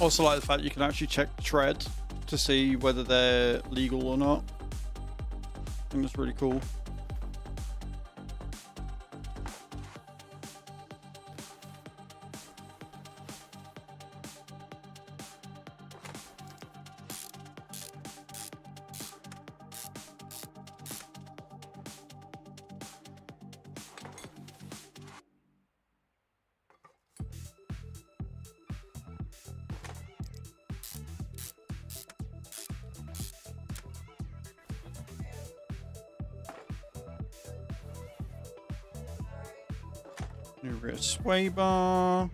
Also like the fact you can actually check the tread to see whether they're legal or not. I think that's really cool. New rear sway bar,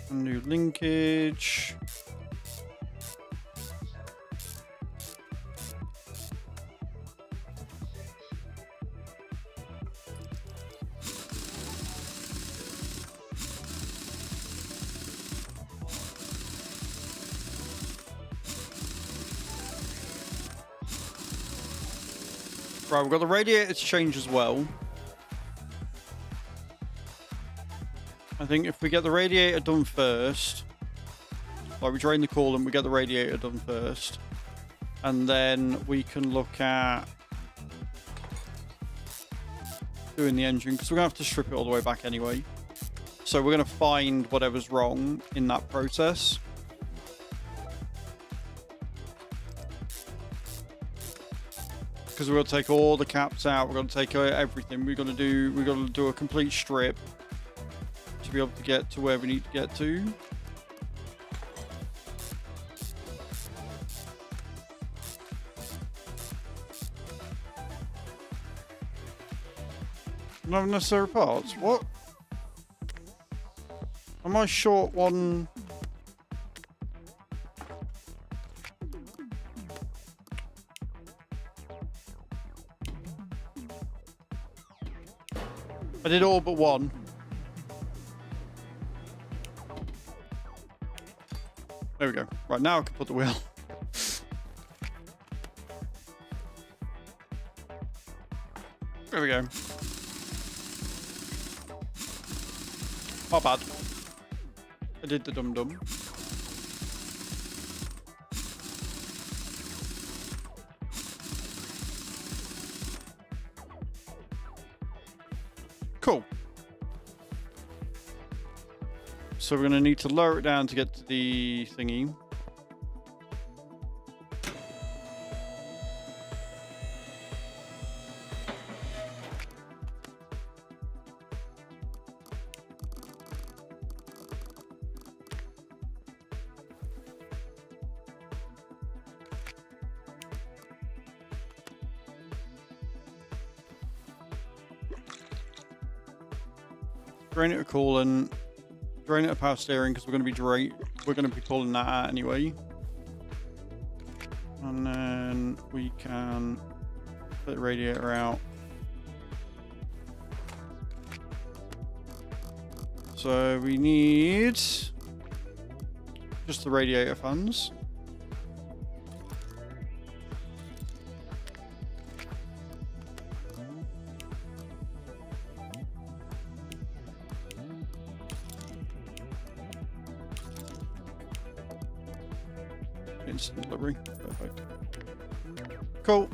a new linkage. Right, we've got the radiator to change as well. I think if we get the radiator done first, like we drain the coolant, we get the radiator done first, and then we can look at doing the engine, because we're going to have to strip it all the way back anyway. So we're going to find whatever's wrong in that process. Because we're going to take all the caps out, we're going to take everything, we're going to do a complete strip to be able to get to where we need to get to. No necessary parts? What? Am I short one? I did all but one. There we go. Right, now I can put the wheel. There we go. Not bad. I did the dum-dum. Cool. So we're going to need to lower it down to get to the thingy. Drain it of coolant, drain it of power steering because we're going to be pulling that out anyway. And then we can put the radiator out. So we need just the radiator fans. Instant delivery. Perfect. Cool.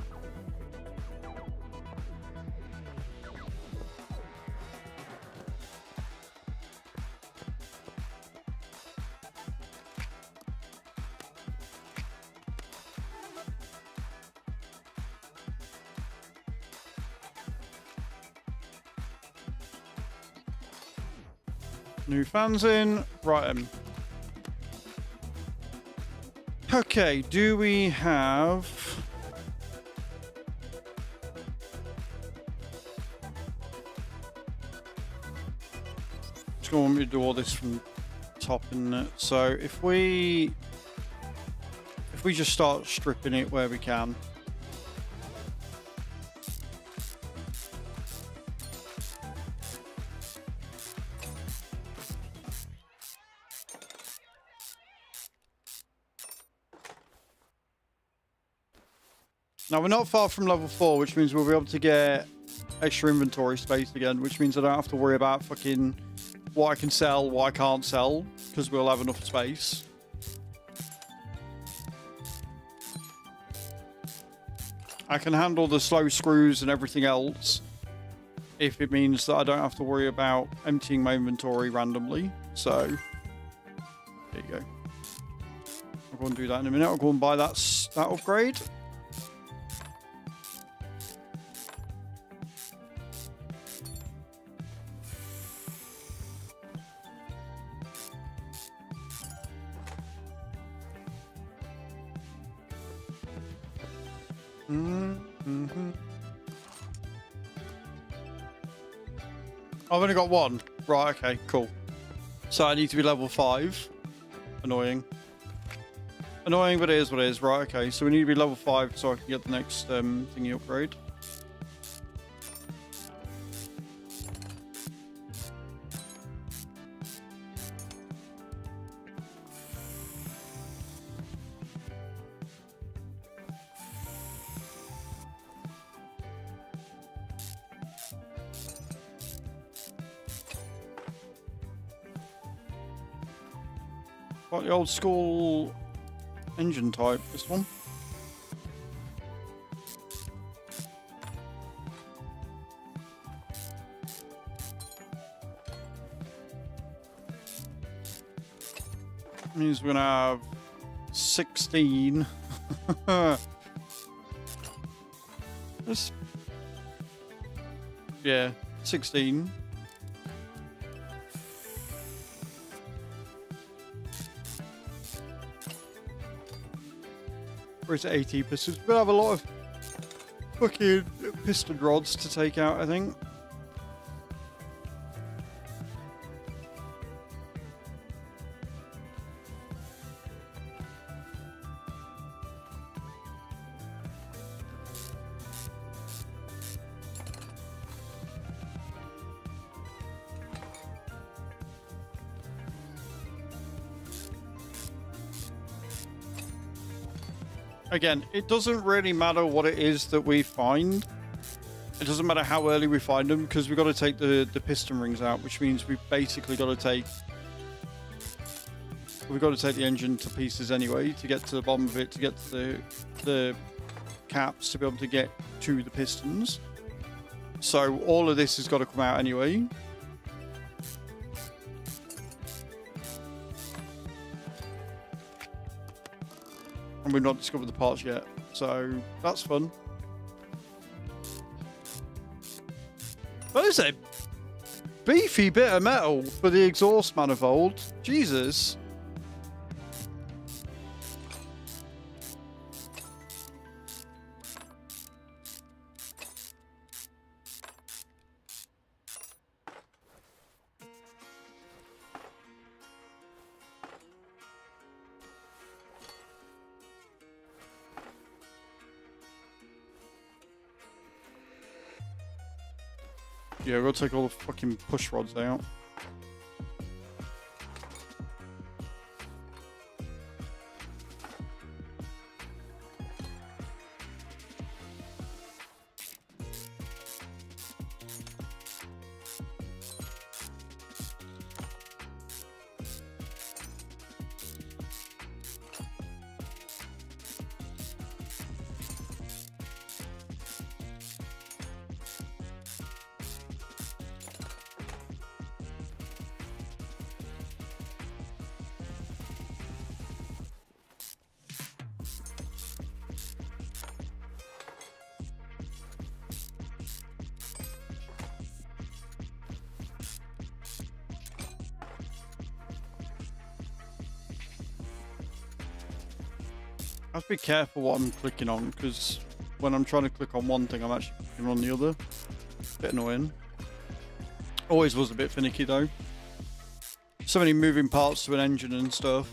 New fans in. Right. Okay, do we have... Just going to want me to do all this from top, isn't it? So if we just start stripping it where we can. Now, we're not far from level 4, which means we'll be able to get extra inventory space again, which means I don't have to worry about fucking what I can sell, what I can't sell, because we'll have enough space. I can handle the slow screws and everything else if it means that I don't have to worry about emptying my inventory randomly. So, there you go. I'll go and do that in a minute. I'll go and buy that upgrade. I've only got one. Right, okay, cool. So I need to be level 5. Annoying. Annoying, but it is what it is. Right, okay. So we need to be level 5 so I can get the next thingy upgrade. Quite the old school engine type, this one. Means we're gonna have 16. This, yeah, 16. Or is it 80 pistons? We'll have a lot of fucking piston rods to take out, I think. Again, it doesn't really matter what it is that we find. It doesn't matter how early we find them, because we've got to take the piston rings out, which means we've basically got to take... We've got to take the engine to pieces anyway, to get to the bottom of it, to get to the caps, to be able to get to the pistons. So all of this has got to come out anyway. And we've not discovered the parts yet, so that's fun. That is a beefy bit of metal for the exhaust manifold. Jesus. Yeah, we'll take all the fucking push rods out. I have to be careful what I'm clicking on, because when I'm trying to click on one thing, I'm actually clicking on the other. Bit annoying. Always was a bit finicky though. So many moving parts to an engine and stuff.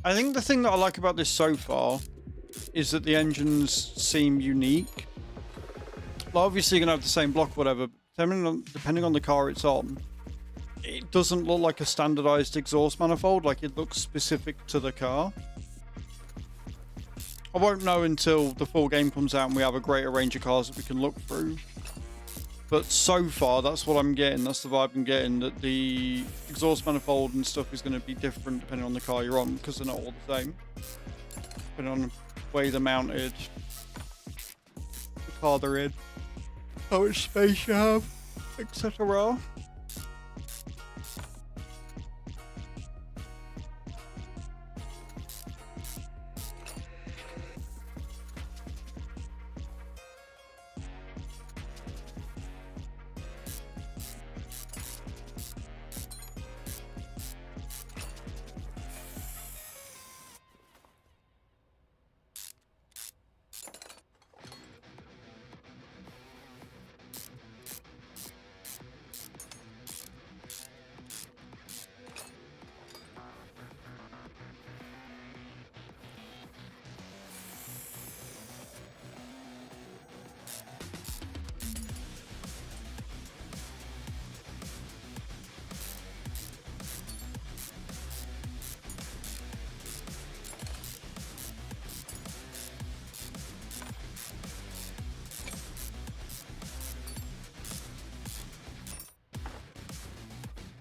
I think the thing that I like about this so far is that the engines seem unique. Like obviously you're going to have the same block, whatever. Depending on the car it's on, it doesn't look like a standardized exhaust manifold. Like it looks specific to the car. I won't know until the full game comes out and we have a greater range of cars that we can look through. But so far, that's what I'm getting. That's the vibe I'm getting, that the exhaust manifold and stuff is going to be different depending on the car you're on, because they're not all the same. Depending on the way they're mounted, the car they're in, how much space you have, etc.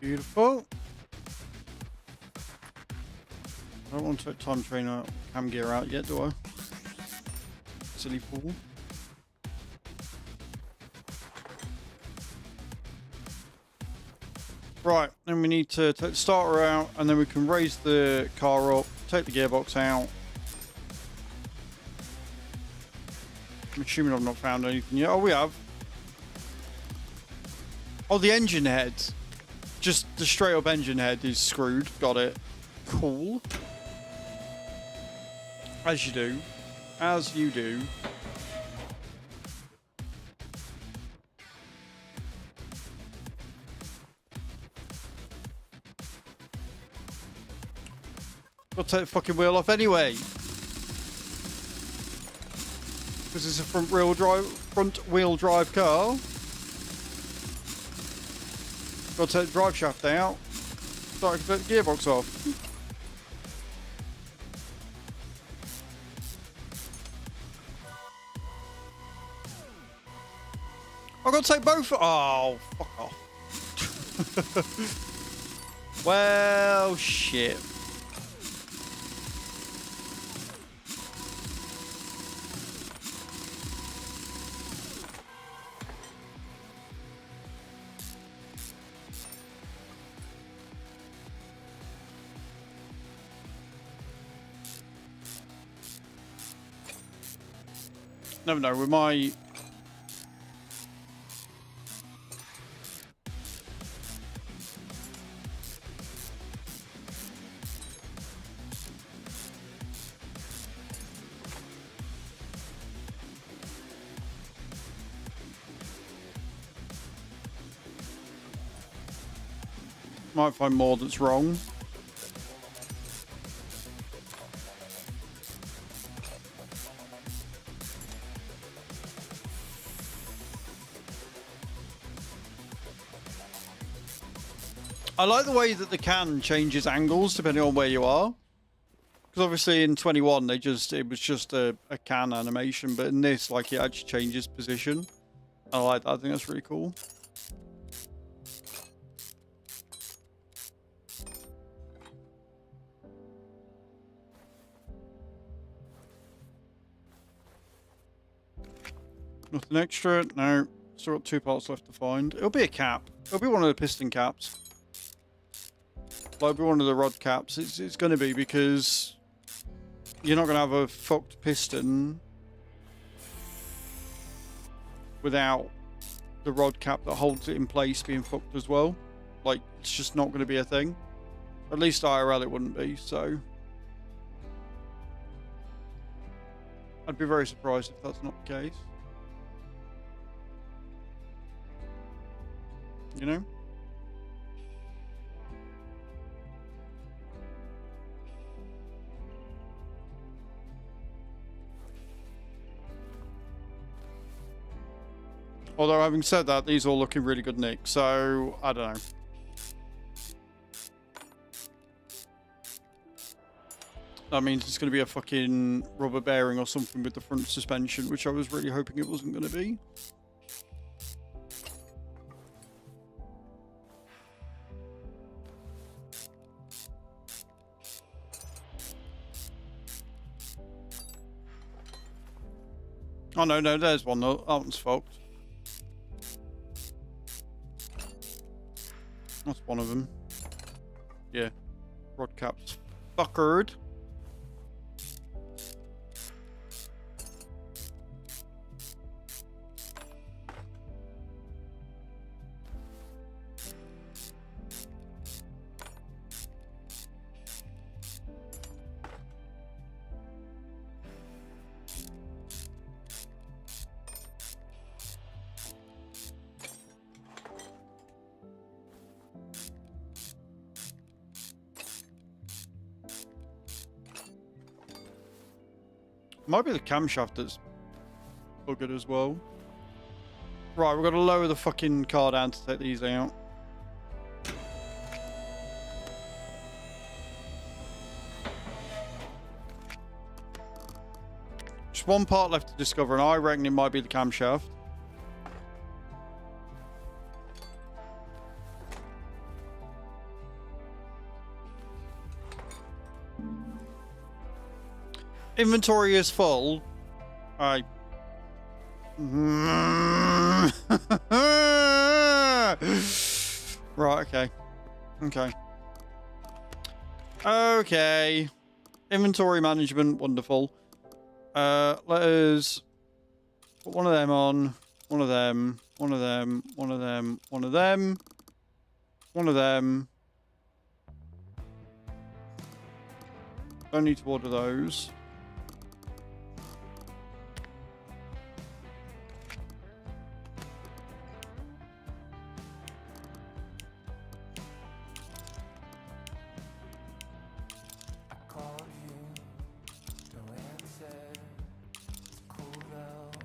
Beautiful. I don't want to take time trainer cam gear out yet, do I? Silly fool. Right, then we need to take the starter out, and then we can raise the car up, take the gearbox out. I'm assuming I've not found anything yet. Oh, we have. Oh, the engine head. Just the straight up engine head is screwed. Got it. Cool. As you do. As you do. Got to take the fucking wheel off anyway. Because it's a front wheel drive car. Got to take the drive shaft out. So I can put the gearbox off. I've got to take both. Oh, fuck off. Well, shit. Never know, with my... Might find more that's wrong. I like the way that the can changes angles depending on where you are. Because obviously in 21 it was just a can animation, but in this, like, it actually changes position. I like that. I think that's really cool. Nothing extra? No. Still got 2 parts left to find. It'll be a cap. It'll be one of the piston caps. Like, it'll be one of the rod caps. It's going to be, because you're not going to have a fucked piston without the rod cap that holds it in place being fucked as well. Like, it's just not going to be a thing. At least IRL it wouldn't be, so... I'd be very surprised if that's not the case. You know? Although, having said that, these all look in really good nick, so I don't know. That means it's going to be a fucking rubber bearing or something with the front suspension, which I was really hoping it wasn't going to be. Oh, no, there's one. That one's fucked. That's one of them. Yeah. Rod caps fuckered. Might be the camshaft that's buggered as well. Right, we've got to lower the fucking car down to take these out. Just one part left to discover, and I reckon it might be the camshaft. Inventory is full. Right, okay. Okay. Inventory management, wonderful. Let us put one of them on, one of them, one of them, one of them, one of them, one of them. Don't need to order those.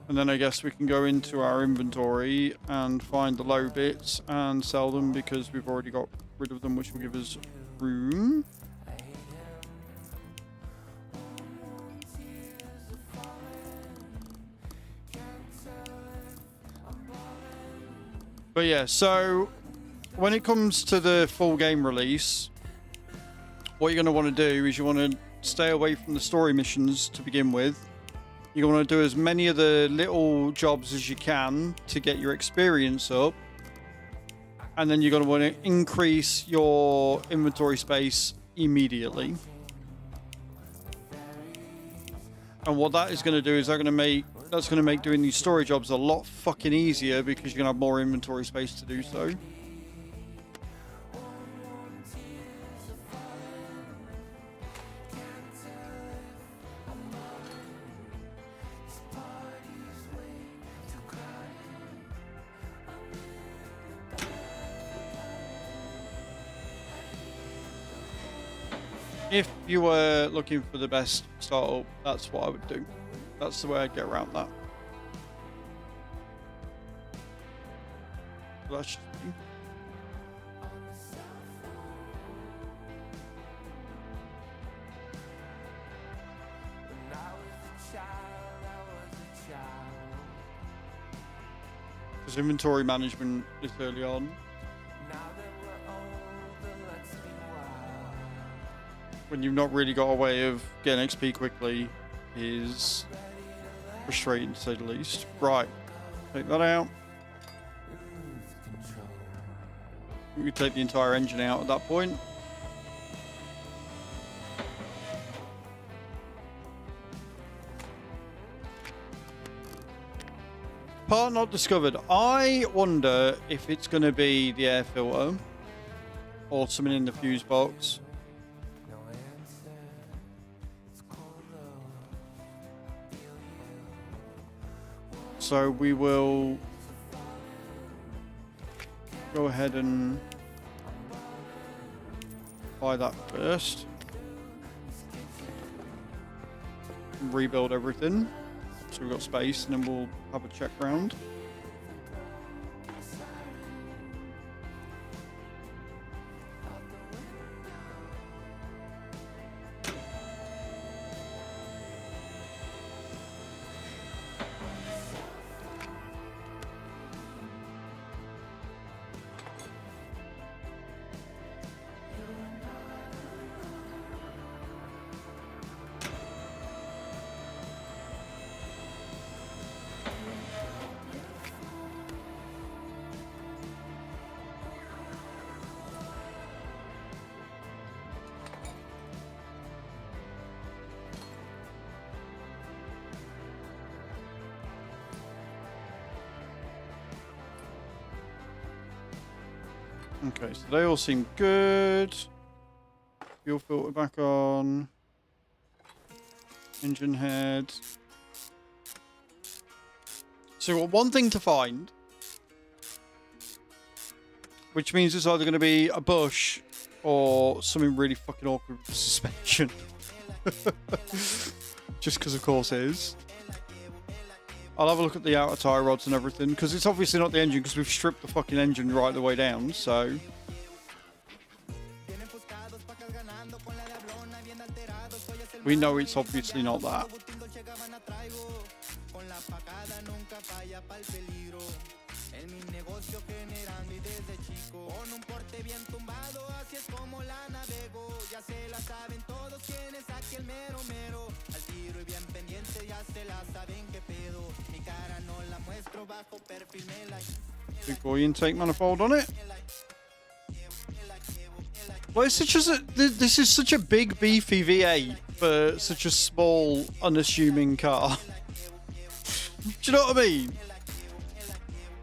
And then I guess we can go into our inventory and find the low bits and sell them because we've already got rid of them, which will give us room. But yeah, so when it comes to the full game release, what you're going to want to do is you want to stay away from the story missions to begin with. You want to do as many of the little jobs as you can to get your experience up. And then you're going to want to increase your inventory space immediately. And what that is going to do is that's going to make doing these story jobs a lot fucking easier because you're going to have more inventory space to do so. If you were looking for the best startup, that's what I would do. That's the way I'd get around that. That's just me. Because inventory management is early on. When you've not really got a way of getting XP quickly is frustrating to say the least. Right, take that out. We could take the entire engine out at that point. Part not discovered. I wonder if it's going to be the air filter or something in the fuse box. So we will go ahead and buy that first. Rebuild everything. So we've got space and then we'll have a check round. Okay, so they all seem good. Fuel filter back on. Engine head. So we've got one thing to find. Which means it's either going to be a bush or something really fucking awkward with the suspension. Just because of course it is. I'll have a look at the outer tyre rods and everything, because it's obviously not the engine, because we've stripped the fucking engine right the way down, so... we know it's obviously not that. Big boy intake manifold on it. Well, it's such this is such a big beefy V8 for such a small unassuming car. Do you know what I mean?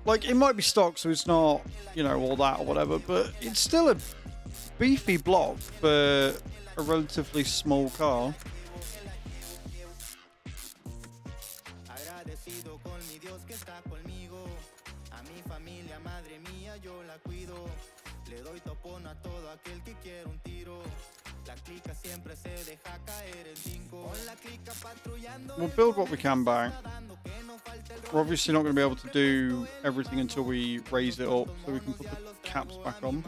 Like, it might be stock, so it's not, you know, all that or whatever, but it's still a beefy block for a relatively small car. We'll build what we can back. We're obviously not going to be able to do everything until we raise it up, so we can put the caps back on.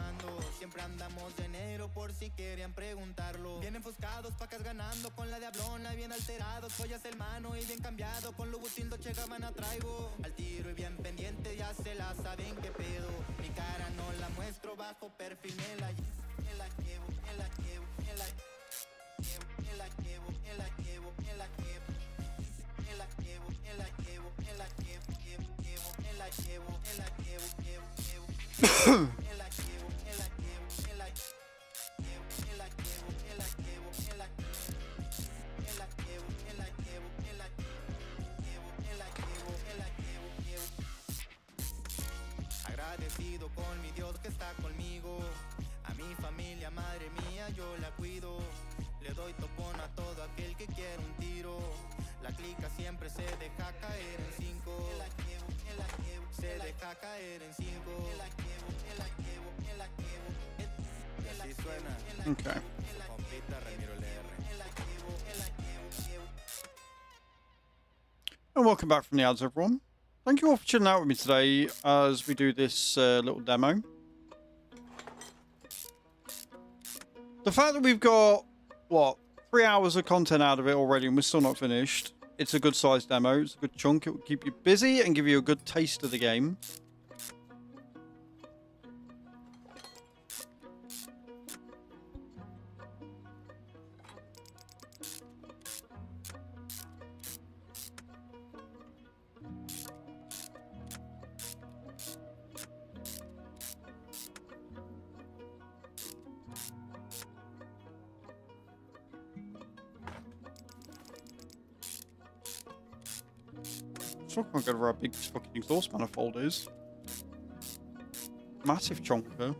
Agradecido con mi Dios que está conmigo, a mi familia, madre mía, yo la cuido. Le doy topón a todo aquel que quiere un tiro. La clica siempre se deja caer en 5. Se deja caer en 5. Y así suena. Okay. Compita Ramiro LR. And welcome back from the ads, everyone. Thank you all for chilling out with me today as we do this little demo. The fact that we've got, what, 3 hours of content out of it already and we're still not finished. It's a good sized demo. It's a good chunk. It will keep you busy and give you a good taste of the game. Let's talk about where our big fucking exhaust manifold is. Massive chonker.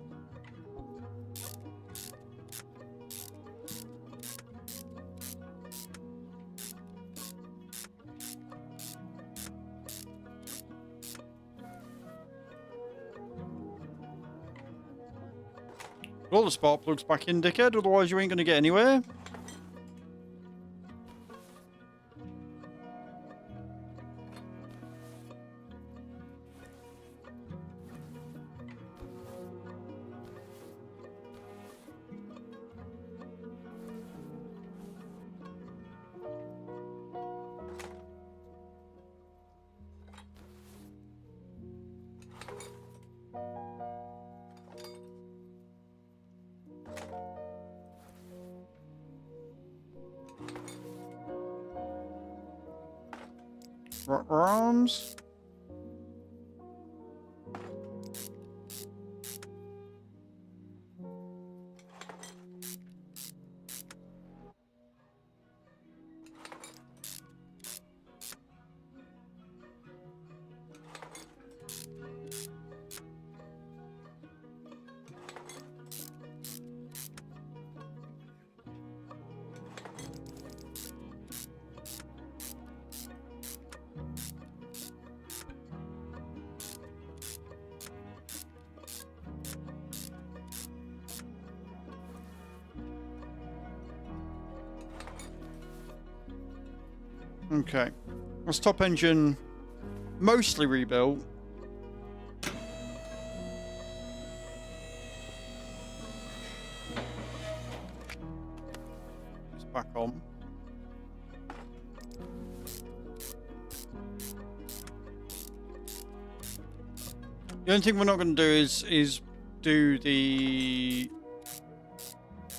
Put all the spark plugs back in, dickhead, otherwise you ain't gonna get anywhere. Arms. Okay, that's top engine mostly rebuilt. It's back on. The only thing we're not going to do is do the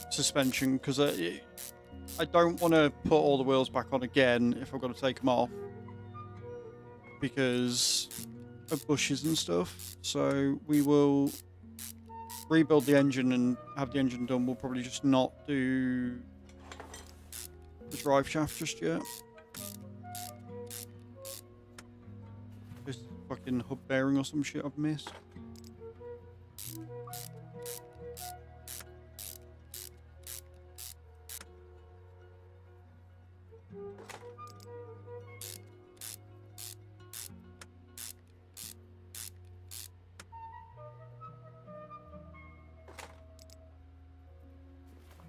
suspension because I don't want to put all the wheels back on again if I've got to take them off because of bushes and stuff. So we will rebuild the engine and have the engine done. We'll probably just not do the drive shaft just yet. This fucking hub bearing or some shit I've missed.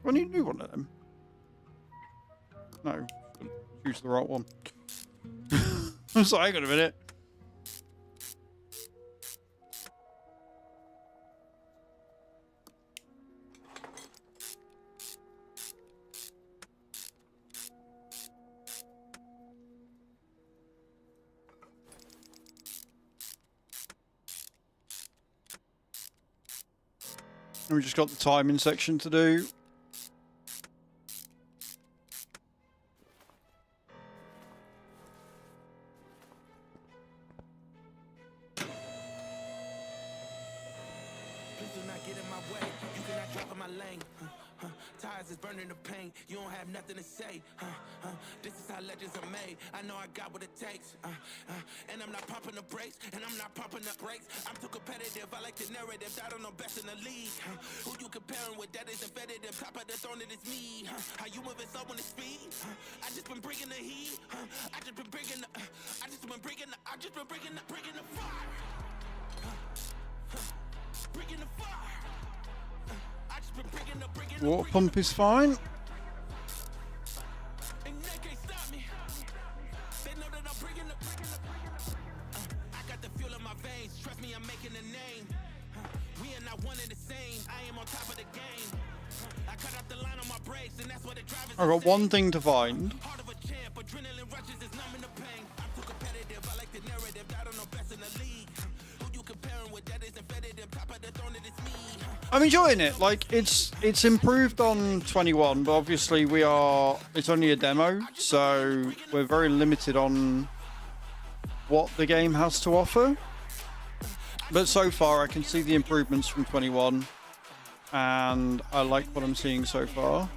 I need to do one of them. No, choose the right one. I'm sorry, hang on a minute. And we just got the timing section to do. Tires is burning the pain. You don't have nothing to say. This is how legends are made. I know I got what it takes. And I'm not popping the brakes. And I'm not popping the brakes. I'm too competitive. I like the narrative. I don't know best in the league. Who you comparing with? That is competitive. Top of the throne, it is me. How you moving slow on the speed? I just been bringing the heat. I just been bringing the. I just been bringing the. I just been bringing the fire. Bringing the fire. Water pump is fine. I got the fuel in my veins. Trust me, I'm making a name. We are not one and the same. I am on top of the game. I cut out the line on my brakes, and that's what the drivers. I've got one thing to find. Heart of a champ, adrenaline rushes is numbing the pain. I'm too competitive. I like the narrative. I don't know best in the league. Who you comparing with? That is competitive. Top of the throne, it is me. I'm enjoying it. Like it's improved on 21, but obviously it's only a demo, so we're very limited on what the game has to offer. But so far I can see the improvements from 21 and I like what I'm seeing so far.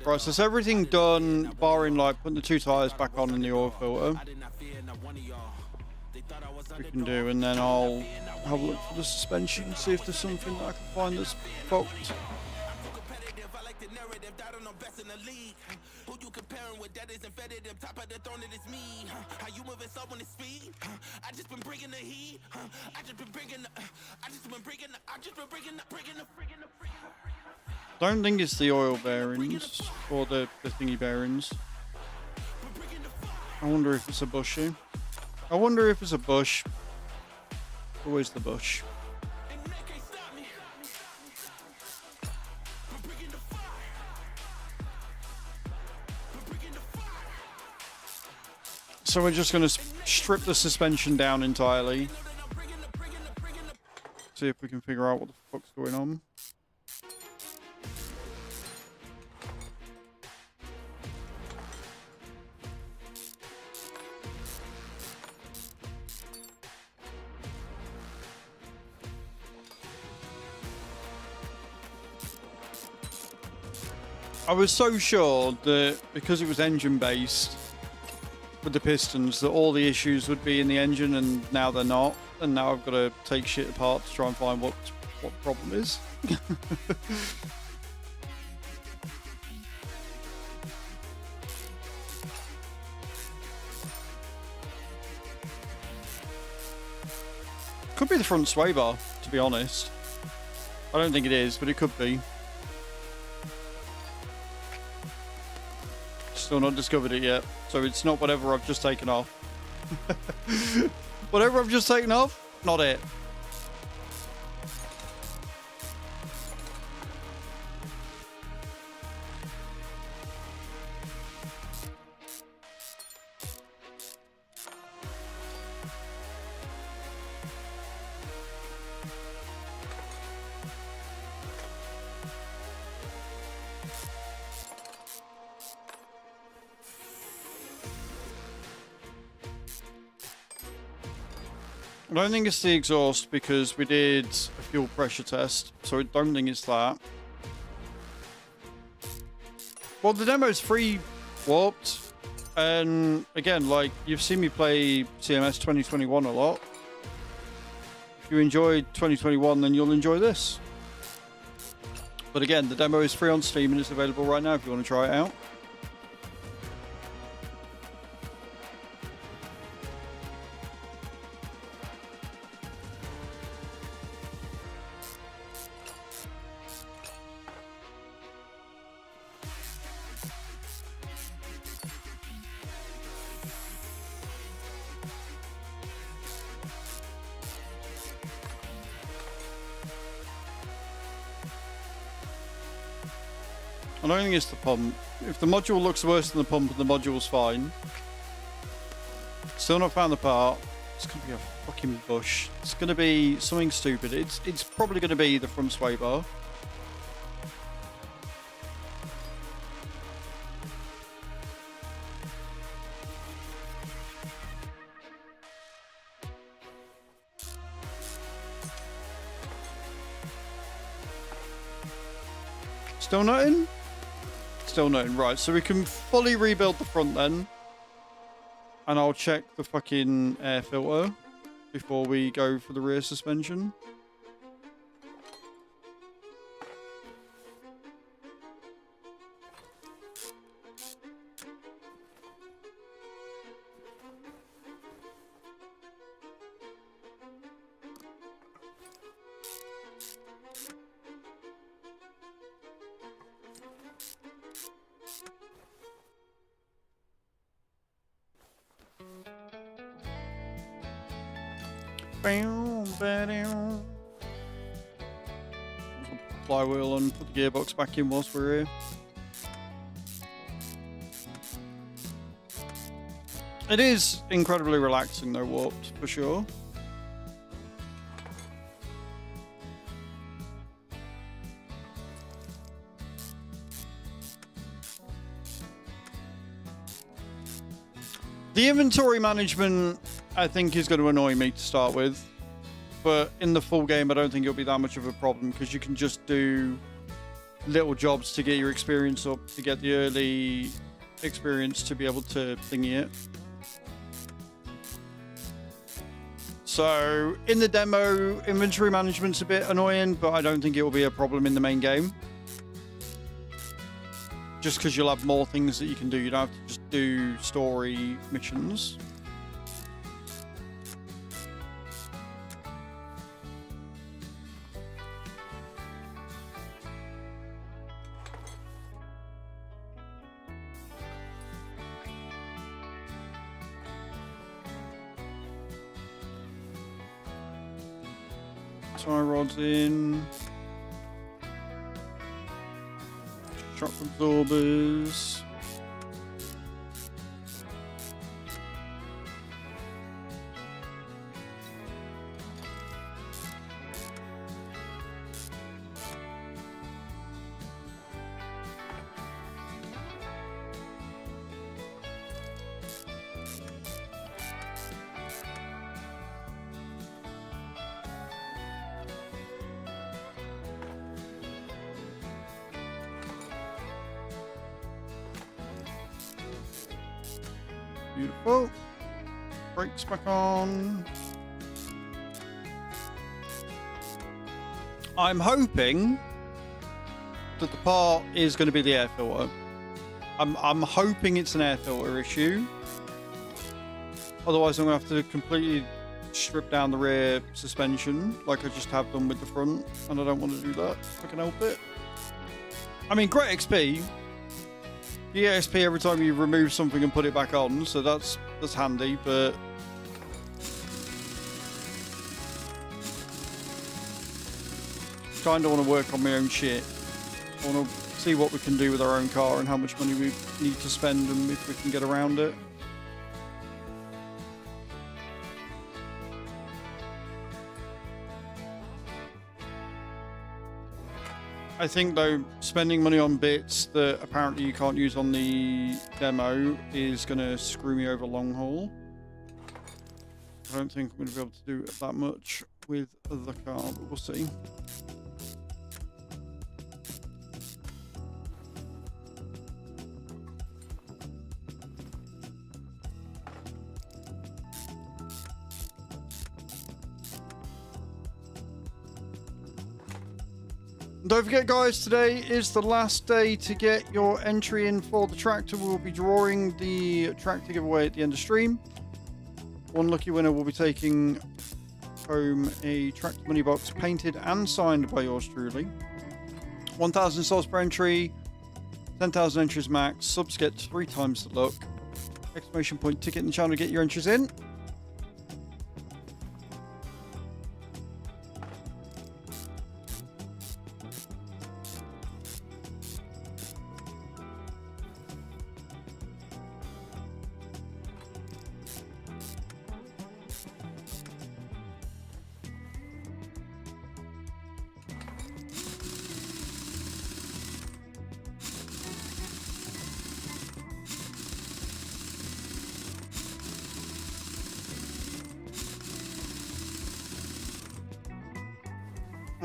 Right, so it's everything done barring like putting the 2 tires back on and the oil filter. We can do, and then I'll have a look for the suspension, see if there's something that I can find that's fucked. Don't think it's the oil bearings or the thingy bearings. I wonder if it's a bushy. I wonder if it's a bush. Always the bush. So we're just going to strip the suspension down entirely. See if we can figure out what the fuck's going on. I was so sure that because it was engine based with the pistons that all the issues would be in the engine, and now they're not, and now I've got to take shit apart to try and find what the problem is. Could be the front sway bar, to be honest. I don't think it is, but it could be. Still not discovered it yet, so it's not whatever I've just taken off. Whatever I've just taken off, not it. I don't think it's the exhaust because we did a fuel pressure test, so I don't think it's that. Well, the demo's free warped, and again, like, you've seen me play CMS 2021 a lot. If you enjoyed 2021, then you'll enjoy this. But again, the demo is free on Steam and it's available right now if you want to try it out. I don't think it's the pump. If the module looks worse than the pump and the module's fine, still not found the part. It's going to be a fucking bush. It's going to be something stupid. It's probably going to be the front sway bar. Still nothing? Still nothing. Right, so we can fully rebuild the front then. And I'll check the fucking air filter before we go for the rear suspension. Flywheel and put the gearbox back in whilst we're here. It is incredibly relaxing though, Warped, for sure. The inventory management, I think, is going to annoy me to start with. But in the full game, I don't think it'll be that much of a problem because you can just do little jobs to get your experience up, to get the early experience to be able to thingy it. So in the demo, inventory management's a bit annoying, but I don't think it will be a problem in the main game. Just because you'll have more things that you can do. You don't have to just do story missions. Tie rods in. Shock absorbers. Beautiful. Brakes back on. I'm hoping that the part is going to be the air filter. I'm hoping it's an air filter issue. Otherwise, I'm going to have to completely strip down the rear suspension like I just have done with the front. And I don't want to do that if I can help it. I mean, great XP. You get XP every time you remove something and put it back on, so that's handy, but kind of want to work on my own shit. I want to see what we can do with our own car and how much money we need to spend and if we can get around it. I think, though, spending money on bits that apparently you can't use on the demo is going to screw me over long haul. I don't think I'm going to be able to do that much with the car, but we'll see. Don't forget, guys, today is the last day to get your entry in for the tractor. We'll be drawing the tractor giveaway at the end of stream. One lucky winner will be taking home a tractor money box painted and signed by yours truly. 1,000 souls per entry, 10,000 entries max. Subs get 3 times the luck. Exclamation point ticket in the channel to get your entries in.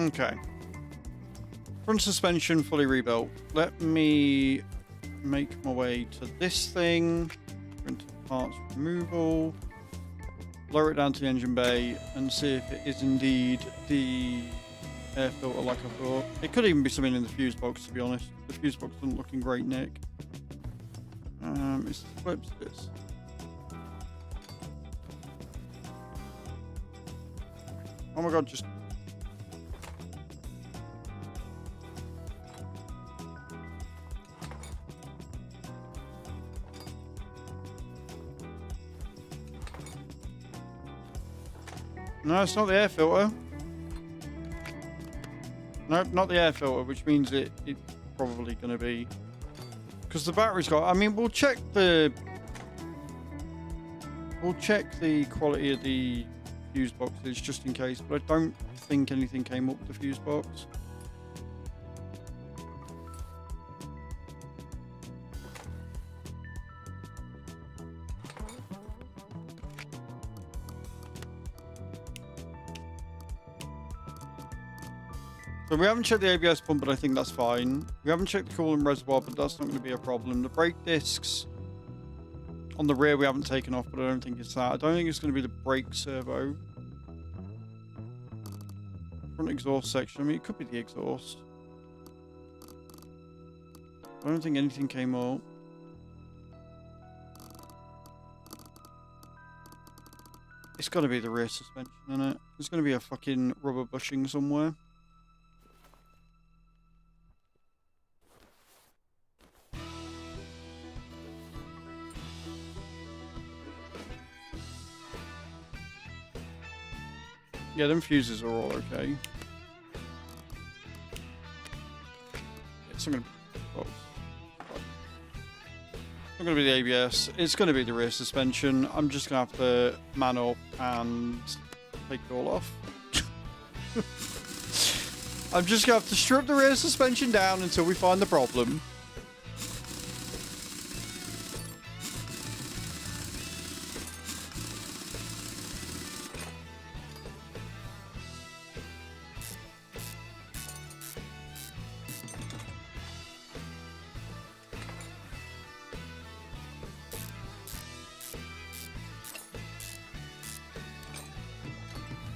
Okay. Front suspension fully rebuilt. Let me make my way to this thing. Into parts removal. Lower it down to the engine bay and see if it is indeed the air filter like I thought. It could even be something in the fuse box, to be honest. The fuse box doesn't look in great nick. It's the flips this. Oh my god, just... No, it's not the air filter. Nope, not the air filter, which means it's probably going to be... Because the battery's got... I mean, we'll check the quality of the fuse boxes just in case, but I don't think anything came up with the fuse box. So we haven't checked the ABS pump, but I think that's fine. We haven't checked the coolant reservoir, but that's not going to be a problem. The brake discs on the rear we haven't taken off, but I don't think it's that. I don't think it's going to be the brake servo. Front exhaust section. I mean, it could be the exhaust. I don't think anything came up. It's got to be the rear suspension, isn't it? There's going to be a fucking rubber bushing somewhere. Yeah, them fuses are all okay. It's not gonna be the ABS. It's gonna be the rear suspension. I'm just gonna have to man up and take it all off. I'm just gonna have to strip the rear suspension down until we find the problem.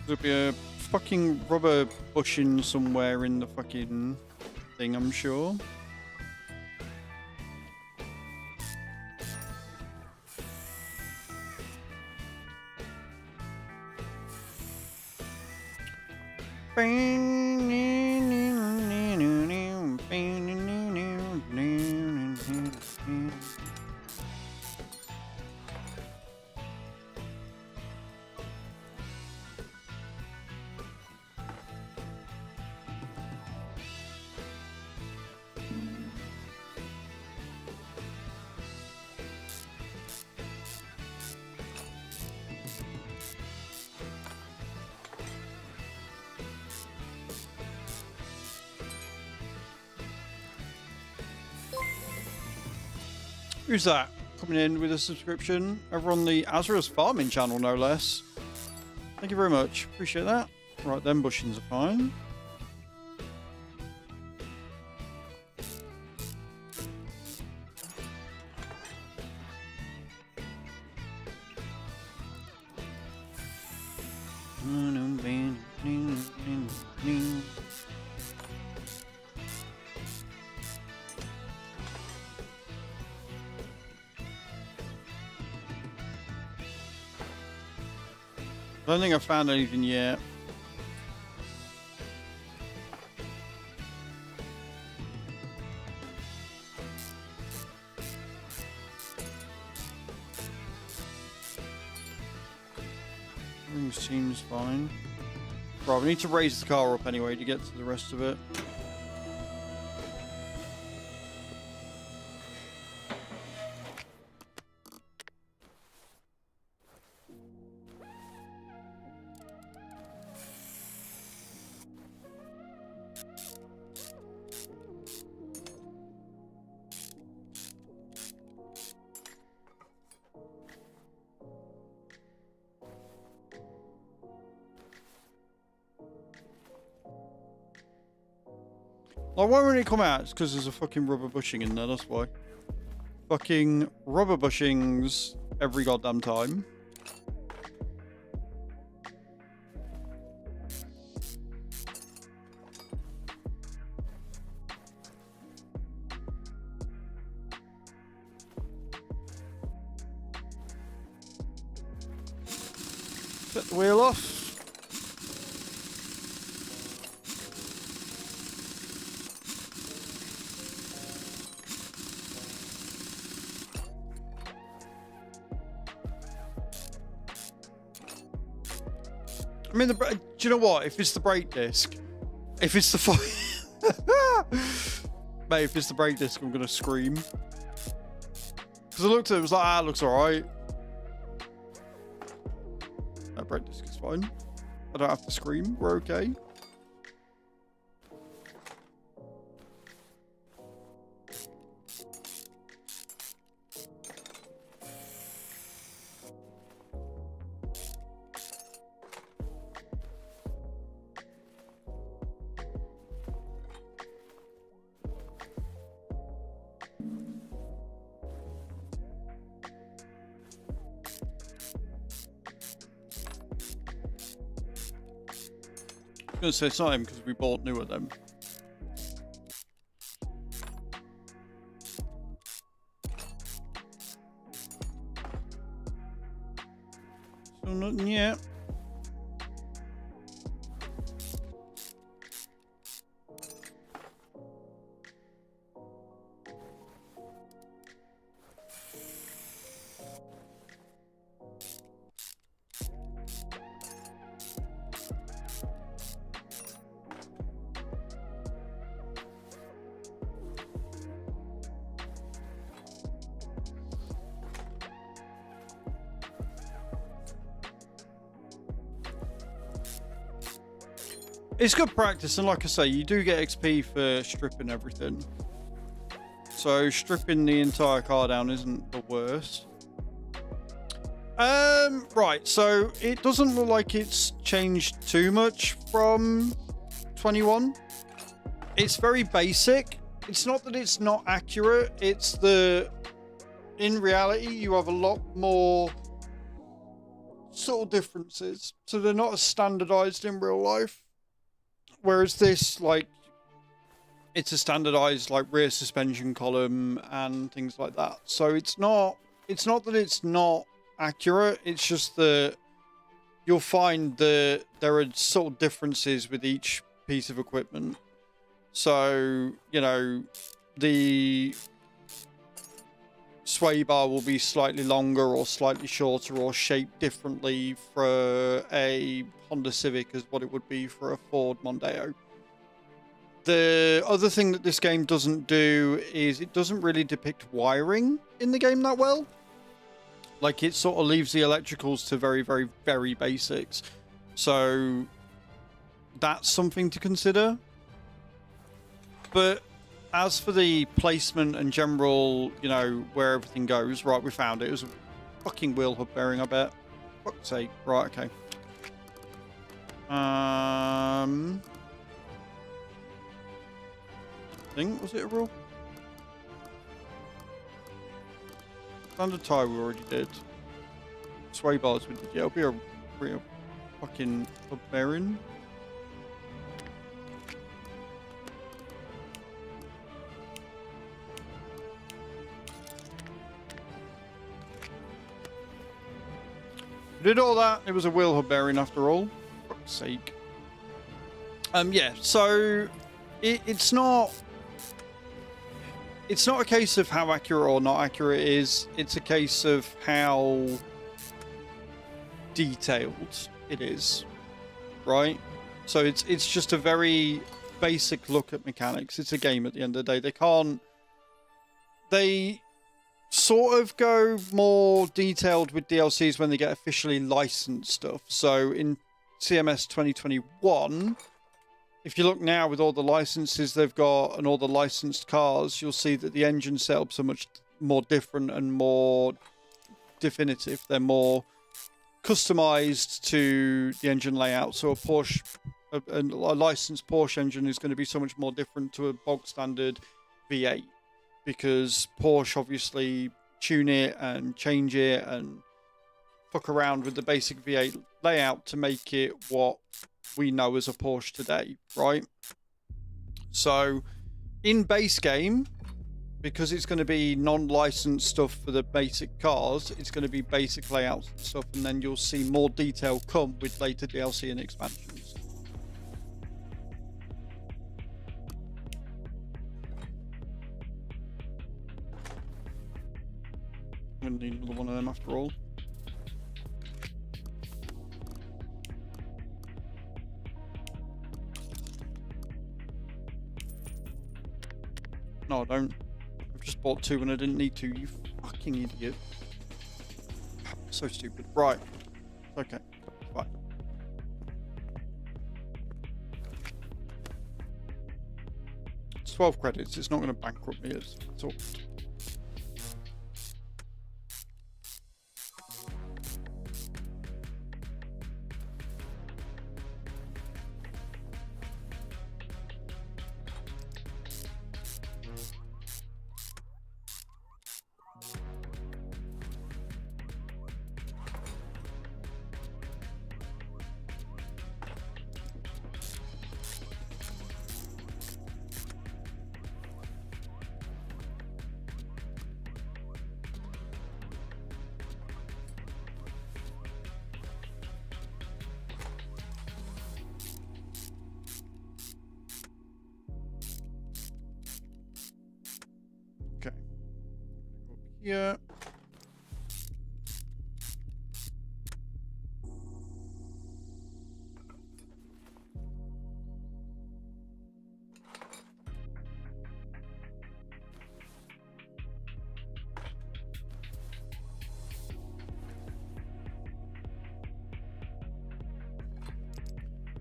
There'll be a fucking rubber bushing somewhere in the fucking thing, I'm sure. Who's that? Coming in with a subscription over on the Azraels farming channel, no less. Thank you very much. Appreciate that. Right, them bushings are fine. I don't think I've found anything yet. Everything seems fine. Right, we need to raise the car up anyway to get to the rest of it. Like, why won't it come out? It's because there's a fucking rubber bushing in there, that's why. Fucking rubber bushings every goddamn time. Set the wheel off. I mean, do you know what? If it's the brake disc, if it's the mate, if it's the brake disc, I'm gonna scream. Because I looked at it, it was like, ah, it looks alright. That brake disc is fine. I don't have to scream. We're okay. I was going to say it's not him because we bought new of them. Still nothing yet. It's good practice, and like I say, you do get XP for stripping everything. So stripping the entire car down isn't the worst. Right, so it doesn't look like it's changed too much from 21. It's very basic. It's not that it's not accurate, it's the... In reality, you have a lot more subtle differences, so they're not as standardized in real life. Whereas this, like, it's a standardized, like, rear suspension column and things like that. So it's not that it's not accurate. It's just that you'll find that there are subtle differences with each piece of equipment. So, you know, the sway bar will be slightly longer or slightly shorter or shaped differently for a Honda Civic as what it would be for a Ford Mondeo. The other thing that this game doesn't do is it doesn't really depict wiring in the game that well. Like, it sort of leaves the electricals to very, very, very basics. So that's something to consider. But as for the placement and general, you know, where everything goes, right, we found it. It was a fucking wheel hub bearing, I bet. Fuck's sake. Right, okay. I think, was it a rule? Standard tire we already did. Sway bars we did. Yeah, it'll be a real fucking hub bearing. We did all that. It was a wheel hub bearing after all. For fuck's sake. Yeah, so it's not a case of how accurate or not accurate it is. It's a case of how detailed it is, right? So it's just a very basic look at mechanics. It's a game at the end of the day. They sort of go more detailed with DLCs when they get officially licensed stuff. So in CMS 2021, if you look now with all the licenses they've got and all the licensed cars, you'll see that the engine setups are much more different and more definitive. They're more customized to the engine layout. So a Porsche a licensed Porsche engine is going to be so much more different to a bog standard V8, because Porsche obviously tune it and change it and fuck around with the basic V8 layout to make it what we know as a Porsche today, right? So in base game, because it's going to be non-licensed stuff for the basic cars, it's going to be basic layouts and stuff, and then you'll see more detail come with later DLC and expansions. I'm going to need another one of them after all. No, I don't. I've just bought 2 when I didn't need to, you fucking idiot. So stupid. Right. Okay. Fine. It's 12 credits. It's not going to bankrupt me at all. Yeah.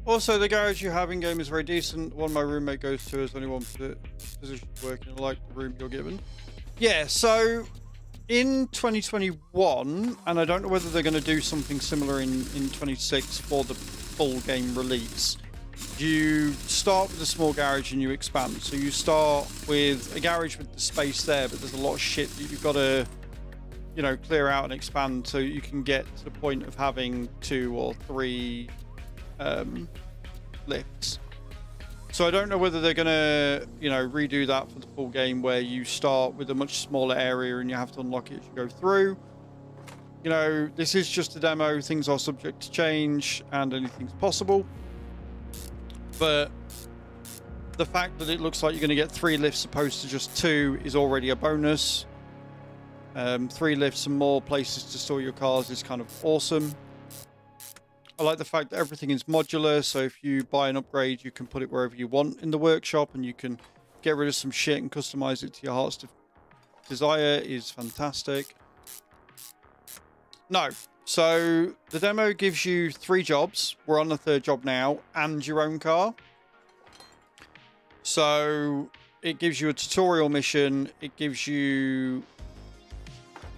Also, the garage you have in game is very decent. One my roommate goes to is only one position working. I like the room you're given. Yeah, so in 2021, and I don't know whether they're going to do something similar in 26 for the full game release, you start with a small garage and you expand. So you start with a garage with the space there, but there's a lot of shit that you've got to, you know, clear out and expand so you can get to the point of having 2 or 3 lifts. So I don't know whether they're gonna, you know, redo that for the full game where you start with a much smaller area and you have to unlock it as you go through. You know, this is just a demo. Things are subject to change and anything's possible. But the fact that it looks like you're going to get 3 lifts opposed to just 2 is already a bonus. 3 lifts and more places to store your cars is kind of awesome. I like the fact that everything is modular, so if you buy an upgrade, you can put it wherever you want in the workshop, and you can get rid of some shit and customize it to your heart's desire. Is fantastic. No, so the demo gives you 3 jobs. We're on the 3rd job now, and your own car. So it gives you a tutorial mission. It gives you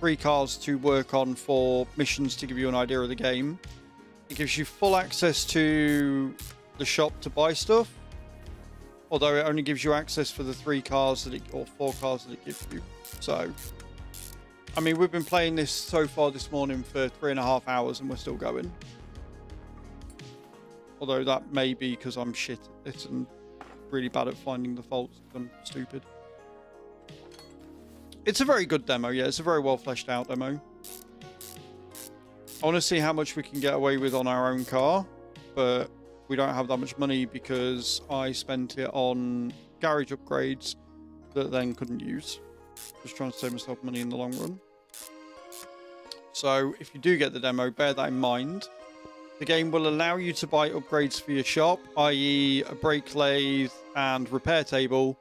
3 cars to work on for missions to give you an idea of the game. It gives you full access to the shop to buy stuff, although it only gives you access for the 3 cars that or 4 cars that it gives you. So, I mean, we've been playing this so far this morning for 3.5 hours and we're still going. Although that may be because I'm shit at it and really bad at finding the faults. I'm stupid. It's a very good demo, yeah. It's a very well fleshed out demo. I want to see how much we can get away with on our own car, but we don't have that much money because I spent it on garage upgrades that then couldn't use. Just trying to save myself money in the long run. So if you do get the demo, bear that in mind. The game will allow you to buy upgrades for your shop, i.e. a brake lathe and repair table,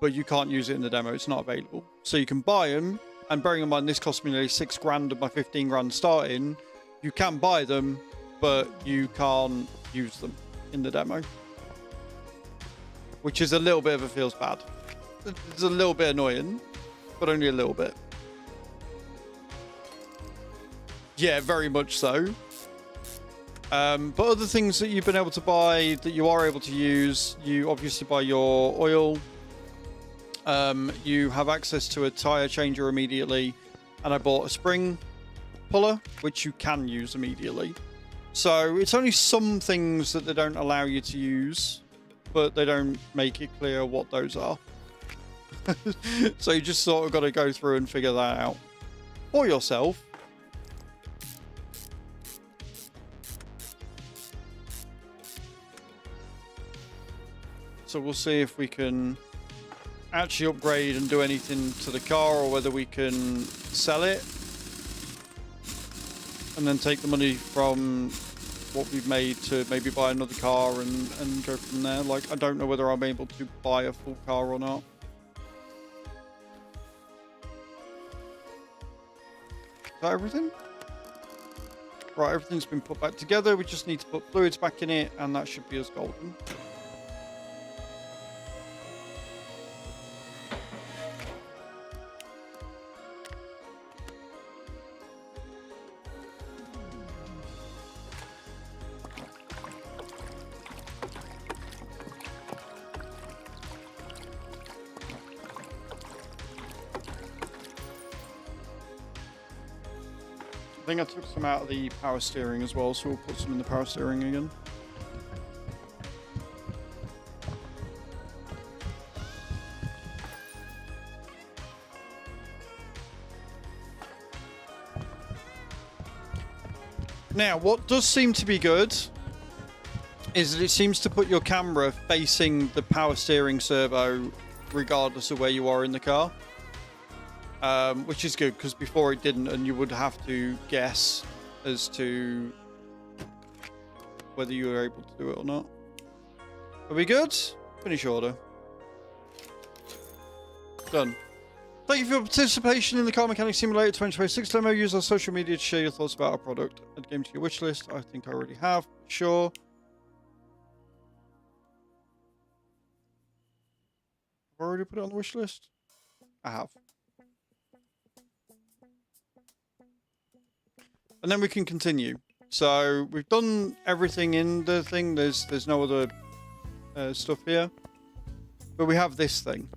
but you can't use it in the demo. It's not available. So you can buy them. And bearing in mind, this cost me nearly 6 grand of my 15 grand starting. You can buy them, but you can't use them in the demo. Which is a little bit of a feels bad. It's a little bit annoying, but only a little bit. Yeah, very much so. But other things that you've been able to buy that you are able to use, you obviously buy your oil. You have access to a tire changer immediately, and I bought a spring puller, which you can use immediately. So it's only some things that they don't allow you to use, but they don't make it clear what those are. So you just sort of got to go through and figure that out for yourself. So we'll see if we can actually upgrade and do anything to the car, or whether we can sell it and then take the money from what we've made to maybe buy another car and go from there. Like, I don't know whether I'm able to buy a full car or not. Is that everything? Right, everything's been put back together. We just need to put fluids back in it, and that should be as golden. I think I took some out of the power steering as well, so we'll put some in the power steering again. Now, what does seem to be good is that it seems to put your camera facing the power steering servo regardless of where you are in the car. Which is good, because before it didn't, and you would have to guess as to whether you were able to do it or not. Are we good? Finish order. Done. Thank you for your participation in the Car Mechanic Simulator 2026 demo. Use our social media to share your thoughts about our product. Add game to your wish list. I think I already have. Sure. Have I already put it on the wish list? I have. And then we can continue. So we've done everything in the thing. There's no other stuff here. But we have this thing.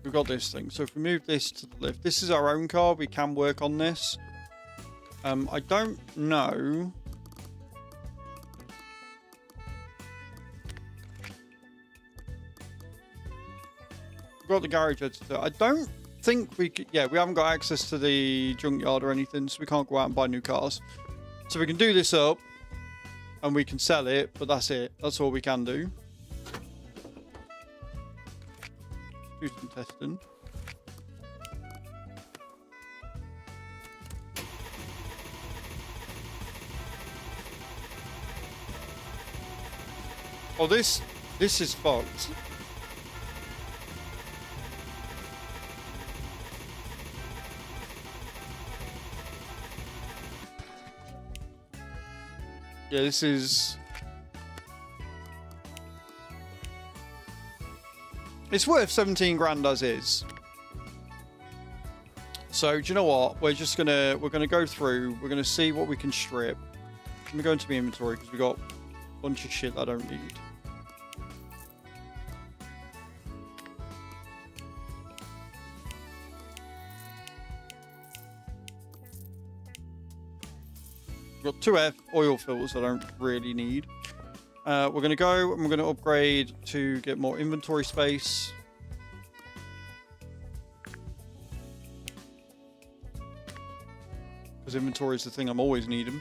We've got this thing. So if we move this to the left, this is our own car. We can work on this. I don't know. We've got the garage editor. I don't think we could, yeah, we haven't got access to the junkyard or anything, so we can't go out and buy new cars. So we can do this up and we can sell it, but that's it. That's all we can do. Do some testing. Oh, this is fucked. Yeah, this is... It's worth 17 grand as is. So, do you know what? We're gonna go through, we're gonna see what we can strip. Let me go into my inventory, because we got a bunch of shit that I don't need. We've got 2 oil filters I don't really need. We're going to go and we're going to upgrade to get more inventory space. Because inventory is the thing I'm always needing.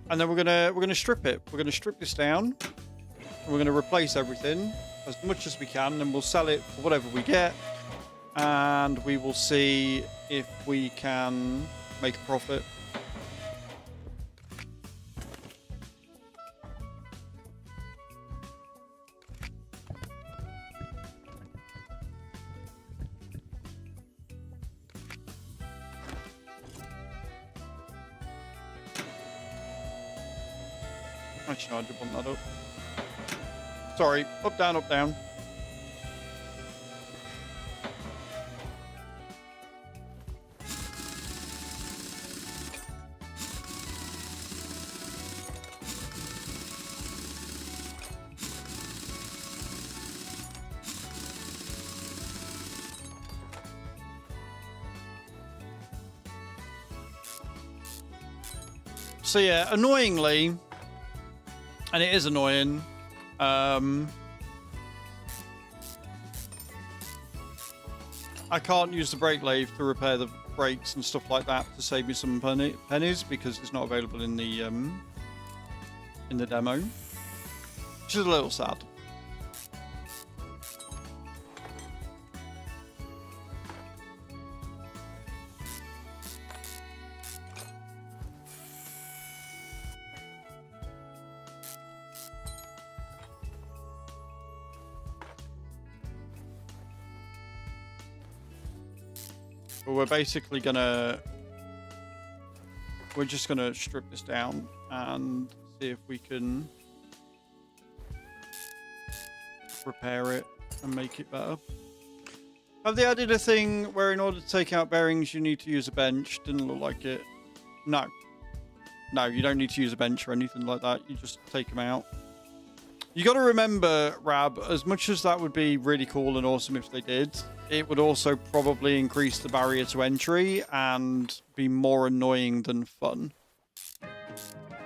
And then we're gonna strip it. We're going to strip this down. And we're going to replace everything as much as we can, and we'll sell it for whatever we get. And we will see if we can make a profit. Actually, no, I did bump that up. Sorry, up, down, up, down. So yeah, annoyingly, and it is annoying, I can't use the brake lathe to repair the brakes and stuff like that to save me some pennies because it's not available in the demo, which is a little sad. But we're basically we're just gonna strip this down and see if we can repair it and make it better. Have they added a thing where in order to take out bearings you need to use a bench? Didn't look like it. No, you don't need to use a bench or anything like that. You just take them out. You got to remember, Rab, as much as that would be really cool and awesome if they did, it would also probably increase the barrier to entry and be more annoying than fun.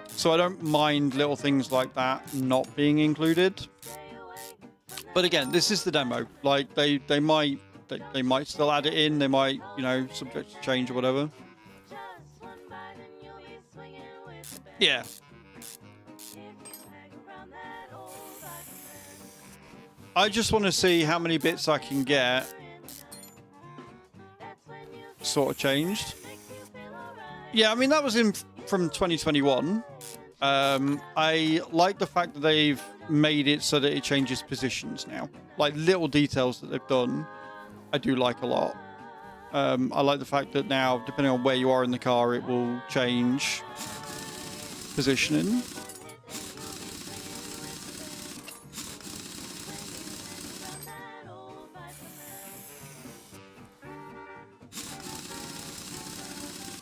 So I don't mind little things like that not being included. But again, this is the demo. Like they might still add it in. They might, you know, subject to change or whatever. Yeah. I just want to see how many bits I can get sort of changed. Yeah, I mean, that was from 2021. I like the fact that they've made it so that it changes positions now. Like little details that they've done, I do like a lot. I like the fact that now, depending on where you are in the car, it will change positioning.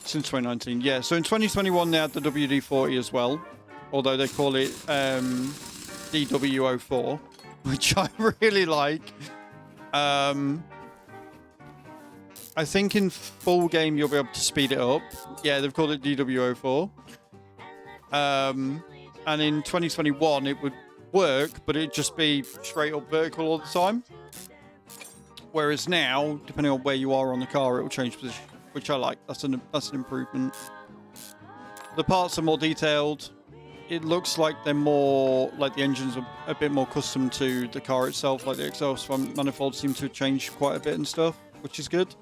Since 2019, yeah. So in 2021 they had the WD-40 as well, although they call it DW04, which I really like. I think in full game you'll be able to speed it up. Yeah, they've called it DW04. And in 2021 it would work, but it'd just be straight up vertical all the time. Whereas now, depending on where you are on the car, it will change position, which I like. That's an improvement. The parts are more detailed. It looks like they're more like the engines are a bit more custom to the car itself. Like the exhaust manifolds seem to have changed quite a bit and stuff, which is good.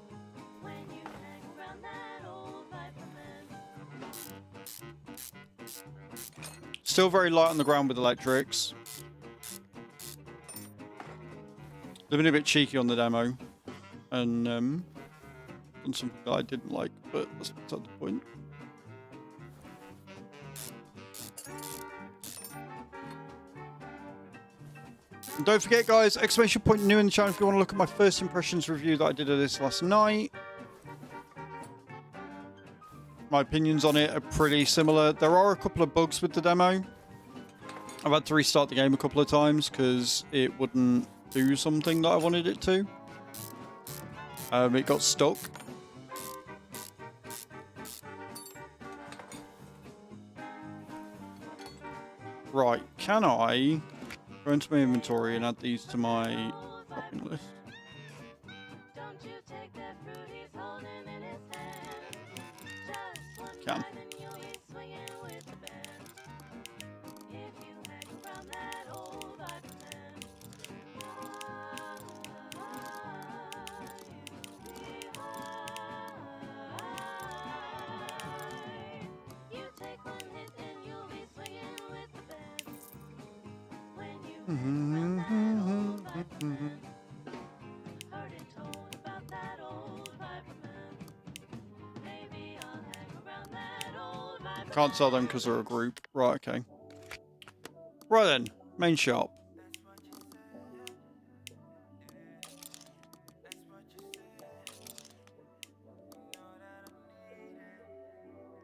Still very light on the ground with electrics. They've been a bit cheeky on the demo, and done something that I didn't like, but that's not the point. And don't forget, guys, exclamation point new in the channel if you want to look at my first impressions review that I did of this last night. My opinions on it are pretty similar. There are a couple of bugs with the demo. I've had to restart the game a couple of times because it wouldn't do something that I wanted it to. It got stuck. Right, can I go into my inventory and add these to my shopping list? Can. Can't sell them because they're a group. Right, okay. Right then, main shop.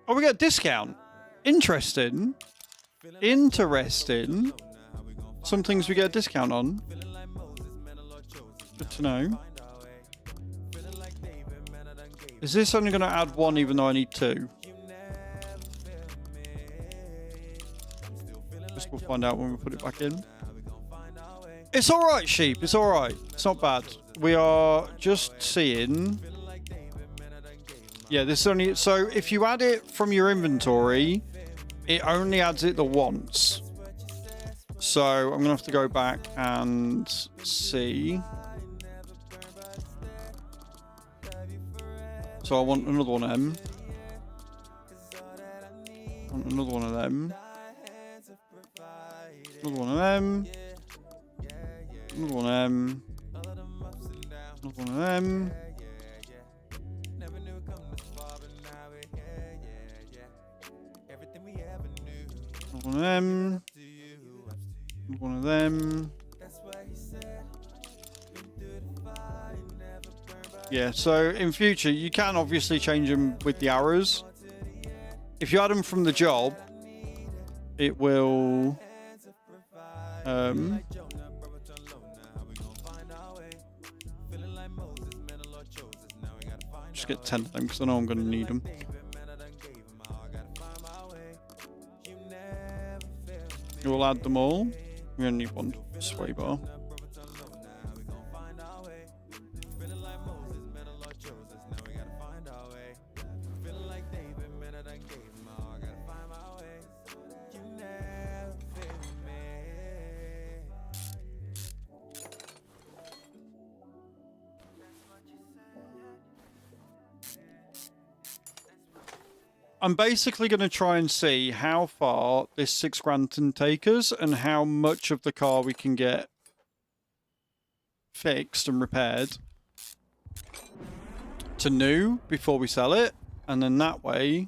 Oh, we got a discount. Interesting. Interesting. Some things we get a discount on. Good to know. Is this only going to add one even though I need two? find out when we put it back in. It's all right, sheep. It's all right. It's not bad. We are just seeing. Yeah, this is only. So if you add it from your inventory, it only adds it the once. So I'm gonna have to go back and see. So I want another one of them. I want another one of them. Another one of them. Another one of them. Another one of them. Another one of them. Another one of them. Yeah, so in future you can obviously change them with the arrows. If you add them from the job, it will just get 10 of them because I know I'm going to need them. You will add them all. We only need one sway bar. I'm basically going to try and see how far this 6 grand can take us and how much of the car we can get fixed and repaired to new before we sell it. And then that way...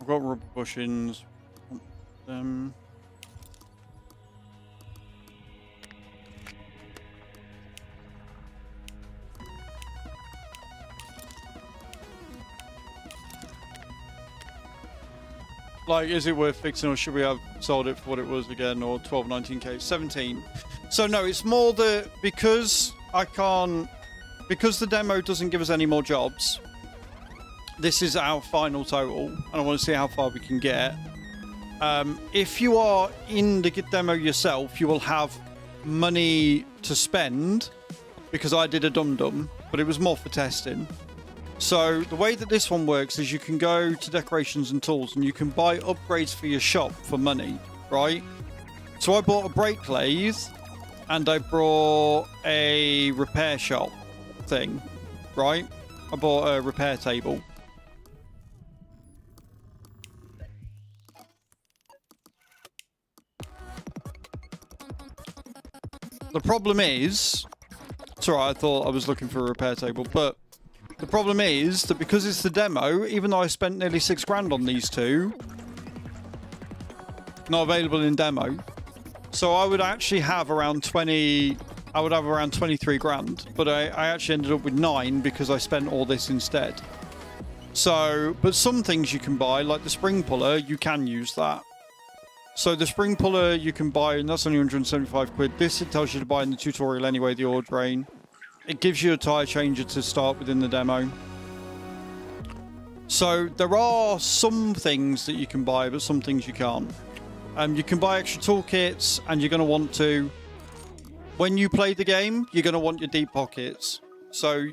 I've got rubber bushings. Them. Like, is it worth fixing, or should we have sold it for what it was again, or 12, 19k, 17? So no, it's more that because because the demo doesn't give us any more jobs. This is our final total, and I want to see how far we can get. If you are in the demo yourself, you will have money to spend, because I did a dum-dum, but it was more for testing. So the way that this one works is you can go to decorations and tools, and you can buy upgrades for your shop for money, right? So I bought a brake lathe, and I brought a repair shop thing, right? I bought a repair table. The problem is, it's alright, I thought I was looking for a repair table, but the problem is that because it's the demo, even though I spent nearly 6 grand on these two, not available in demo. So I would actually have around 23 grand, but I actually ended up with 9 because I spent all this instead. So, but some things you can buy, like the spring puller, you can use that. So the spring puller you can buy, and that's only 175 quid. This it tells you to buy in the tutorial anyway, the ore drain. It gives you a tyre changer to start within the demo. So there are some things that you can buy, but some things you can't. You can buy extra toolkits, and you're going to want to... When you play the game, you're going to want your deep pockets. So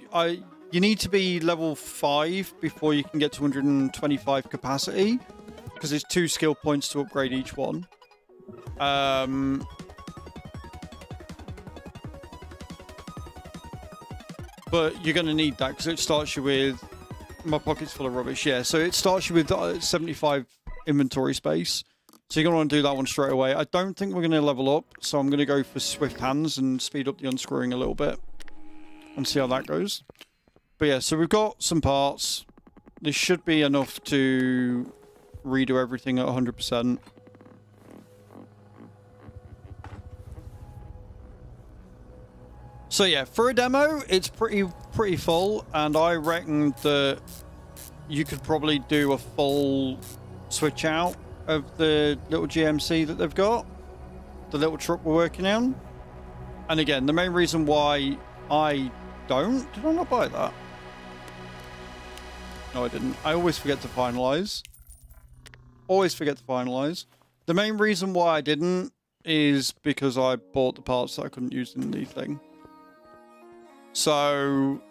you need to be level 5 before you can get to 125 capacity. Because it's 2 skill points to upgrade each one. But you're going to need that because it starts you with... My pocket's full of rubbish, yeah. So it starts you with 75 inventory space. So you're going to want to do that one straight away. I don't think we're going to level up. So I'm going to go for swift hands and speed up the unscrewing a little bit. And see how that goes. But yeah, so we've got some parts. This should be enough to... redo everything at 100%. So yeah, for a demo, it's pretty full, and I reckon that you could probably do a full switch out of the little GMC that they've got. the little truck we're working on. And again, the main reason why I don't... Did I not buy that? No, I didn't. I always forget to finalize. Always forget to finalize. The main reason why I didn't is because I bought the parts that I couldn't use in the thing. So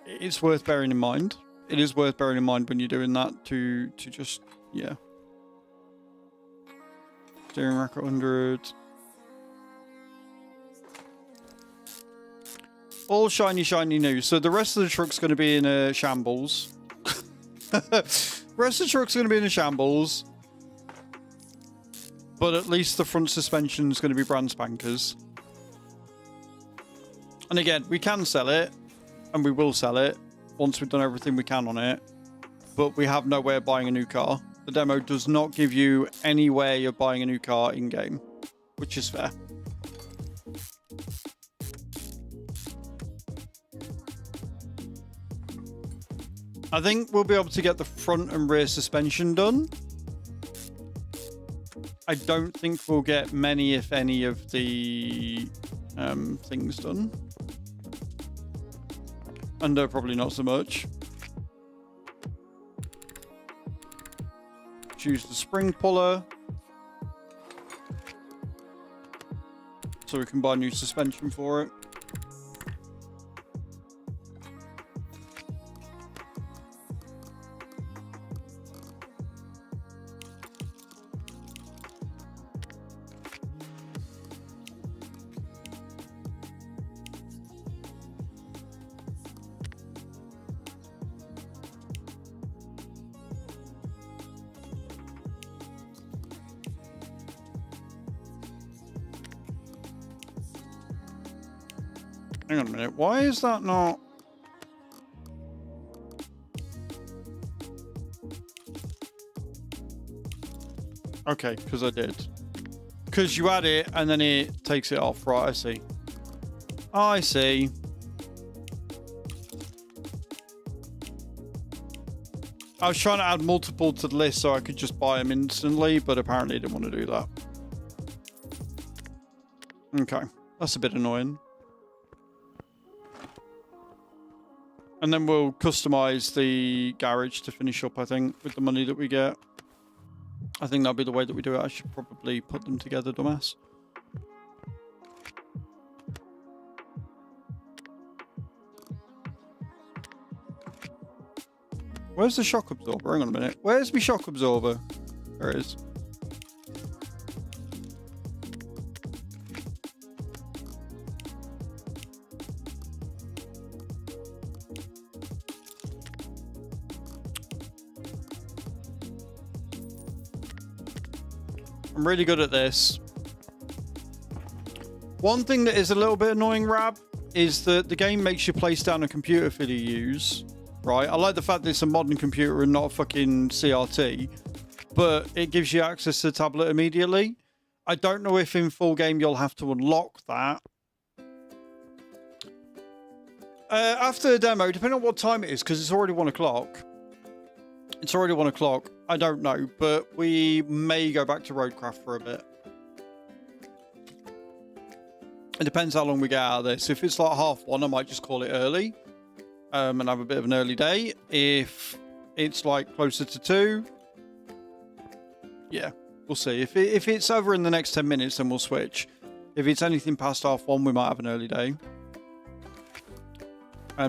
it's worth bearing in mind. It is worth bearing in mind when you're doing that to just, yeah. Steering rack at 100. All shiny, shiny new. So the rest of the truck's going to be in a shambles. The rest of the truck's going to be in a shambles. But at least the front suspension is going to be brand spankers. And again, we can sell it. And we will sell it once we've done everything we can on it. But we have no way of buying a new car. The demo does not give you any way of buying a new car in-game. Which is fair. I think we'll be able to get the front and rear suspension done. I don't think we'll get many, if any, of the things done. Under, probably not so much. Choose the spring puller. So we can buy new suspension for it. Hang on a minute. Why is that not... Okay, because I did. Because you add it and then it takes it off. Right, I see. I see. I was trying to add multiple to the list so I could just buy them instantly, but apparently I didn't want to do that. Okay, that's a bit annoying. And then we'll customize the garage to finish up, I think, with the money that we get. I think that'll be the way that we do it. I should probably put them together, dumbass. Where's the shock absorber? Hang on a minute. Where's my shock absorber? There it is. I'm really good at this. One thing that is a little bit annoying, Rab, is that the game makes you place down a computer for you to use, right? I like the fact that it's a modern computer and not a fucking CRT, but it gives you access to the tablet immediately. I don't know if in full game you'll have to unlock that. After the demo, depending on what time it is, because it's already 1 o'clock. It's already 1 o'clock. I don't know, but we may go back to Roadcraft for a bit. It depends how long we get out of this. If it's like 1:30, I might just call it early and have a bit of an early day. If it's like closer to 2, yeah, we'll see. If it's over in the next 10 minutes, then we'll switch. If it's anything past 1:30, we might have an early day.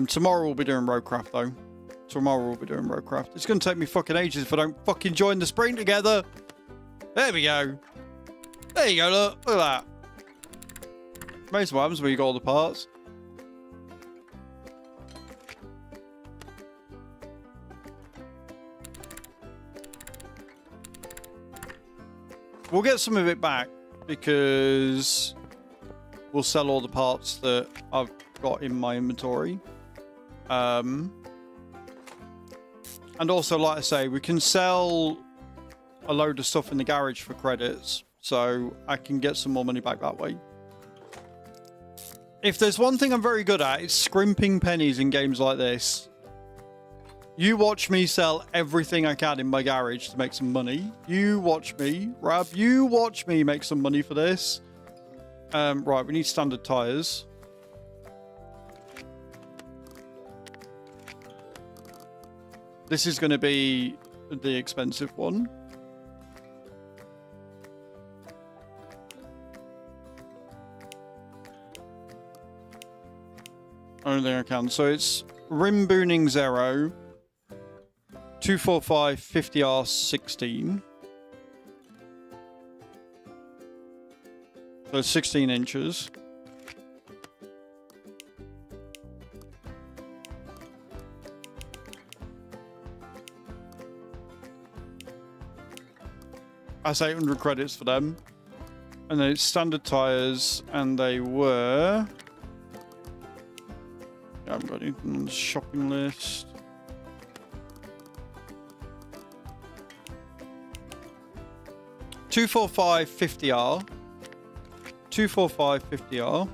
Tomorrow we'll be doing Roadcraft, though. Tomorrow we'll be doing Roadcraft. It's going to take me fucking ages if I don't fucking join the sprint together. There we go. There you go, look. Look at that. Amazing what happens when you got all the parts. We'll get some of it back because we'll sell all the parts that I've got in my inventory. And also, like I say, we can sell a load of stuff in the garage for credits, so I can get some more money back that way. If there's one thing I'm very good at, it's scrimping pennies in games like this. You watch me sell everything I can in my garage to make some money. You watch me, Rab. You watch me make some money for this. Right, we need standard tires. This is going to be the expensive one. Only thing I can. So it's rim booning 0, 245 50R 16. So 16 inches. That's 800 credits for them. And then it's standard tires, and they were... I haven't got anything on the shopping list. $245 50R. 245 50R.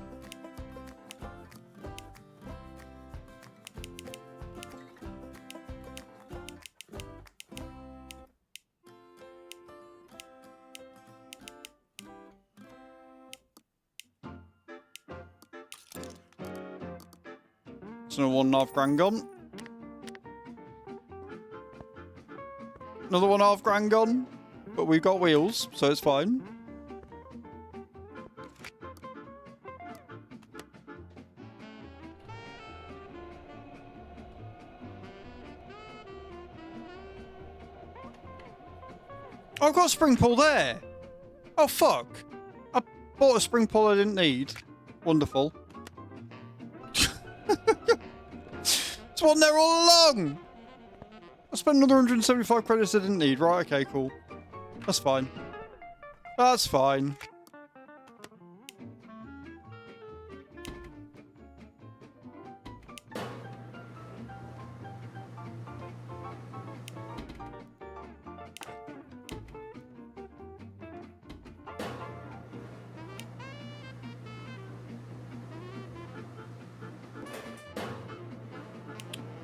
It's another 1.5 grand gone. Another 1.5 grand gone. But we've got wheels, so it's fine. Oh, I've got a spring pull there. Oh, fuck. I bought a spring pull I didn't need. Wonderful. It's one there all along. I spent another 175 credits I didn't need. Right, okay, cool. That's fine. That's fine.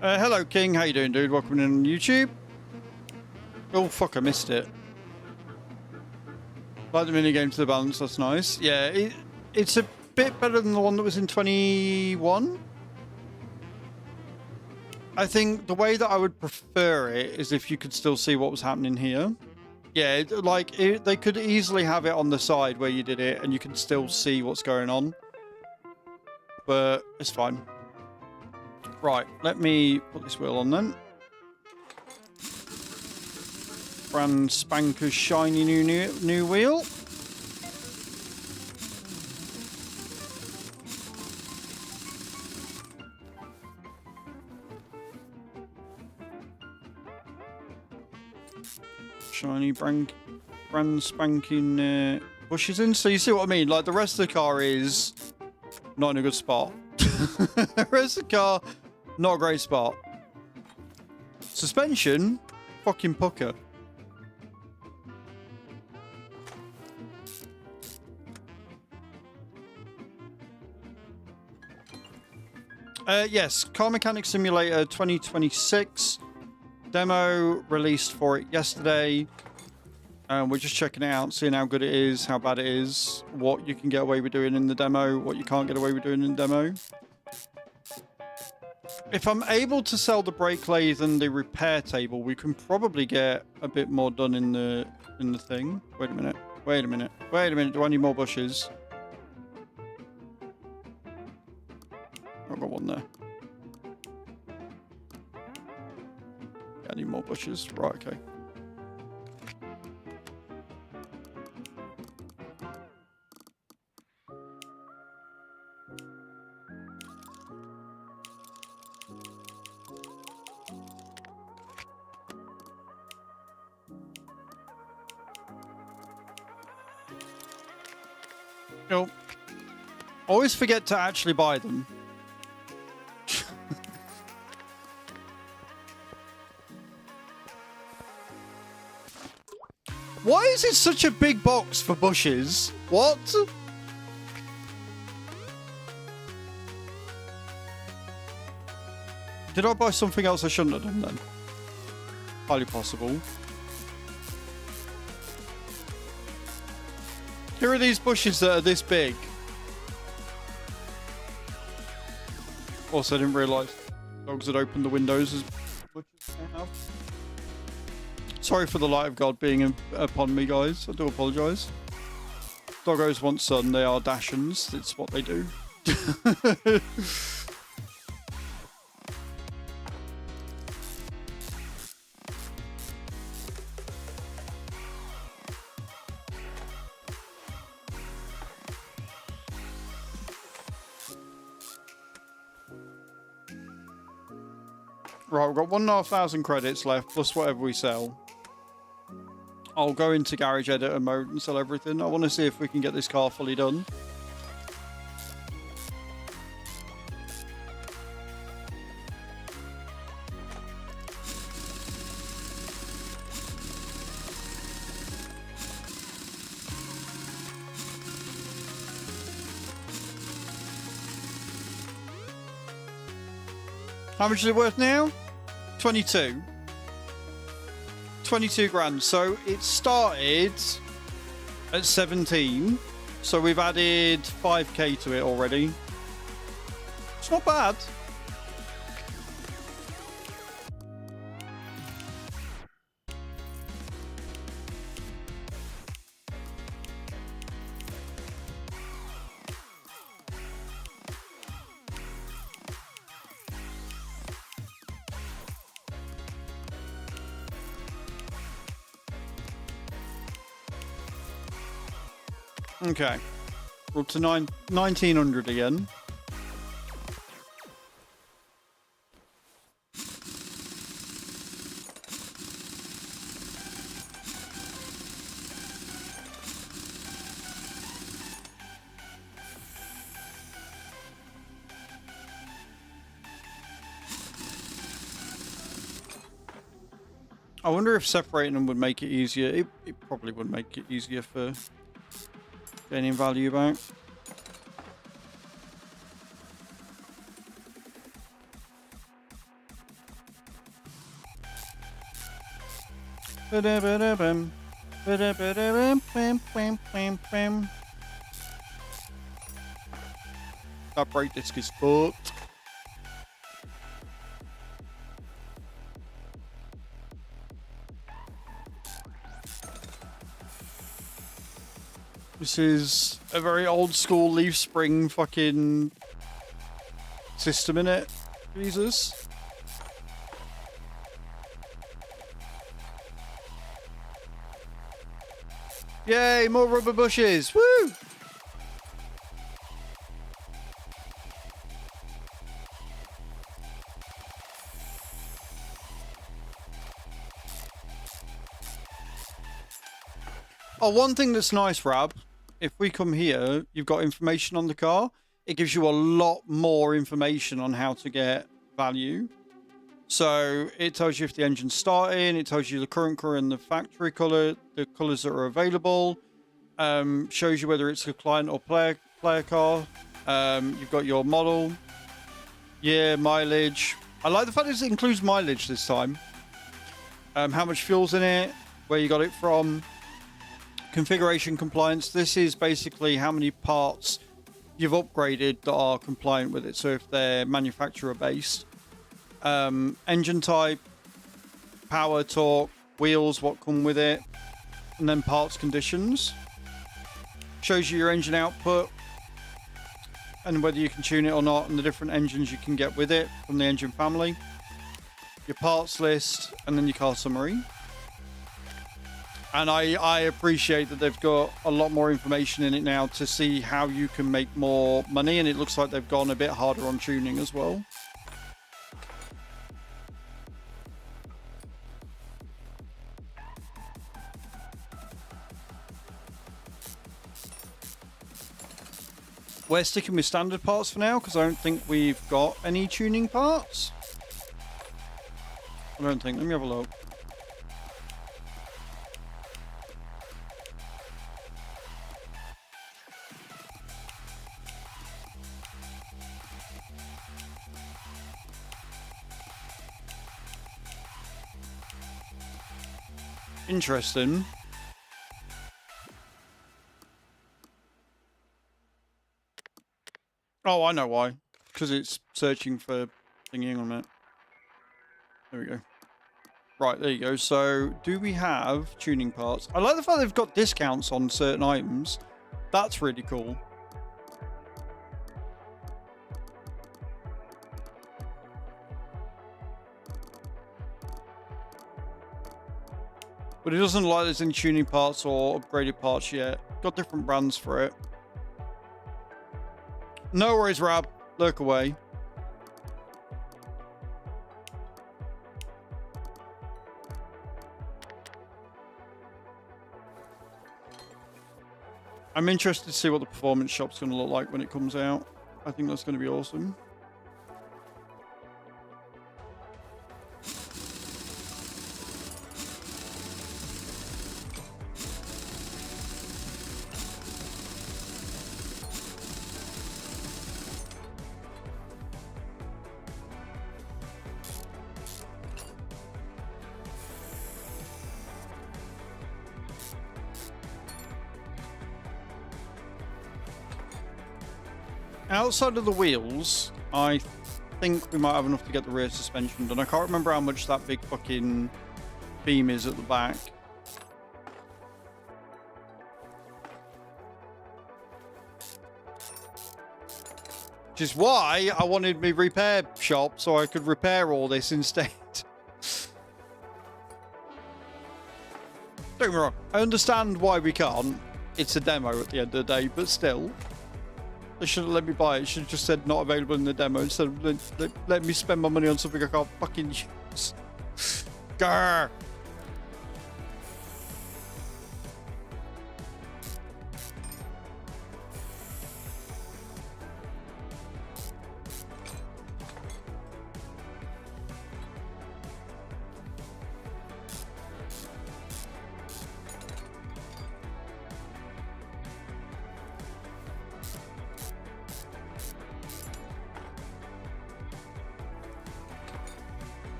Hello, King. How you doing, dude? Welcome in on YouTube. Oh, fuck, I missed it. Like the minigame to the balance, that's nice. Yeah, it's a bit better than the one that was in 21. I think the way that I would prefer it is if you could still see what was happening here. Yeah, they could easily have it on the side where you did it and you can still see what's going on. But it's fine. Right, let me put this wheel on then. Brand spanker shiny new wheel. Shiny brand spanking bushes in. So you see what I mean? Like the rest of the car is not in a good spot. The rest of the car, not a great spot. Suspension, fucking pucker. Yes, Car Mechanic Simulator 2026 demo released for it yesterday. We're just checking it out, seeing how good it is, how bad it is, what you can get away with doing in the demo, what you can't get away with doing in the demo. If I'm able to sell the brake lathe and the repair table, we can probably get a bit more done in the thing. Wait a minute. Wait a minute. Wait a minute. Do I need more bushes? I've got one there. Yeah, I need more bushes. Right, okay. Nope. Always forget to actually buy them. Why is it such a big box for bushes? What? Did I buy something else I shouldn't have done then? Highly possible. Here are these bushes that are this big. Also, I didn't realise dogs had opened the windows as much as they have. Sorry for the light of God being upon me, guys. I do apologise. Doggos want sun. They are Dachshunds. It's what they do. Right, we've got 1,500 credits left, plus whatever we sell. I'll go into garage editor mode and sell everything. I want to see if we can get this car fully done. How much is it worth now? 22. 22 grand. So it started at 17. So we've added 5k to it already. It's not bad. Okay, we're up to 1900 again. I wonder if separating them would make it easier. It probably would make it easier for gaining value back. That brake disc is fucked. This is a very old school leaf spring fucking system in it. Jesus. Yay, more rubber bushes. Woo! Oh, one thing that's nice, Rab, if we come here, you've got information on the car. It gives you a lot more information on how to get value. So it tells you if the engine's starting, it tells you the current colour and the factory colour, the colours that are available, shows you whether it's a client or player car. You've got your model, year, mileage. I like the fact that it includes mileage this time. How much fuel's in it, where you got it from. Configuration compliance. This is basically how many parts you've upgraded that are compliant with it. So if they're manufacturer based, engine type, power, torque, wheels, what come with it, and then parts conditions. Shows you your engine output and whether you can tune it or not, and the different engines you can get with it from the engine family. Your parts list, and then your car summary. And I appreciate that they've got a lot more information in it now to see how you can make more money. And it looks like they've gone a bit harder on tuning as well. We're sticking with standard parts for now because I don't think we've got any tuning parts. I don't think. Let me have a look. Interesting. Oh, I know why. Because it's searching for thingy on a minute. There we go. Right, there you go. So, do we have tuning parts? I like the fact they've got discounts on certain items. That's really cool. But it doesn't look like there's any tuning parts or upgraded parts yet. Got different brands for it. No worries, Rab. Lurk away. I'm interested to see what the performance shop's going to look like when it comes out. I think that's going to be awesome. Outside of the wheels, I think we might have enough to get the rear suspension done. I can't remember how much that big fucking beam is at the back. Which is why I wanted my repair shop so I could repair all this instead. Don't get me wrong, I understand why we can't. It's a demo at the end of the day, but still. They shouldn't let me buy it. It should have just said not available in the demo instead of let me spend my money on something I can't fucking use. Grr.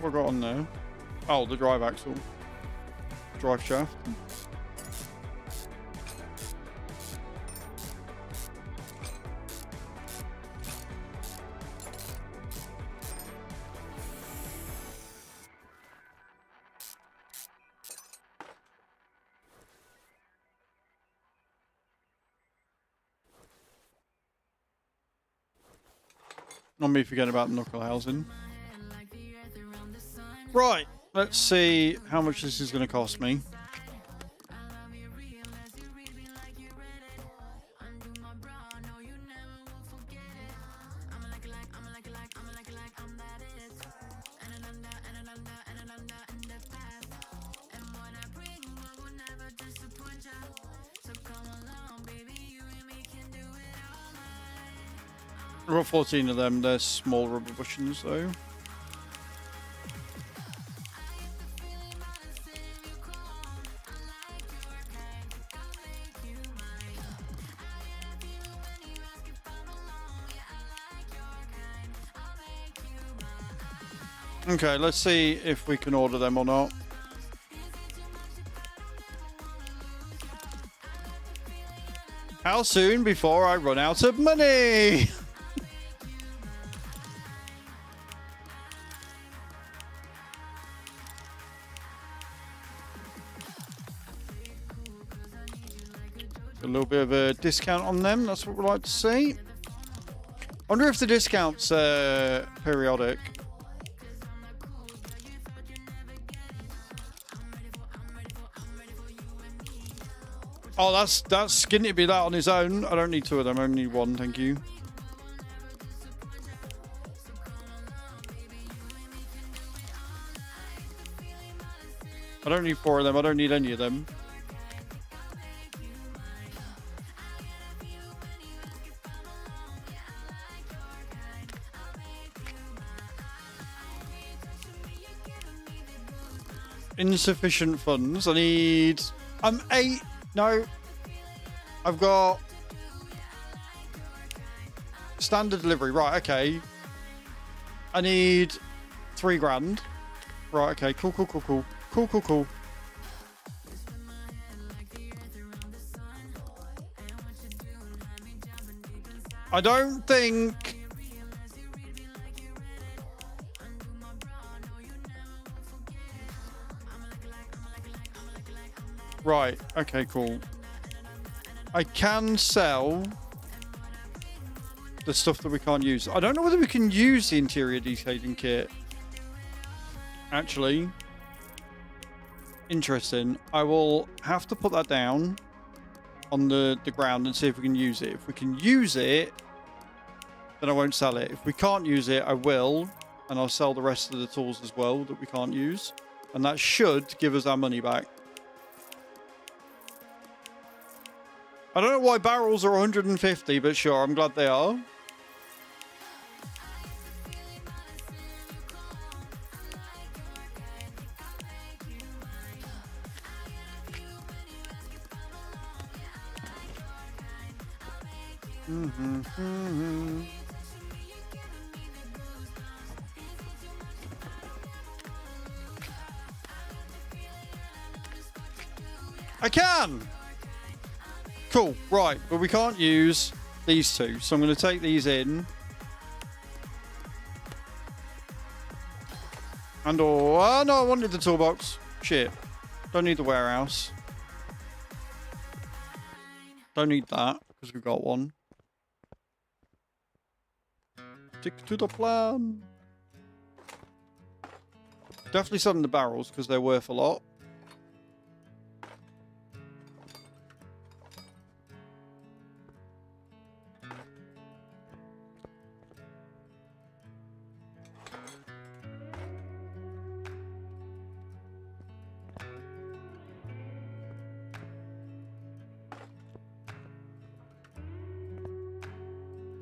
What have I got on there? Oh, the drive axle. Drive shaft. Not me forgetting about knuckle housing. Right, let's see how much this is going to cost me. I've got 14 of them. They're small rubber bushings though. Okay, let's see if we can order them or not. How soon before I run out of money? A little bit of a discount on them, that's what we'd like to see. I wonder if the discounts periodic. Oh, that's skinny to be that on his own. I don't need two of them, I only need one, thank you. I don't need four of them, I don't need any of them. Insufficient funds. I need... I'm 8... No. I've got... Standard delivery. Right, okay. I need 3 grand. Right, okay, cool. I don't think... Right, okay, cool. I can sell the stuff that we can't use. I don't know whether we can use the interior detailing kit. Actually. Interesting. I will have to put that down on the ground and see if we can use it. If we can use it, then I won't sell it. If we can't use it, I will. And I'll sell the rest of the tools as well that we can't use. And that should give us our money back. I don't know why barrels are 150, but sure, I'm glad they are. I can! Cool, right, but we can't use these two, so I'm going to take these in. And oh no, I wanted the toolbox. Shit. Don't need the warehouse. Don't need that, because we've got one. Stick to the plan. Definitely selling the barrels, because they're worth a lot.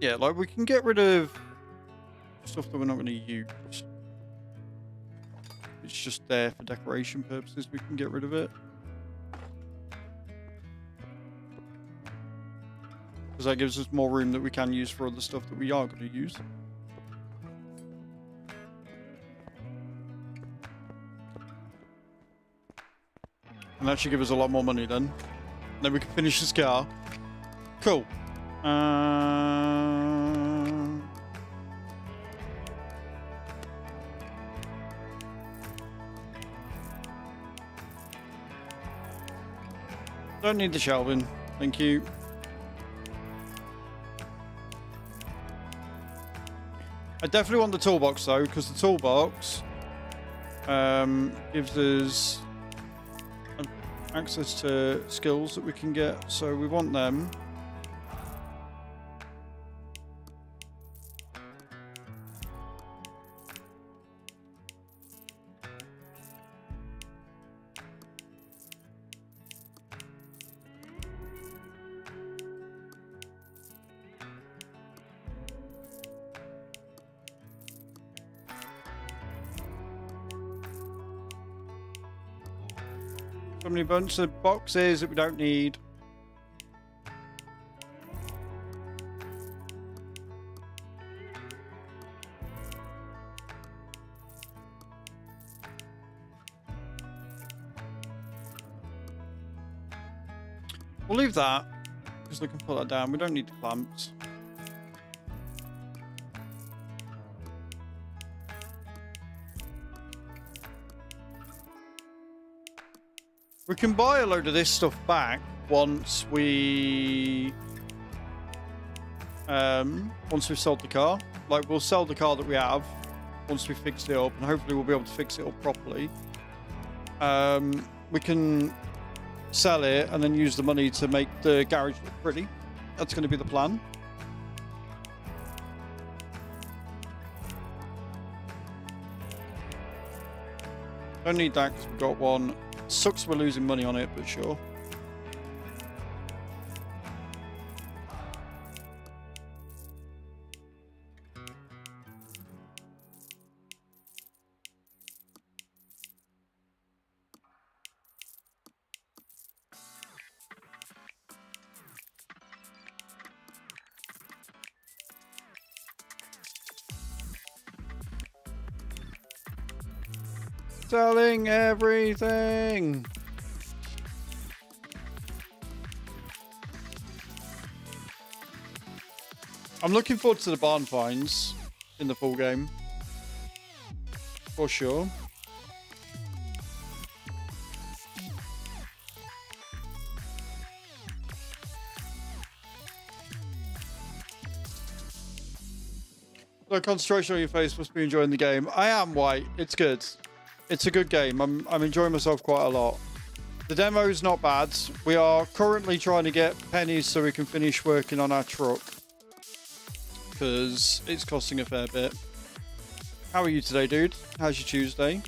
Yeah, like we can get rid of stuff that we're not going to use. It's just there for decoration purposes. We can get rid of it. Because that gives us more room that we can use for other stuff that we are going to use. And that should give us a lot more money then. Then we can finish this car. Cool. Don't need the shelving. Thank you. I definitely want the toolbox though, because the toolbox gives us access to skills that we can get, so we want them. So many bunch of boxes that we don't need. We'll leave that because they can put that down. We don't need the clamps. We can buy a load of this stuff back once we once we've sold the car. Like, we'll sell the car that we have once we've fixed it up, and hopefully we'll be able to fix it up properly. We can sell it and then use the money to make the garage look pretty. That's going to be the plan. Don't need that because we've got one. Sucks we're losing money on it, but sure. Selling everything. I'm looking forward to the barn finds in the full game. For sure. No concentration on your face, must be enjoying the game. I am, White. It's good. It's a good game. I'm enjoying myself quite a lot. The demo is not bad. We are currently trying to get pennies so we can finish working on our truck, because it's costing a fair bit. How are you today, dude? How's your Tuesday?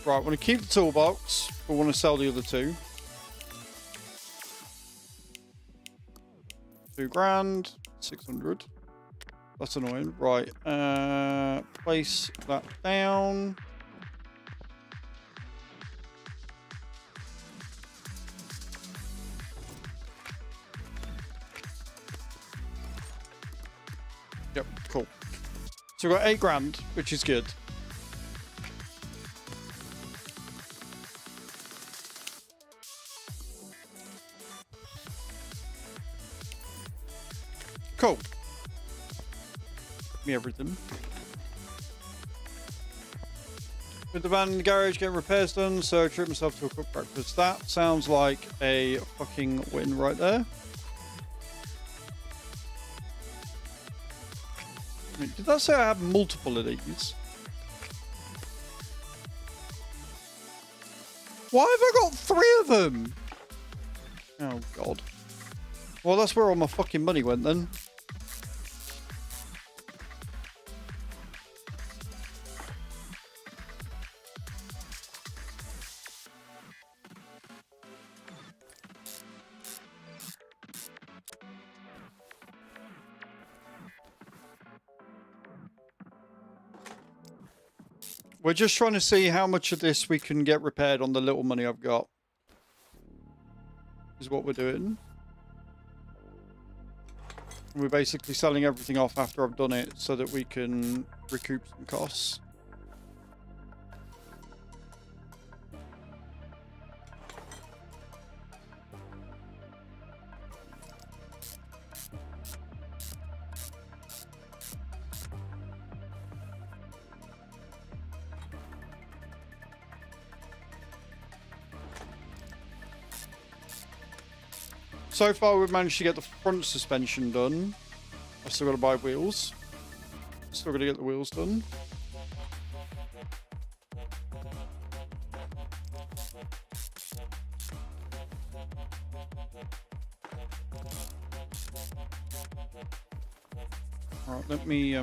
Right, I want to keep the toolbox, but I want to sell the other two. 2 grand, 600. That's annoying. Right, place that down. Yep, cool. So we've got 8 grand, which is good. Cool. Give me everything. With the van in the garage, getting repairs done, so I treat myself to a quick breakfast. That sounds like a fucking win right there. Wait, did that say I have multiple of these? Why have I got 3 of them? Oh, God. Well, that's where all my fucking money went then. We're just trying to see how much of this we can get repaired on the little money I've got. Is what we're doing. We're basically selling everything off after I've done it so that we can recoup some costs. So far, we've managed to get the front suspension done. I've still got to buy wheels. Still got to get the wheels done. Alright, let me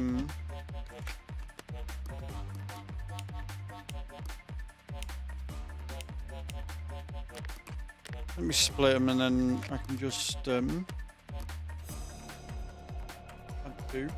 let me split them and then I can just add 2.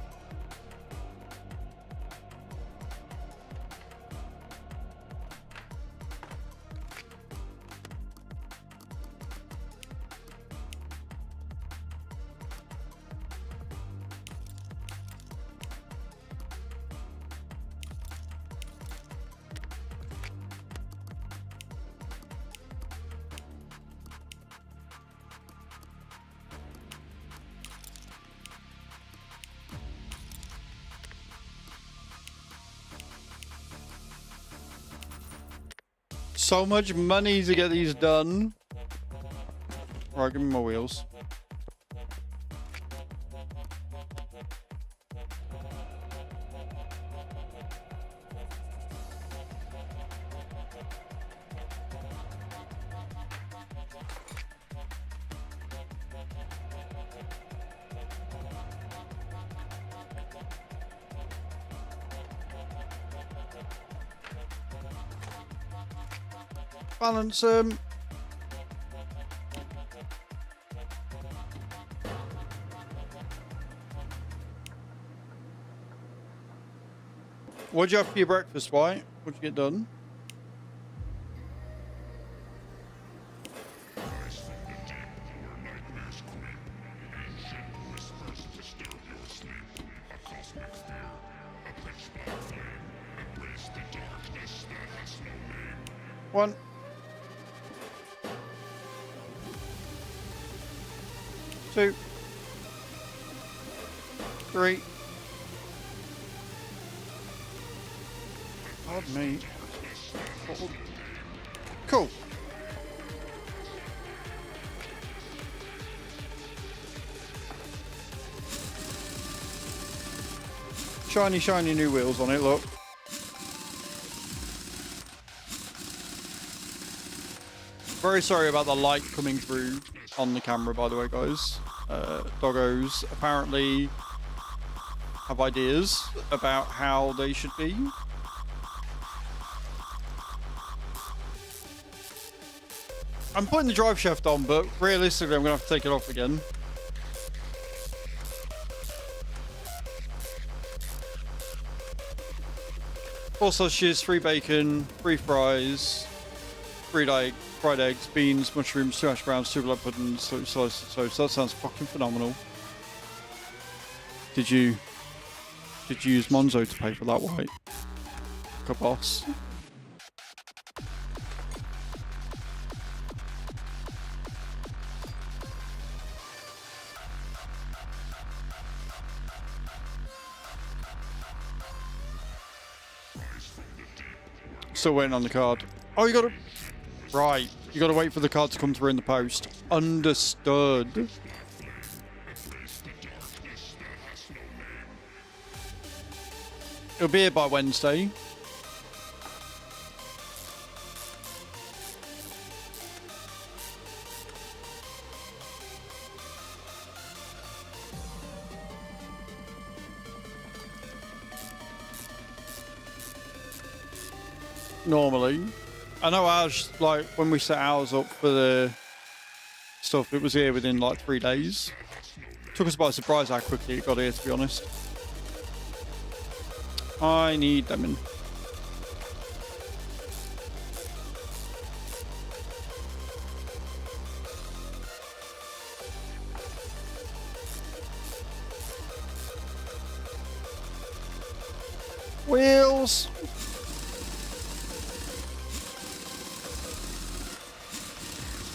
So much money to get these done. Right, give me my wheels. Balance them. What'd you have for your breakfast, White? What'd you get done? One. Two. Three. Pardon me. Four. Cool. Shiny, shiny new wheels on it, look. Very sorry about the light coming through on the camera, by the way, guys. Doggos apparently have ideas about how they should be. I'm putting the drive shaft on, but realistically, I'm going to have to take it off again. Four sausages, 3 bacon, 3 fries, 3 fried eggs, beans, mushrooms, 2 hash browns, 2 blood puddings, slices of toast. That sounds fucking phenomenal. Did you use Monzo to pay for that, White? Like a boss. Still waiting on the card. Oh, you gotta... Right. You gotta wait for the card to come through in the post. Understood. It'll be here by Wednesday. Normally. I know ours, like, when we set ours up for the stuff, it was here within, like, 3 days. Took us by surprise how quickly it got here, to be honest. I need them in. Wheels!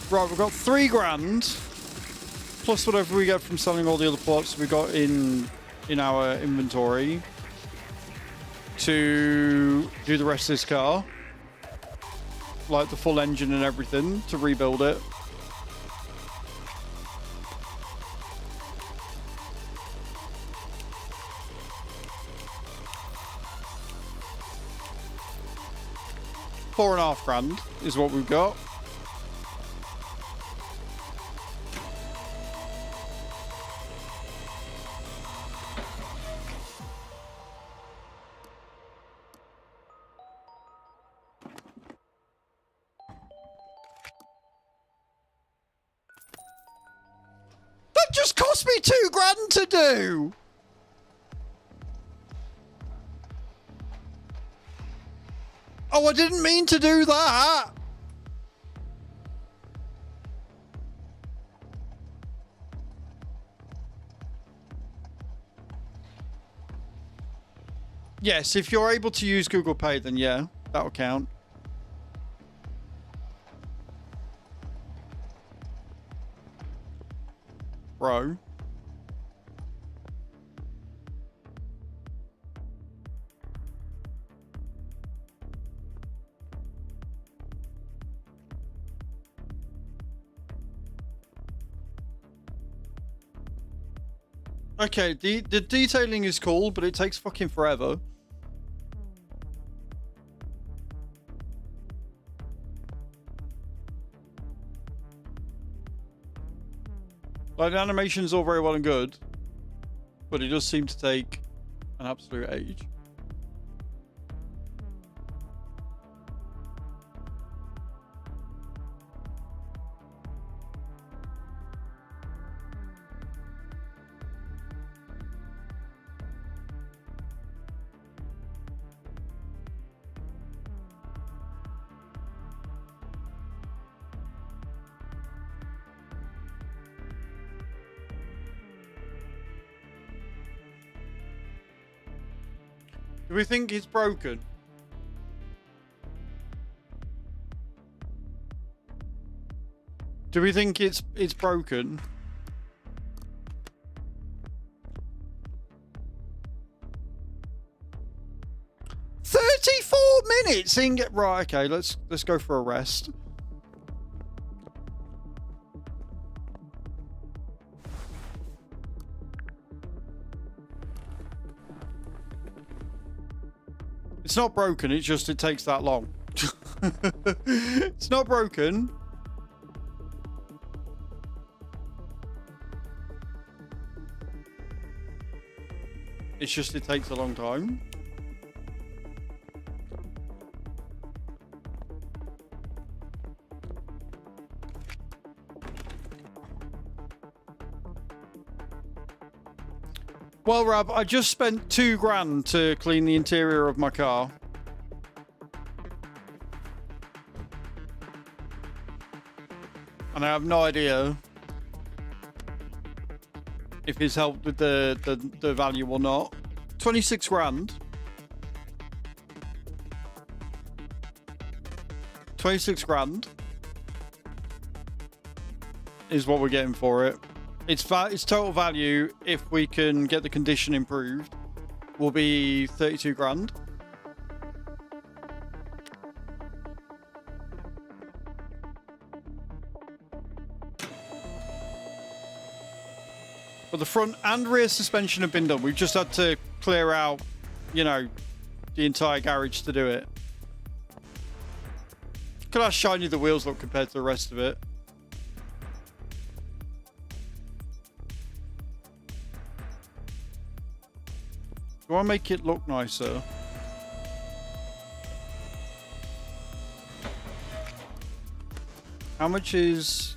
Right, we've got 3 grand, plus whatever we get from selling all the other plots we got in our inventory to do the rest of this car. Like the full engine and everything, to rebuild it. £4.5 grand is what we've got. Just cost me 2 grand to do. Oh, I didn't mean to do that. Yes, if you're able to use Google Pay, then yeah, that'll count. Bro. Okay, the detailing is cool, but it takes fucking forever. Like, the animation's all very well and good, but it does seem to take an absolute age. Do we think it's broken? Do we think it's broken? Minutes in get right. Okay, let's go for a rest. It's not broken. It's just it takes that long. It's not broken. It's just it takes a long time. Well, Rab, I just spent £2 to clean the interior of my car. And I have no idea if it's helped with the value or not. 26 grand. 26 grand is what we're getting for it. Its total value, if we can get the condition improved, will be 32 grand. But the front and rear suspension have been done. We've just had to clear out, you know, the entire garage to do it. Look at how shiny the wheels look compared to the rest of it. Do I make it look nicer? How much is...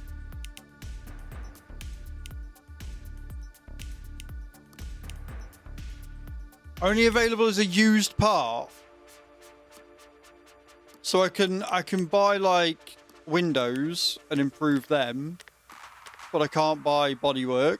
Only available as a used part? So I can buy like windows and improve them, but I can't buy bodywork.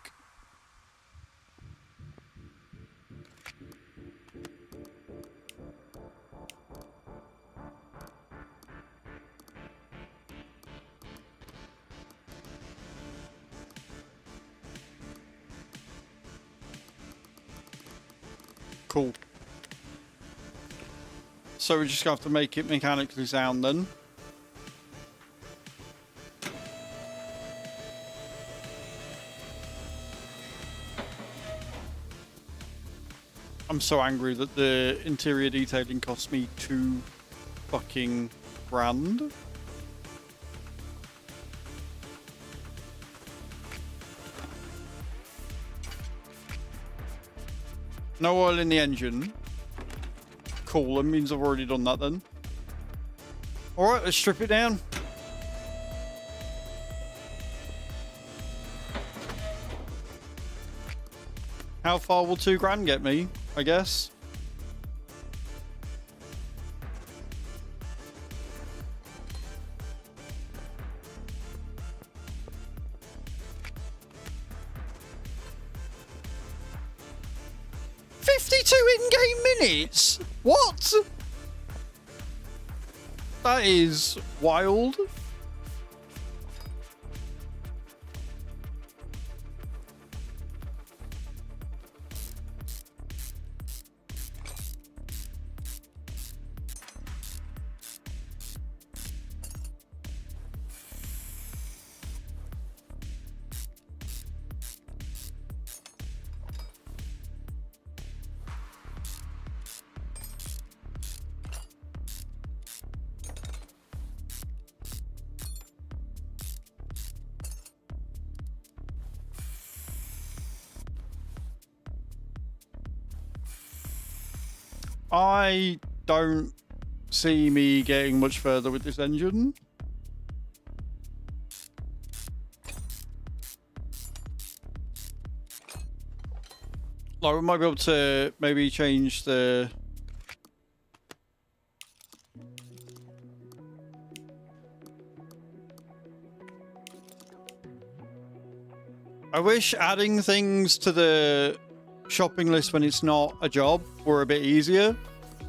Cool. So we're just going to have to make it mechanically sound then. I'm so angry that the interior detailing cost me £2 fucking grand. No oil in the engine. Cool, that means I've already done that then. Alright, let's strip it down. How far will £2 grand get me, I guess? In-game minutes? What? That is wild. I don't see me getting much further with this engine. Like, we might be able to maybe change the... I wish adding things to the shopping list when it's not a job were a bit easier.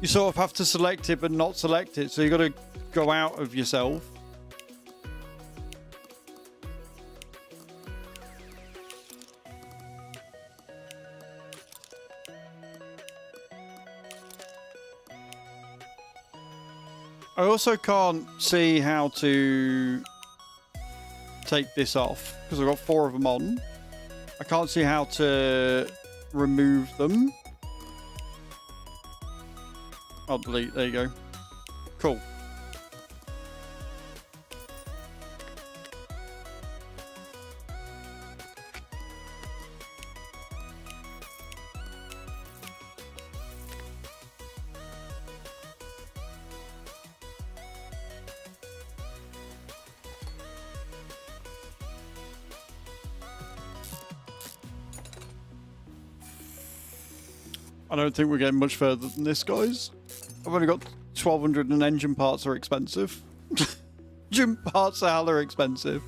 you sort of have to select it but not select it. So you got to go out of yourself. I also can't see how to take this off because I've got 4 of them on. I can't see how to remove them. I'll delete. There you go. Cool. I don't think we're getting much further than this, guys. I've only got 1,200 and engine parts are expensive. Engine parts are hella expensive.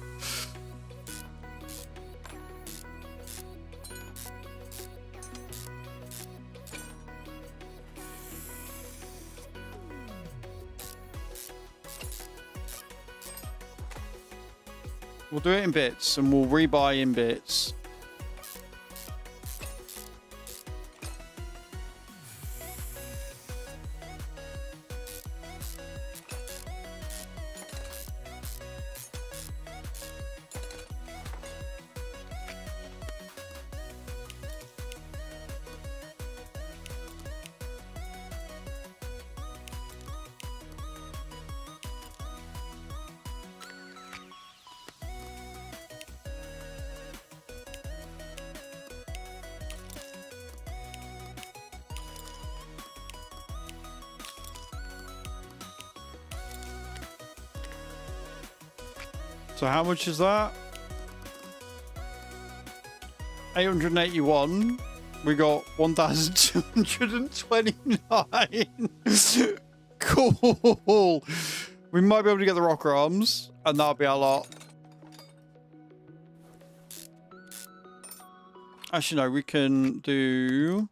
We'll do it in bits and we'll rebuy in bits. So how much is that? 881. We got 1,229. Cool. We might be able to get the rocker arms, and that'll be a lot. Actually, no, we can do...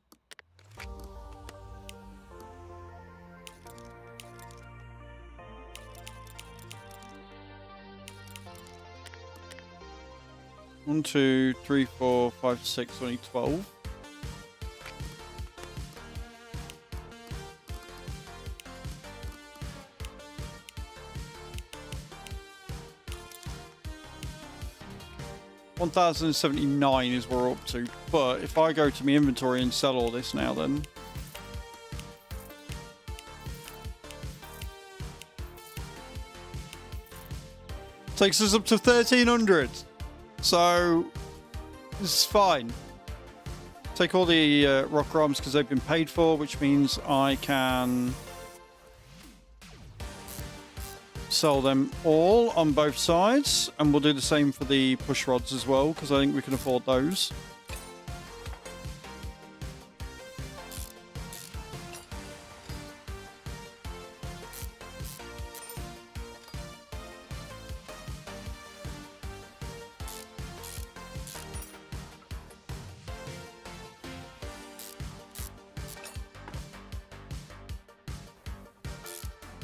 One, 2, 3, 4, 5, 6, only 12. $1,079 is what we're up to. But if I go to my inventory and sell all this now, then takes us up to 1,300. So this is fine. Take all the rocker arms because they've been paid for, which means I can sell them all on both sides, and we'll do the same for the push rods as well because I think we can afford those.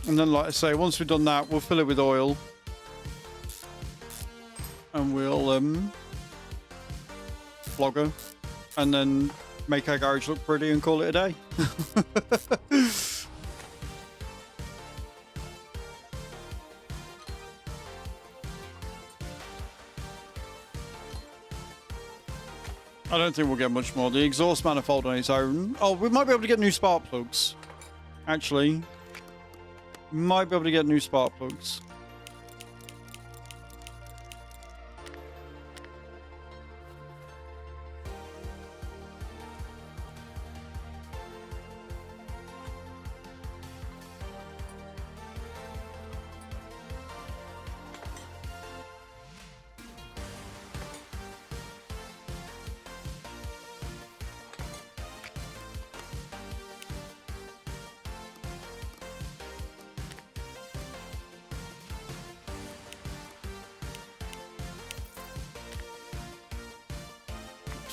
And then, like I say, once we've done that, we'll fill it with oil. And we'll flogger. And then make our garage look pretty and call it a day. I don't think we'll get much more. The exhaust manifold on its own. Oh, we might be able to get new spark plugs. Actually. Might be able to get new spark plugs.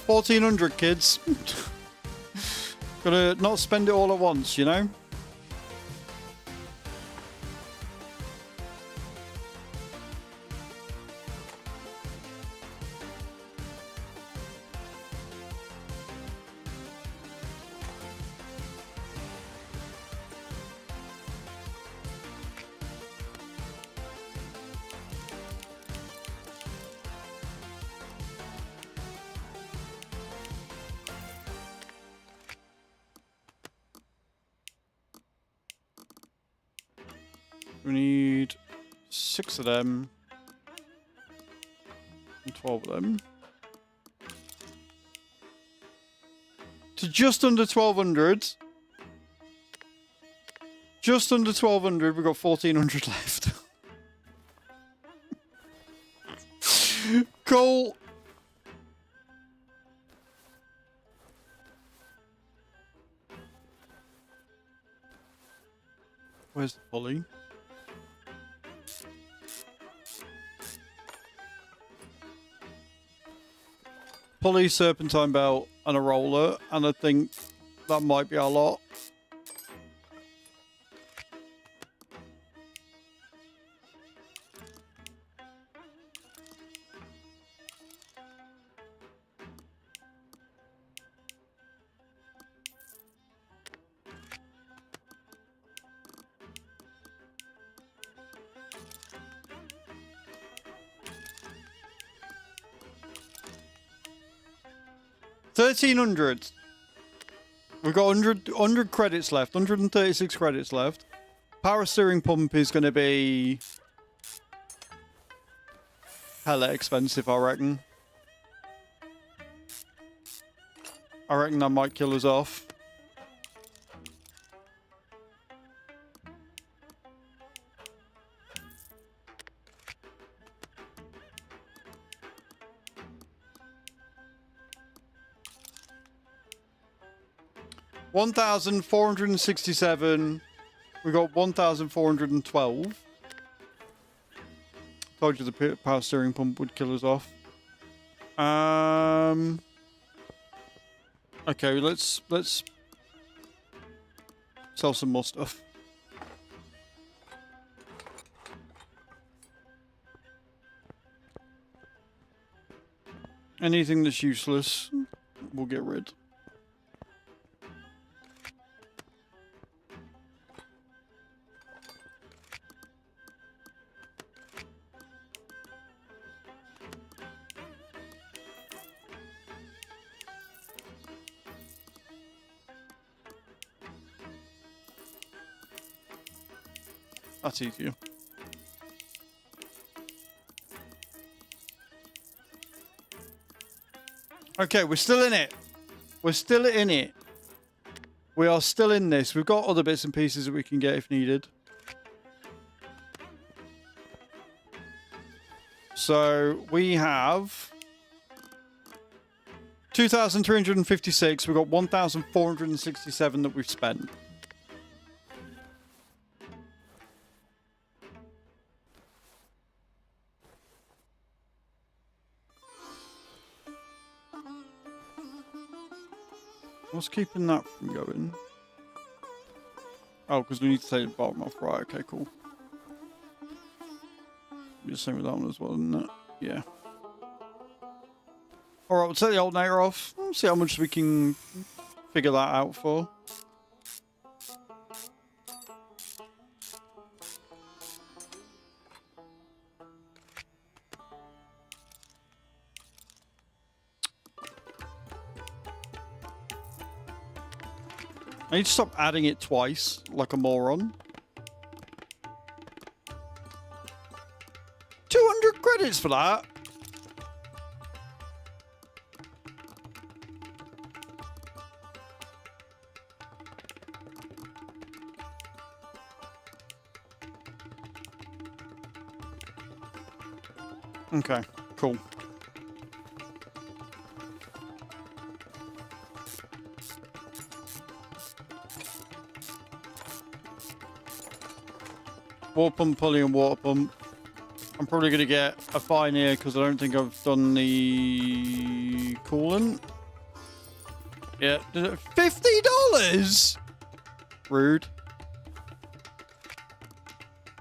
$1,400, kids. Gotta not spend it all at once, you know? We need 6 of them. And 12 of them. To just under 1,200. Just under 1,200. We've got 1,400 left. Cool. Where's the pulley? Pulley, serpentine belt, and a roller, and I think that might be our lot. $1,300. We've got 100 credits left. 136 credits left. Power steering pump is going to be hella expensive, I reckon. I reckon that might kill us off. $1,467. We got 1,412. Told you the power steering pump would kill us off. Okay, let's sell some more stuff. Anything that's useless, we'll get rid. That's easier. Okay, we're still in it. We're still in it. We are still in this. We've got other bits and pieces that we can get if needed. So we have 2,356. We've got 1,467 that we've spent. What's keeping that from going? Oh, because we need to take the bottom off. Right, okay, cool. Be the same with that one as well, isn't it? Yeah. Alright, we'll take the alternator off. See how much we can figure that out for. I need to stop adding it twice, like a moron. 200 credits for that? Okay, cool. Water pump, pulley, and water pump. I'm probably going to get a fine here because I don't think I've done the coolant. Yeah, $50? Rude.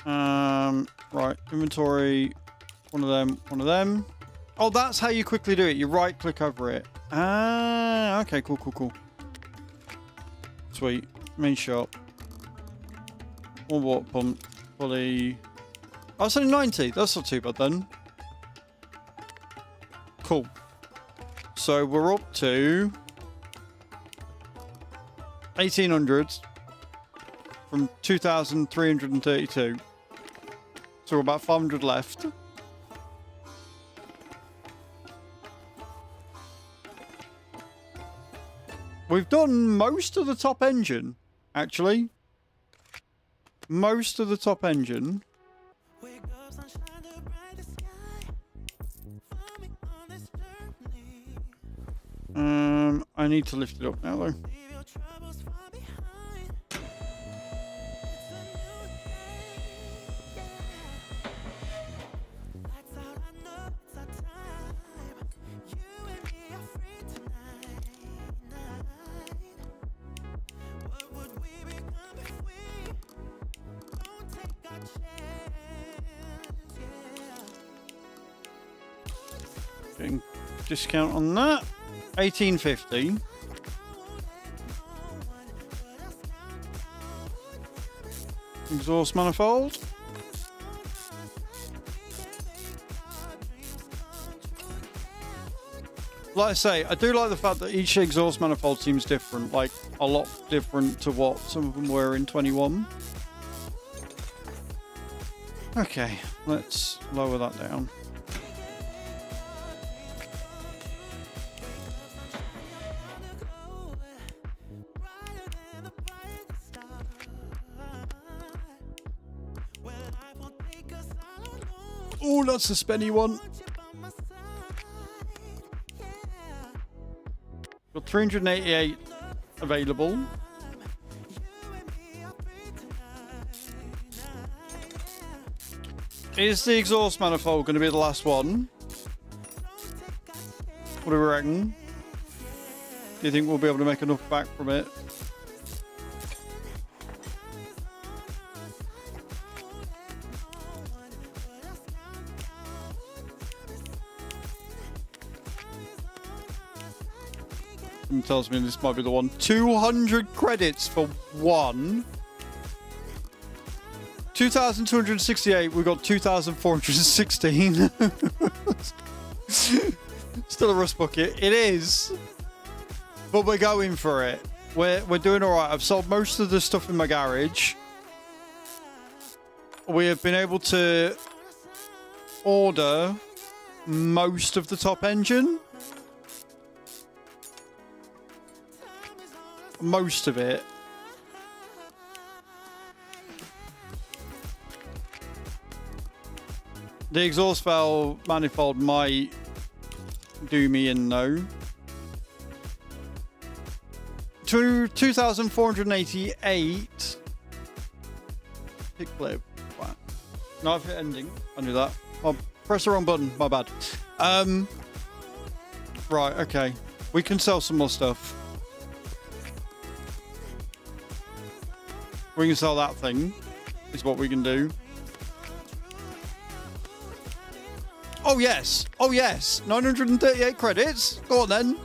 Right, inventory. One of them, one of them. Oh, that's how you quickly do it. You right click over it. Ah, okay, cool, cool, cool. Sweet. Main shop. One water pump. Pulley. Oh, it's only 90. That's not too bad then. Cool. So we're up to 1,800 from 2,332. So we're about 500 left. We've done most of the top engine, actually. Most of the top engine. I need to lift it up now, though. Getting discount on that. 1850. Exhaust manifold. Like I say, I do like the fact that each exhaust manifold seems different, like a lot different to what some of them were in 21. Okay, let's lower that down. Oh, that's a spenny one. Got 388 available. Is the exhaust manifold going to be the last one? What do we reckon? Do you think we'll be able to make enough back from it? Someone tells me this might be the one. 200 credits for one. 2,268. We got 2,416. Still a rust bucket. It is. But we're going for it. We're doing all right. I've sold most of the stuff in my garage. We have been able to order most of the top engine. Most of it. The exhaust valve manifold might do me in though. 2,488. Hit clip. Wow. No, I've hit ending. I knew that. Oh, press the wrong button. My bad. Right, okay. We can sell some more stuff. We can sell that thing. Is what we can do. Oh, yes. Oh, yes. 938 credits. Go on, then.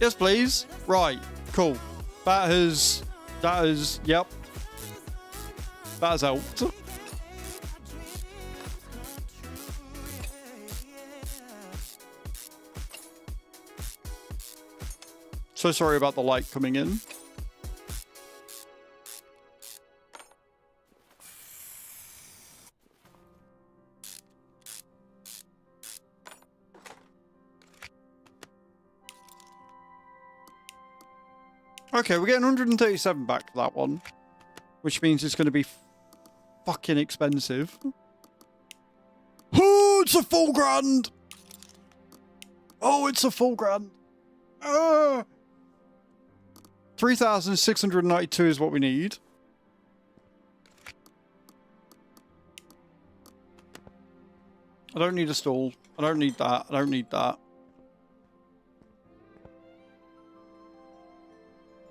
Yes, please. Right. Cool. That has... Yep. That has helped. So sorry about the light coming in. Okay, we're getting 137 back for that one. Which means it's going to be fucking expensive. Oh, it's a full grand! Oh, it's a full grand. 3,692 is what we need. I don't need a stall. I don't need that. I don't need that.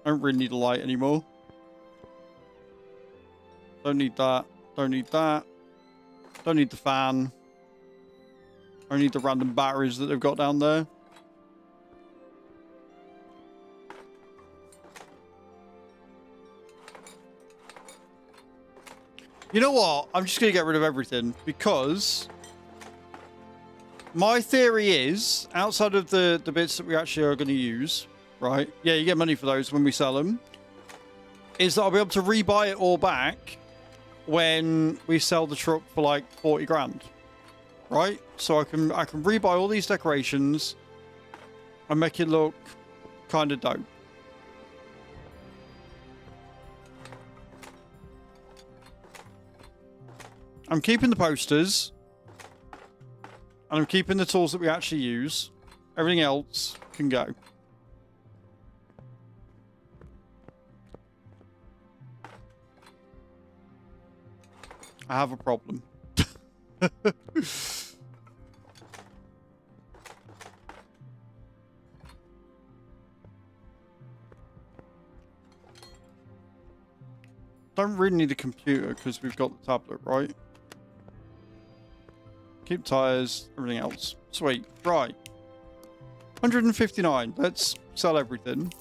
I don't really need a light anymore. Don't need that. Don't need that. Don't need the fan. I need the random batteries that they've got down there. You know what? I'm just going to get rid of everything because my theory is, outside of the bits that we actually are going to use, right? Yeah, you get money for those when we sell them. Is that I'll be able to rebuy it all back when we sell the truck for like 40 grand, right? So I can rebuy all these decorations and make it look kind of dope. I'm keeping the posters. And I'm keeping the tools that we actually use. Everything else can go. I have a problem. Don't really need a computer because we've got the tablet, right? Keep tires, everything else. Sweet. Right. 159. Let's sell everything.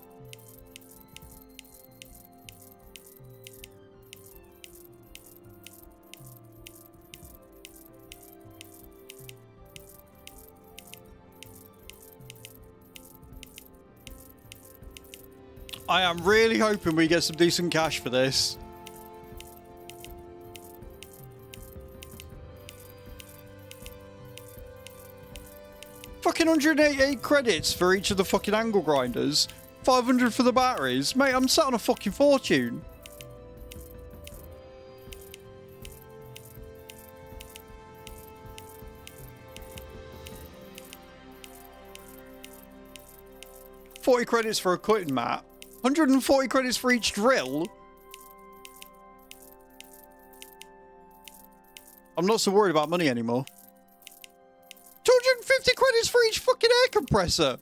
I am really hoping we get some decent cash for this. Fucking 188 credits for each of the fucking angle grinders. 500 for the batteries. Mate, I'm sat on a fucking fortune. $40 credits for a cutting mat. 140 credits for each drill. I'm not so worried about money anymore. 250 credits for each fucking air compressor.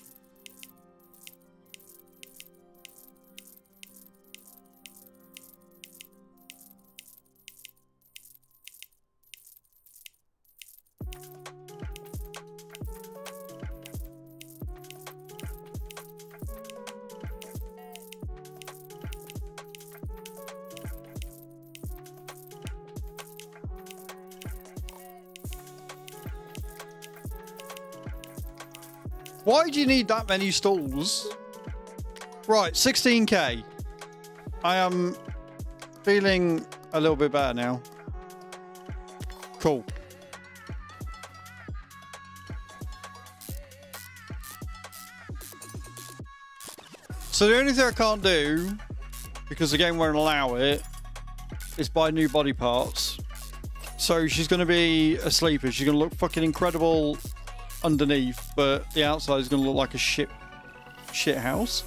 Why do you need that many stalls? Right, 16k. I am feeling a little bit better now. Cool. So the only thing I can't do, because the game won't allow it, is buy new body parts. So she's going to be a sleeper. She's going to look fucking incredible underneath, but the outside is going to look like a shit house.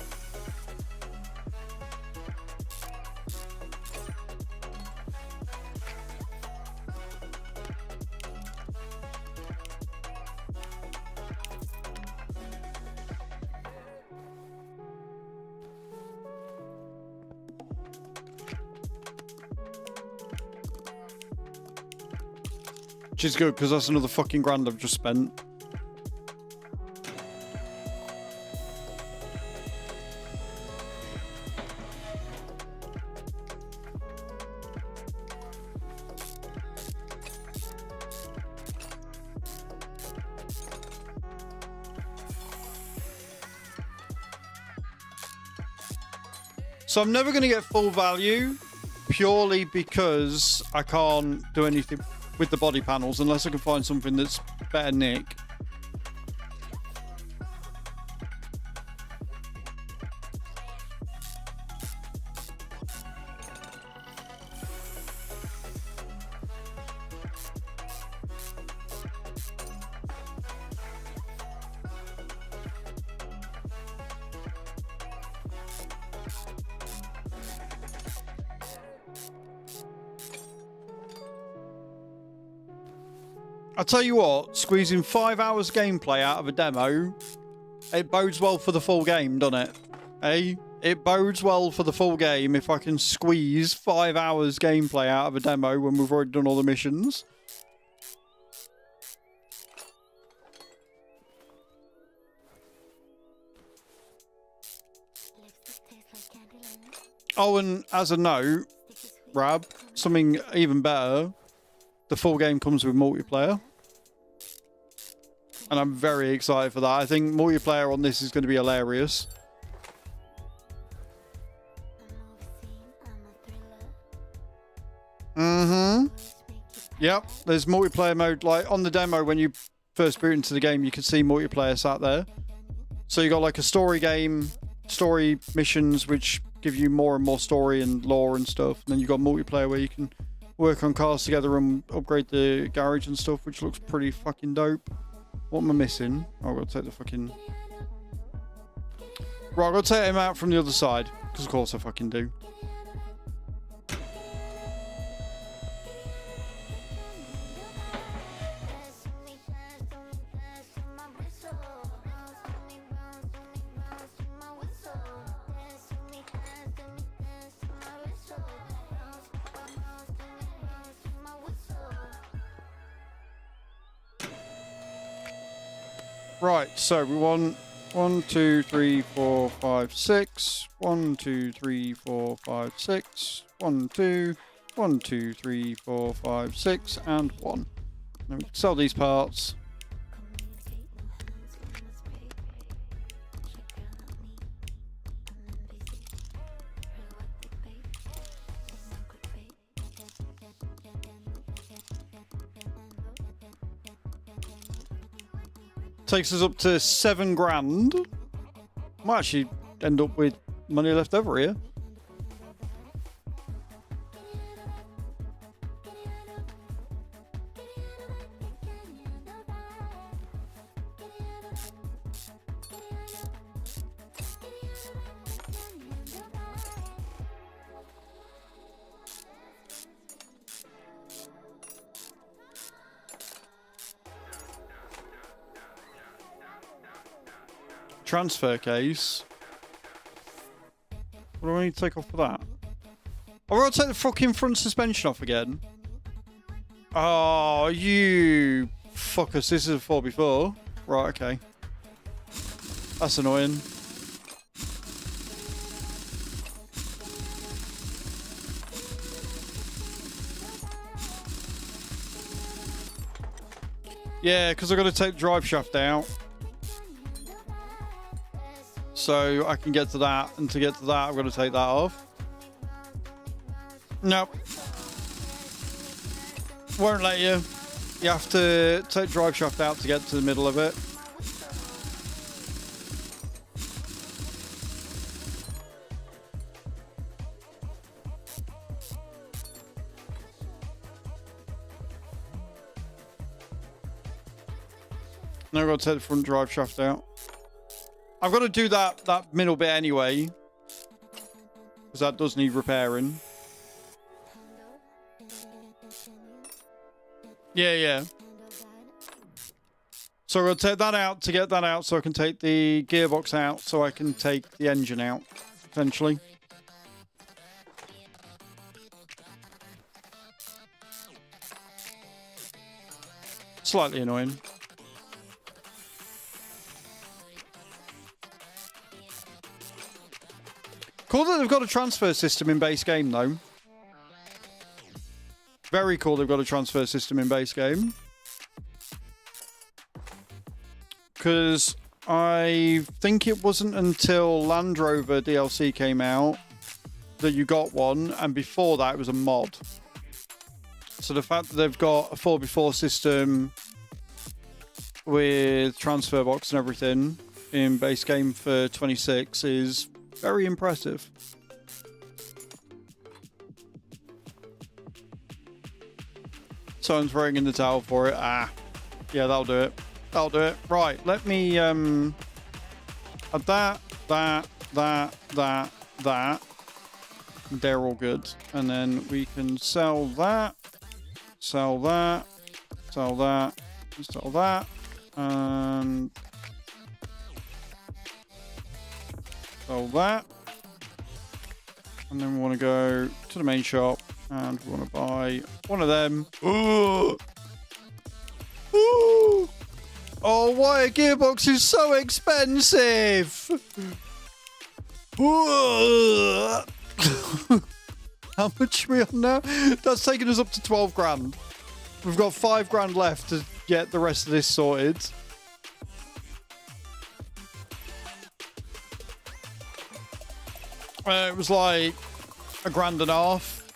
Which is good, because that's another fucking grand I've just spent. So I'm never going to get full value purely because I can't do anything with the body panels unless I can find something that's better nick. I'll tell you what, squeezing 5 hours gameplay out of a demo, it bodes well for the full game, doesn't it? Eh? It bodes well for the full game if I can squeeze 5 hours gameplay out of a demo when we've already done all the missions. Oh, and as a note, Rab, something even better, the full game comes with multiplayer. And I'm very excited for that. I think multiplayer on this is going to be hilarious. Mm-hmm. Yep, there's multiplayer mode. Like on the demo, when you first boot into the game, you can see multiplayer sat there. So you got like a story game, story missions, which give you more and more story and lore and stuff. And then you got multiplayer where you can work on cars together and upgrade the garage and stuff, which looks pretty fucking dope. What am I missing? Oh, I've got to take the fucking... Right, I've got to take him out from the other side. Because of course I fucking do. Right, so we want 1, 2, 3, 4, 5, 6. 1, 2, 3, 4, 5, 6. 1, 2. 1, 2, 3, 4, 5, 6, and 1. Then we can sell these parts. Takes us up to 7 grand. Might actually end up with money left over here. Transfer case. What do I need to take off for that? Oh, we're going to take the fucking front suspension off again. Oh, you fuckers. This is a 4x4. Right, okay. That's annoying. Yeah, because I've got to take the drive shaft out. So I can get to that, and to get to that, I've got to take that off. Nope. Won't let you. You have to take drive shaft out to get to the middle of it. Now I've got to take the front drive shaft out. I've got to do that middle bit anyway, because that does need repairing. Yeah. So I'm going to take that out to get that out, so I can take the gearbox out, so I can take the engine out, eventually. Slightly annoying. Cool that they've got a transfer system in base game, though. Very cool they've got a transfer system in base game. Because I think it wasn't until Land Rover DLC came out that you got one, and before that it was a mod. So the fact that they've got a 4x4 system with transfer box and everything in base game for 26 is very impressive. Someone's throwing in the towel for it. Ah, yeah, that'll do it. That'll do it. Right, let me add that. They're all good. And then we can sell that, sell that, sell that, sell that, and sell that. And then we want to go to the main shop and we want to buy one of them. Ooh. Ooh. Oh, why a gearbox is so expensive. How much are we on now? That's taken us up to 12 grand. We've got 5 grand left to get the rest of this sorted. It was like £1.5 grand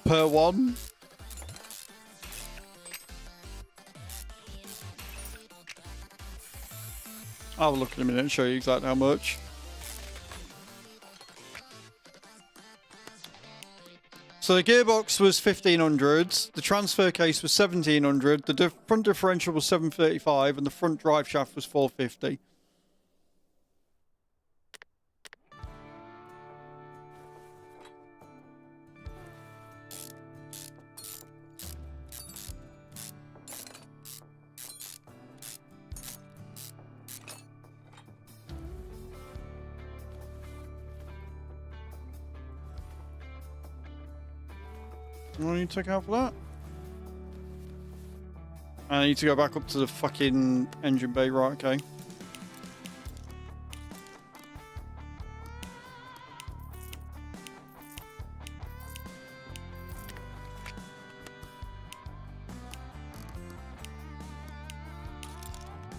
per one. I'll have a look in a minute and show you exactly how much. So the gearbox was 1500, the transfer case was 1700, the front differential was 735, and the front drive shaft was 450. What do I need to take out for that? I need to go back up to the fucking engine bay, right, okay.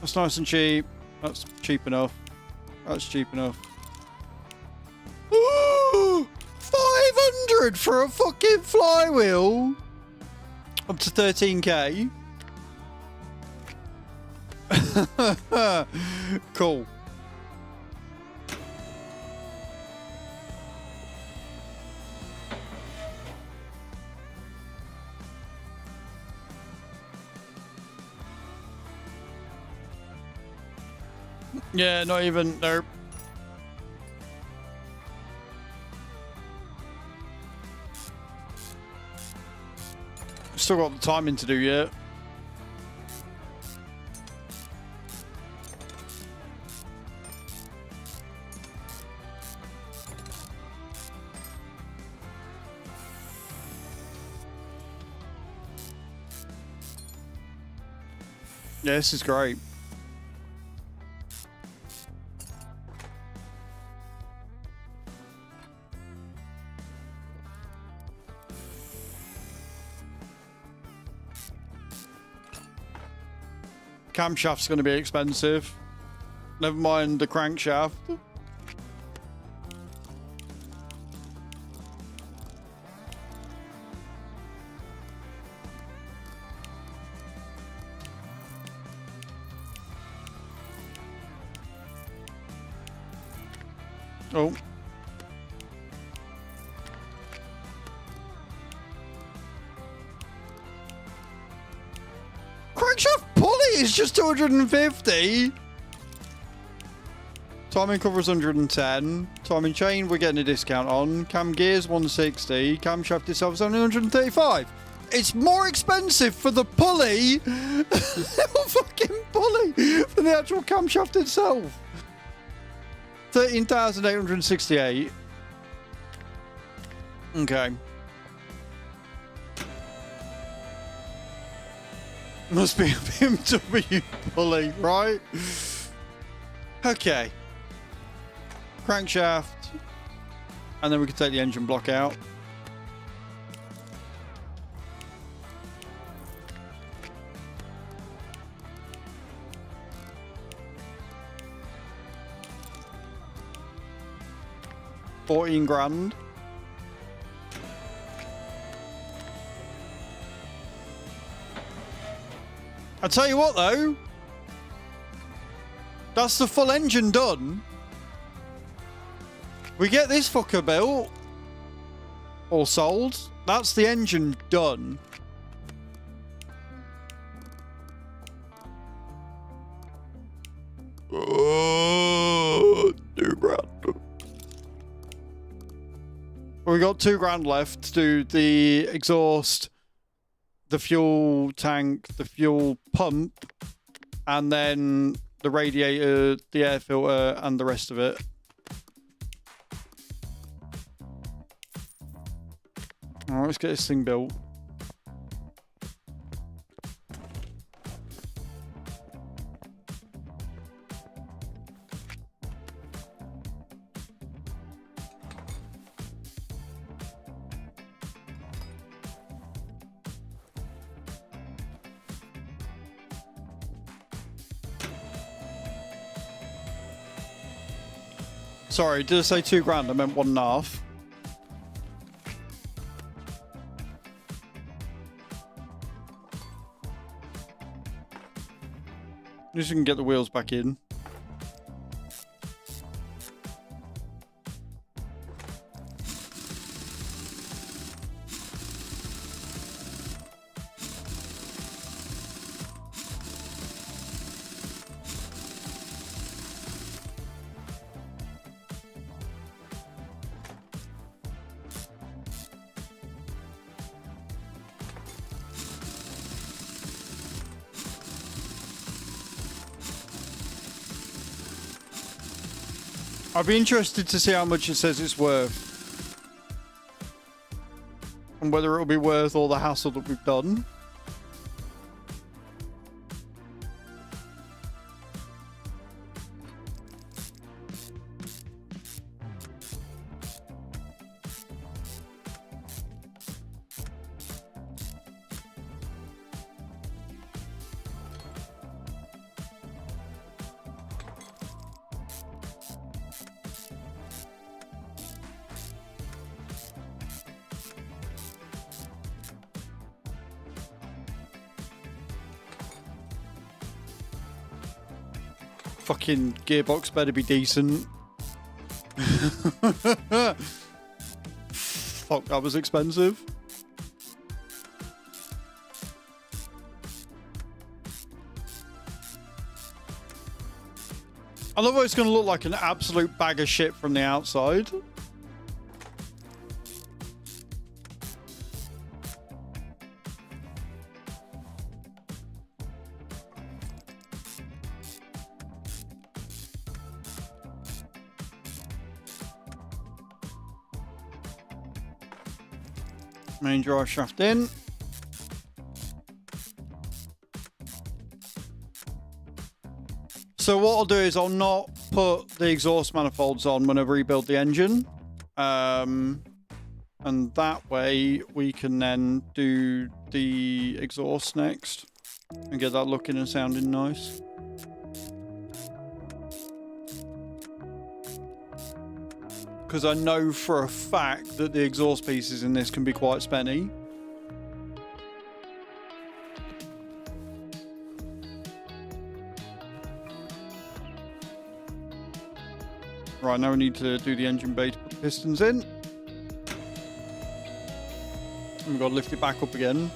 That's nice and cheap. That's cheap enough. That's cheap enough. 500 for a fucking flywheel? Up to 13k? Cool. Yeah, not even, nope. Still got the timing to do yet. Yeah, this is great. Camshaft's going to be expensive. Never mind the crankshaft. Oh. Crankshaft pulley is just 250. Timing cover is 110. Timing chain we're getting a discount on. Cam gears 160. Camshaft itself is only 135. It's more expensive for the pulley. Fucking pulley for the actual camshaft itself. 13,868. Okay. Must be a BMW pulley, right? Okay. Crankshaft. And then we can take the engine block out. $14,000. I tell you what though, that's the full engine done. We get this fucker built or sold. That's the engine done. $2,000. We got $2,000 left to do the exhaust, the fuel tank, the fuel pump, and then the radiator, the air filter, and the rest of it. All right, let's get this thing built. Sorry, did I say $2,000? I meant 1.5. Just so we can get the wheels back in. I'd be interested to see how much it says it's worth. And whether it'll be worth all the hassle that we've done. Fucking gearbox better be decent. Fuck, that was expensive. I love how it's going to look like an absolute bag of shit from the outside. Main drive shaft in. So what I'll do is I'll not put the exhaust manifolds on when I rebuild the engine. And that way we can then do the exhaust next and get that looking and sounding nice. Because I know for a fact that the exhaust pieces in this can be quite spenny. Right, now we need to do the engine bay to put the pistons in. And we've got to lift it back up again.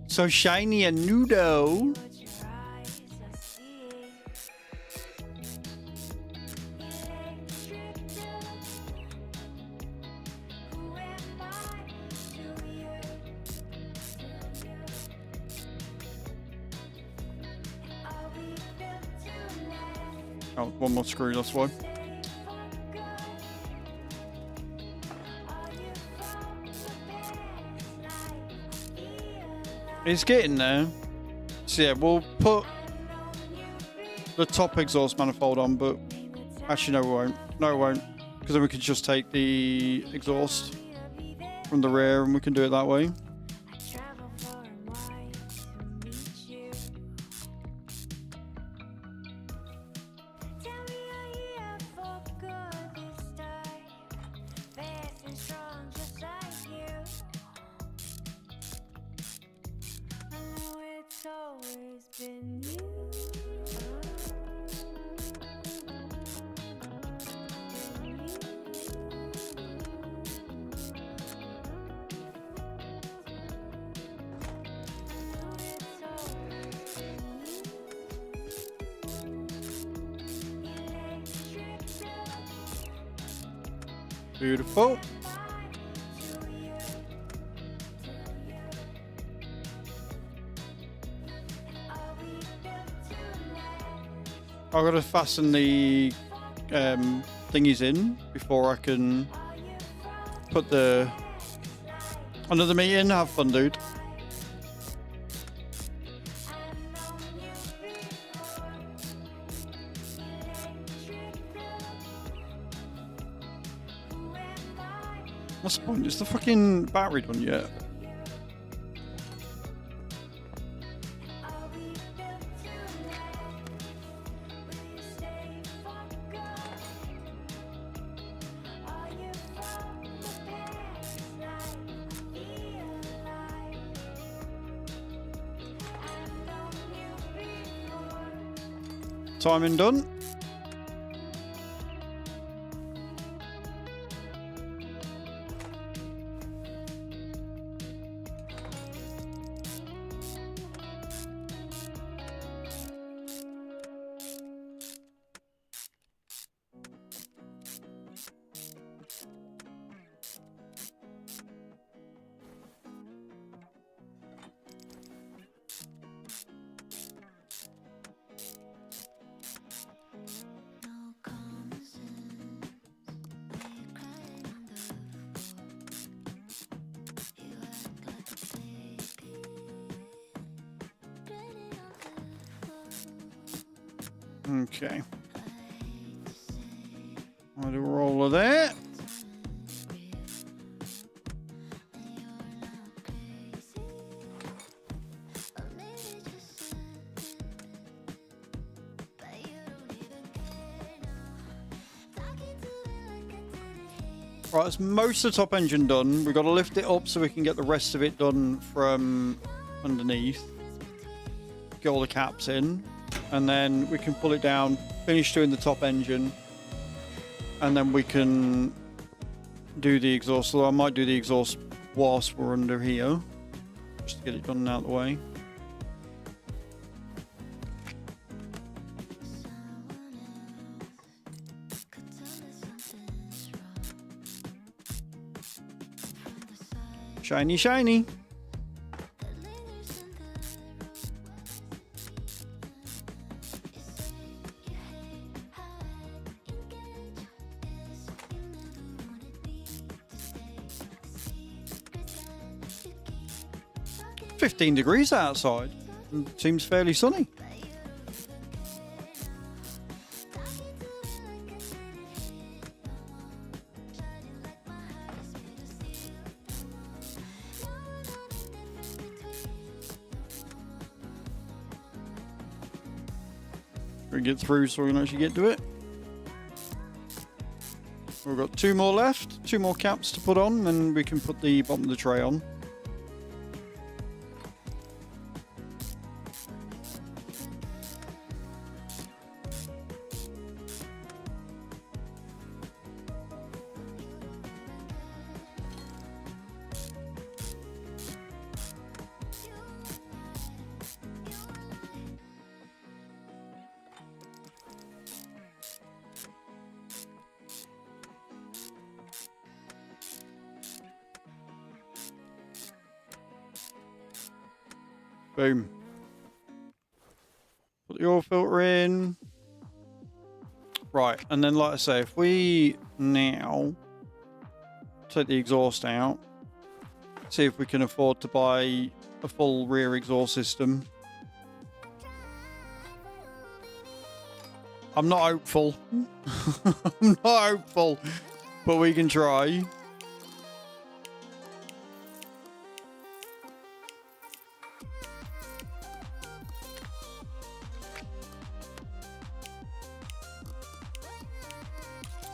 So shiny and nudo. Oh, one more screw, that's why. It's getting there. So yeah, we'll put the top exhaust manifold on, but actually no we won't. No we won't. Because then we can just take the exhaust from the rear and we can do it that way. Beautiful. I've got to fasten the thingies in before I can put the another meat in. Have fun, dude. What's the point? Is the fucking battery done yet? Timing done. Okay. I'll do all of that. Right, that's most of the top engine done. We've got to lift it up so we can get the rest of it done from underneath. Get all the caps in. And then we can pull it down, finish doing the top engine. And then we can do the exhaust. So I might do the exhaust whilst we're under here. Just to get it done and out of the way. Shiny, shiny. "15 degrees outside. Seems fairly sunny." We get through so we can actually get to it. We've got 2 more left, 2 more caps to put on, and we can put the bottom of the tray on. Boom. Put the oil filter in. Right, and then like I say, if we now take the exhaust out, see if we can afford to buy a full rear exhaust system. I'm not hopeful. I'm not hopeful, but we can try.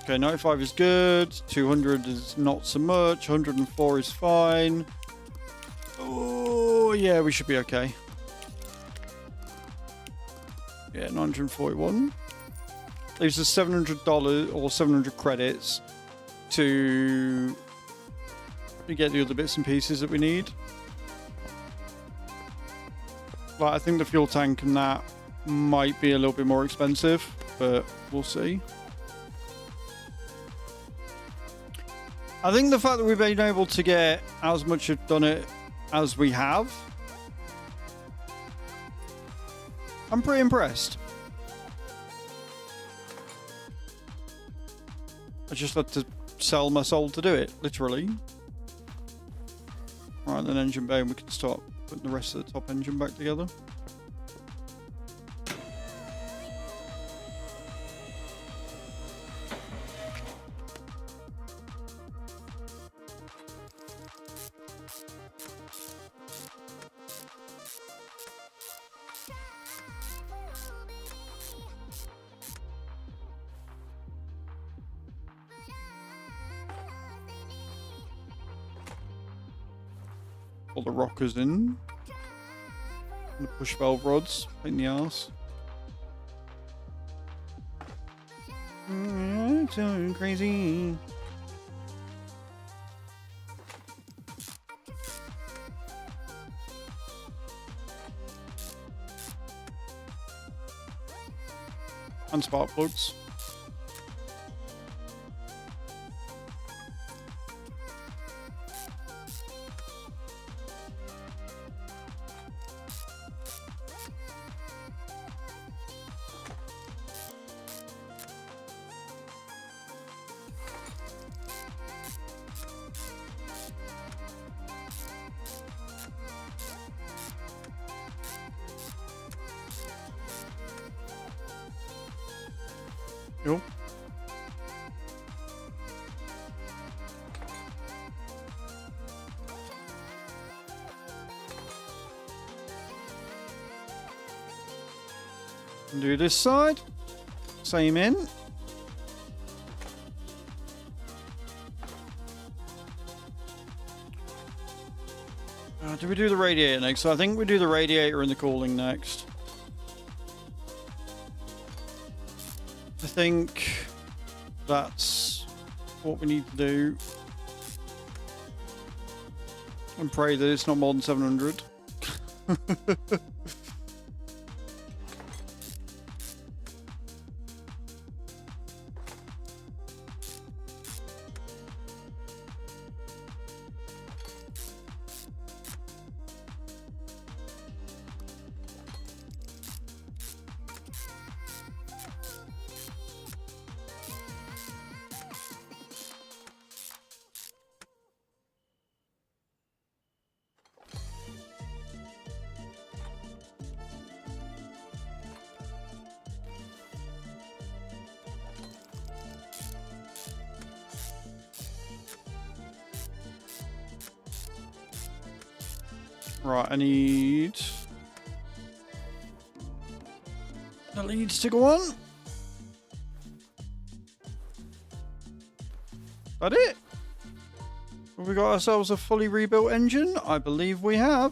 Okay, 95 is good. 200 is not so much. 104 is fine. Oh, yeah, we should be okay. Yeah, 941. Leaves us $700 or 700 credits to get the other bits and pieces that we need. Like, I think the fuel tank and that might be a little bit more expensive, but we'll see. I think the fact that we've been able to get as much done it as we have, I'm pretty impressed. I just had to sell my soul to do it, literally. Alright, then engine bay, and we can start putting the rest of the top engine back together. All the rockers in. And the push valve rods, pain in the arse. So crazy. And spark plugs. Cool. Do this side. Same in. Do we do the radiator next? So I think we do the radiator and the cooling next. I think that's what we need to do. And pray that it's not more than 700. Right, I need the leads to go on. That it? Have we got ourselves a fully rebuilt engine? I believe we have.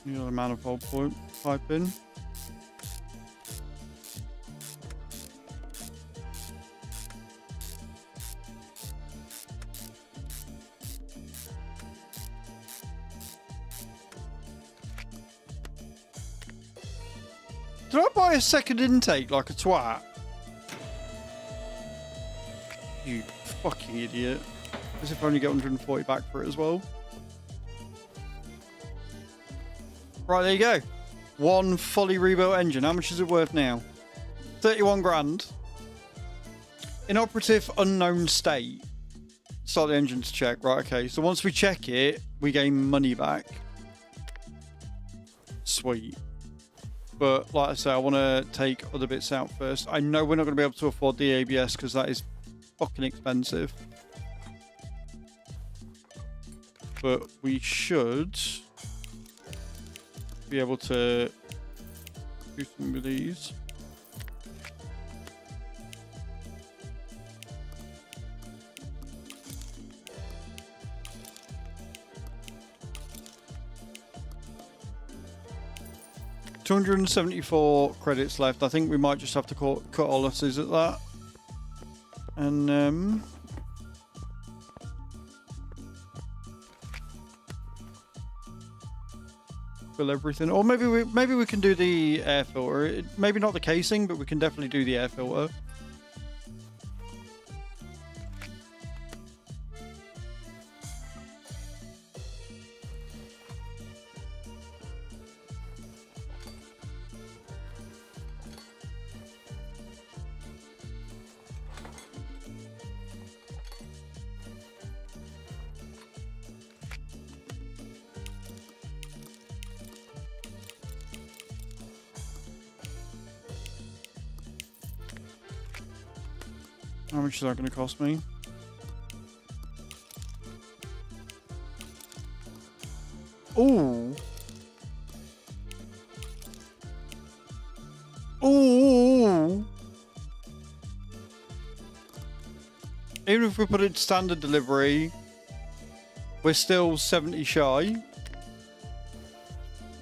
You know the manifold pipe in. Did I buy a second intake like a twat? You fucking idiot. As if I only get 140 back for it as well. Right, there you go. One fully rebuilt engine. How much is it worth now? 31 grand. Inoperative unknown state. Start the engine to check. Right, okay. So once we check it, we gain money back. Sweet. But like I say, I want to take other bits out first. I know we're not going to be able to afford the ABS because that is fucking expensive. But we should be able to do something with these. $274 credits left. I think we might just have to cut all losses at that. And fill everything, or maybe we can do the air filter. Maybe not the casing, but we can definitely do the air filter. How much is that going to cost me? Ooh. Ooh. Even if we put it standard delivery, we're still 70 shy.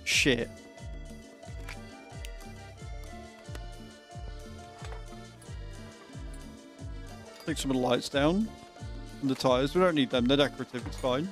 Shit. Take some of the lights down and the tyres. We don't need them. They're decorative. It's fine.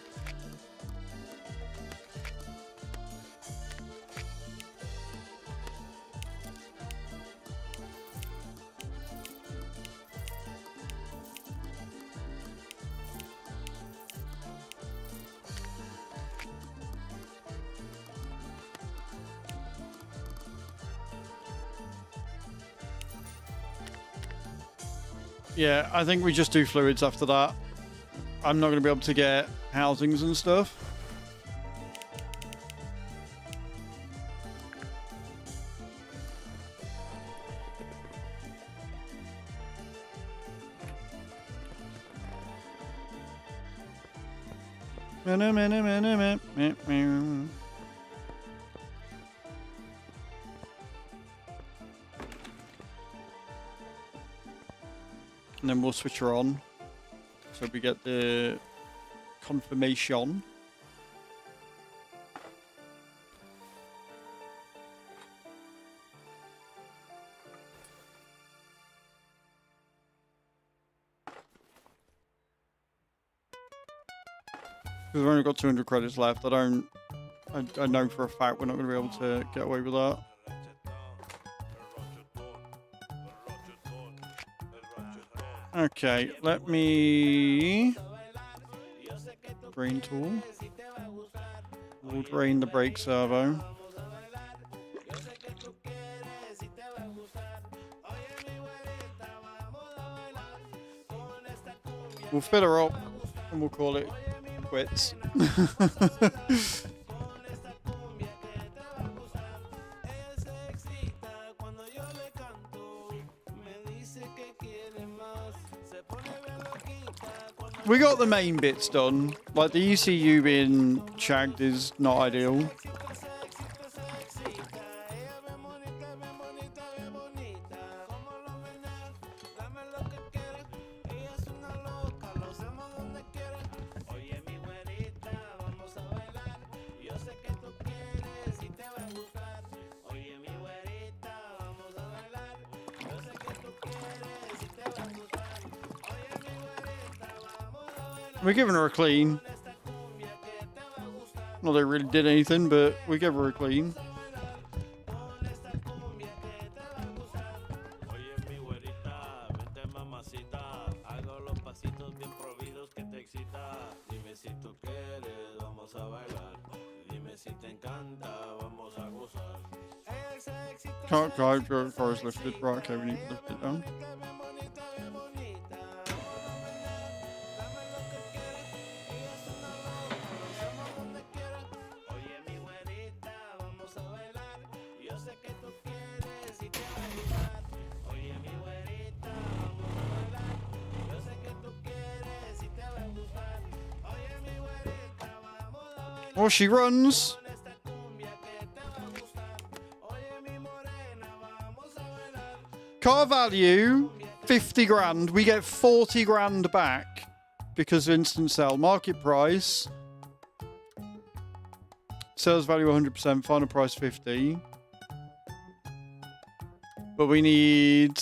Yeah, I think we just do fluids after that. I'm not going to be able to get housings and stuff. And then we'll switch her on. So we get the confirmation. We've only got 200 credits left. I know for a fact we're not going to be able to get away with that. Okay, let me drain tool. We'll drain the brake servo. We'll fill her up and we'll call it quits. We got the main bits done. Like the ECU being shagged is not ideal. We're giving her a clean. Not that it really did anything, but we gave her a clean. Can't drive, your car is lifted. Right, okay, we need to lift it down. Well, she runs. Car value, 50 grand. We get 40 grand back because of instant sell. Market price. Sales value 100%. Final price 50. But we need...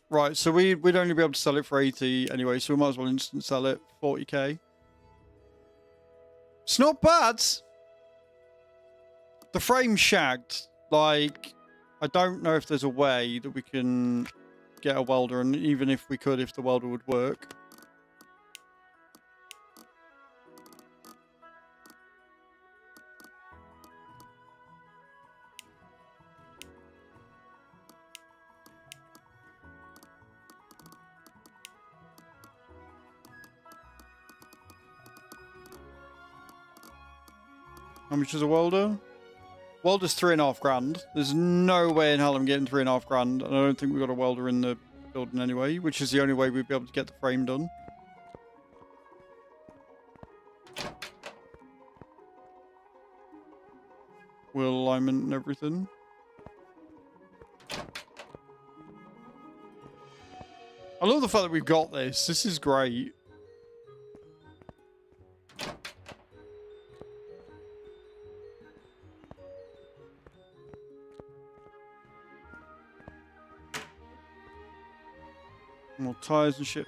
Right, so we'd only be able to sell it for 80 anyway, so we might as well instant sell it, 40k. It's not bad. The frame's shagged. Like, I don't know if there's a way that we can get a welder, and even if we could, if the welder would work. How much is a welder? Welder's 3.5 grand. There's no way in hell I'm getting 3.5 grand. And I don't think we've got a welder in the building anyway, which is the only way we'd be able to get the frame done. Wheel alignment and everything. I love the fact that we've got this. This is great. More tires and shit.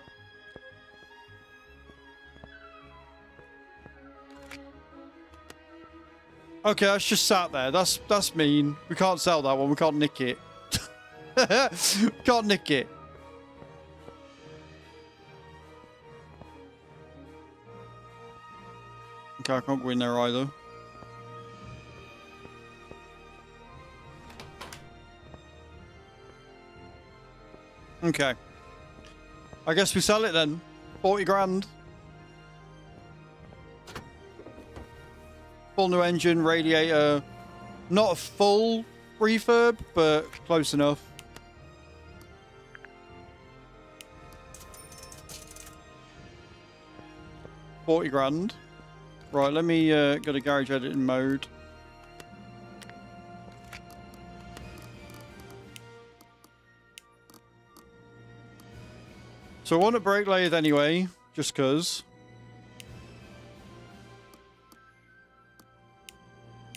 Okay, that's just sat there. That's mean. We can't sell that one. We can't nick it. Can't nick it. Okay, I can't go in there either. Okay. I guess we sell it then. 40 grand. Full new engine, radiator. Not a full refurb, but close enough. $40 grand. Right, let me go to garage editing mode. So I want a brake lathe anyway, just because.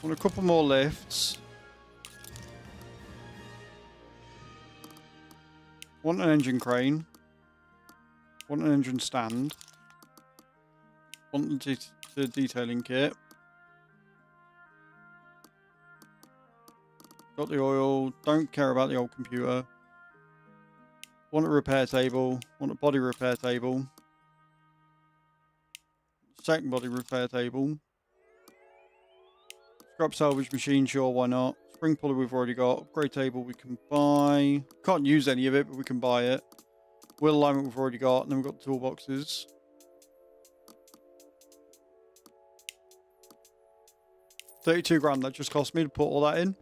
I want a couple more lifts. Want an engine crane. Want an engine stand. Want the detailing kit. Got the oil. Don't care about the old computer. Want a repair table. Want a body repair table. Second body repair table. Scrap salvage machine, sure, why not? Spring pulley we've already got. Upgrade table we can buy. Can't use any of it, but we can buy it. Wheel alignment we've already got. And then we've got the toolboxes. $32 grand that just cost me to put all that in.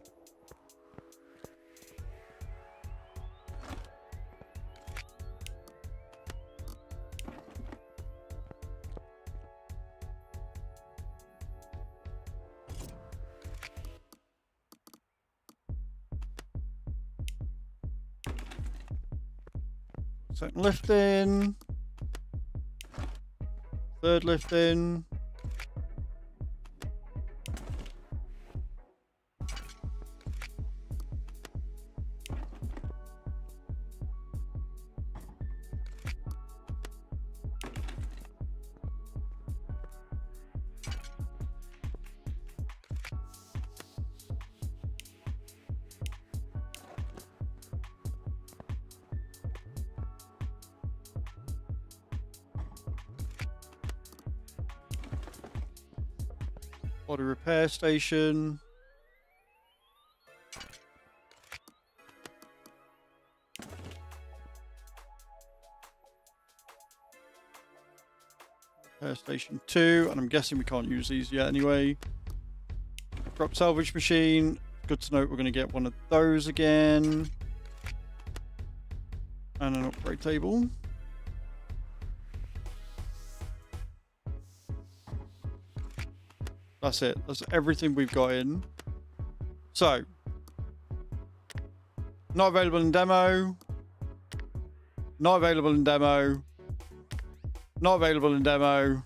Second lift in. Third lift in. Body repair station. Repair station 2, and I'm guessing we can't use these yet anyway. Drop salvage machine. Good to note we're going to get one of those again. And an upgrade table. That's it. That's everything we've got in. So, not available in demo. Not available in demo. Not available in demo.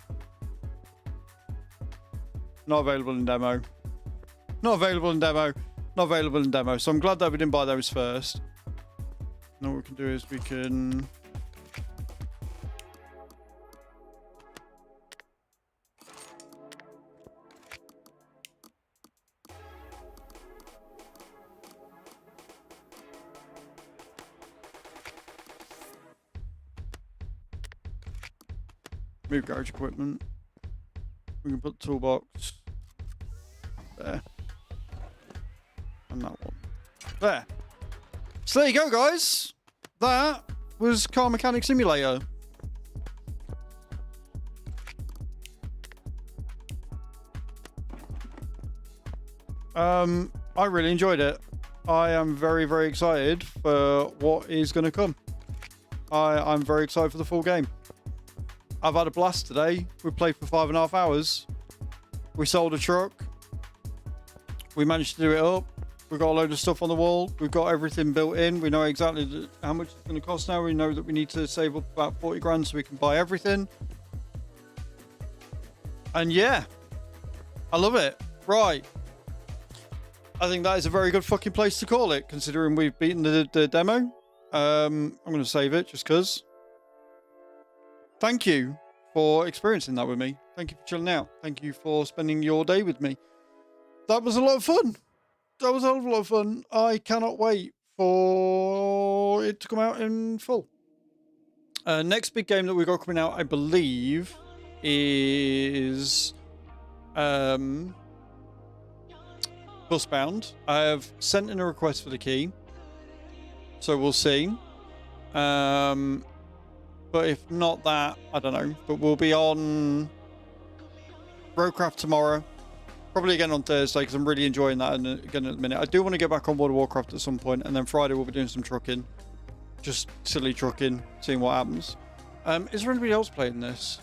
Not available in demo. Not available in demo. Not available in demo. So I'm glad that we didn't buy those first. Now what we can do is we can... move garage equipment. We can put the toolbox there. And that one. There. So there you go, guys. That was Car Mechanic Simulator. I really enjoyed it. I am very, very excited for what is going to come. I'm very excited for the full game. I've had a blast today. We played for 5.5 hours. We sold a truck. We managed to do it up. We've got a load of stuff on the wall. We've got everything built in. We know exactly how much it's going to cost now. We know that we need to save up about 40 grand so we can buy everything. And yeah, I love it. Right. I think that is a very good fucking place to call it, considering we've beaten the demo. I'm going to save it just because. Thank you for experiencing that with me. Thank you for chilling out. Thank you for spending your day with me. That was a lot of fun. That was a hell of a lot of fun. I cannot wait for it to come out in full. Next big game that we've got coming out, I believe, is Busbound. I have sent in a request for the key, so we'll see. But if not that, I don't know. But we'll be on Roadcraft tomorrow. Probably again on Thursday, because I'm really enjoying that again at the minute. I do want to get back on World of Warcraft at some point, and then Friday we'll be doing some trucking. Just silly trucking, seeing what happens. Is there anybody else playing this?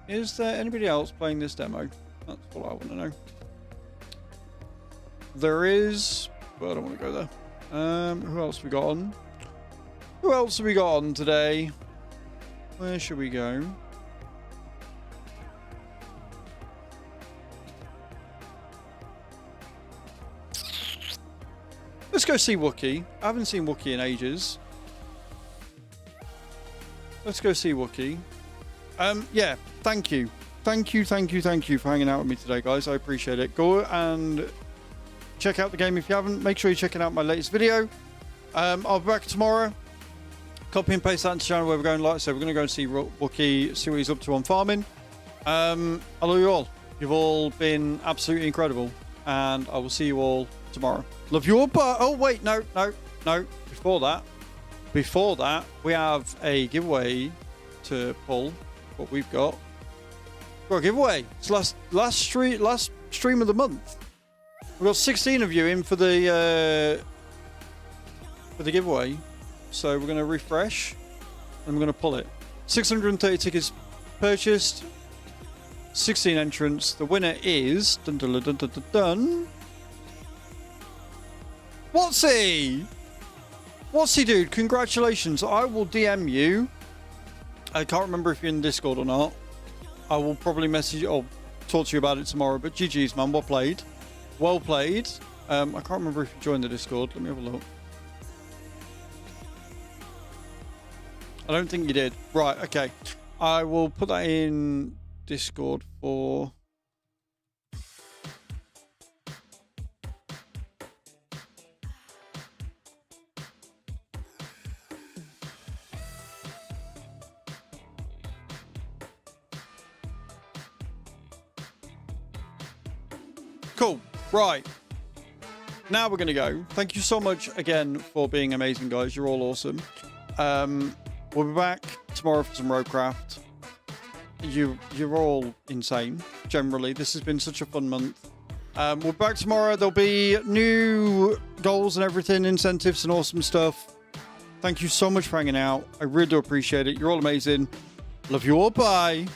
Is there anybody else playing this demo? That's what I want to know. There is, but I don't want to go there. Who else we got on? Who else have we got on today? Where should we go? Let's go see Wookie. I haven't seen Wookie in ages. Let's go see Wookie. Yeah, thank you. Thank you for hanging out with me today, guys. I appreciate it. Go and check out the game if you haven't. Make sure you're checking out my latest video. I'll be back tomorrow. Copy and paste that into the channel where we're going. Like I said, we're going to go and see Wookie, see what he's up to on farming. I love you all. You've all been absolutely incredible. And I will see you all tomorrow. Love you all, but... Oh, wait, no. Before that, we have a giveaway to pull. What we've got. We've got a giveaway. It's last stream of the month. We've got 16 of you in for the giveaway. So we're going to refresh and we're going to pull it. 630 tickets purchased. 16 entrants. The winner is... Dun, dun, dun, dun, dun, dun. Watsy! Watsy, dude, congratulations. I will DM you. I can't remember if you're in Discord or not. I will probably message you or talk to you about it tomorrow. But GG's, man. Well played. Well played. I can't remember if you joined the Discord. Let me have a look. I don't think you did. Right, okay. I will put that in Discord for... Cool. Right. Now we're going to go. Thank you so much again for being amazing, guys. You're all awesome. We'll be back tomorrow for some Roadcraft. You're all insane, generally. This has been such a fun month. We'll be back tomorrow. There'll be new goals and everything, incentives and awesome stuff. Thank you so much for hanging out. I really do appreciate it. You're all amazing. Love you all. Bye.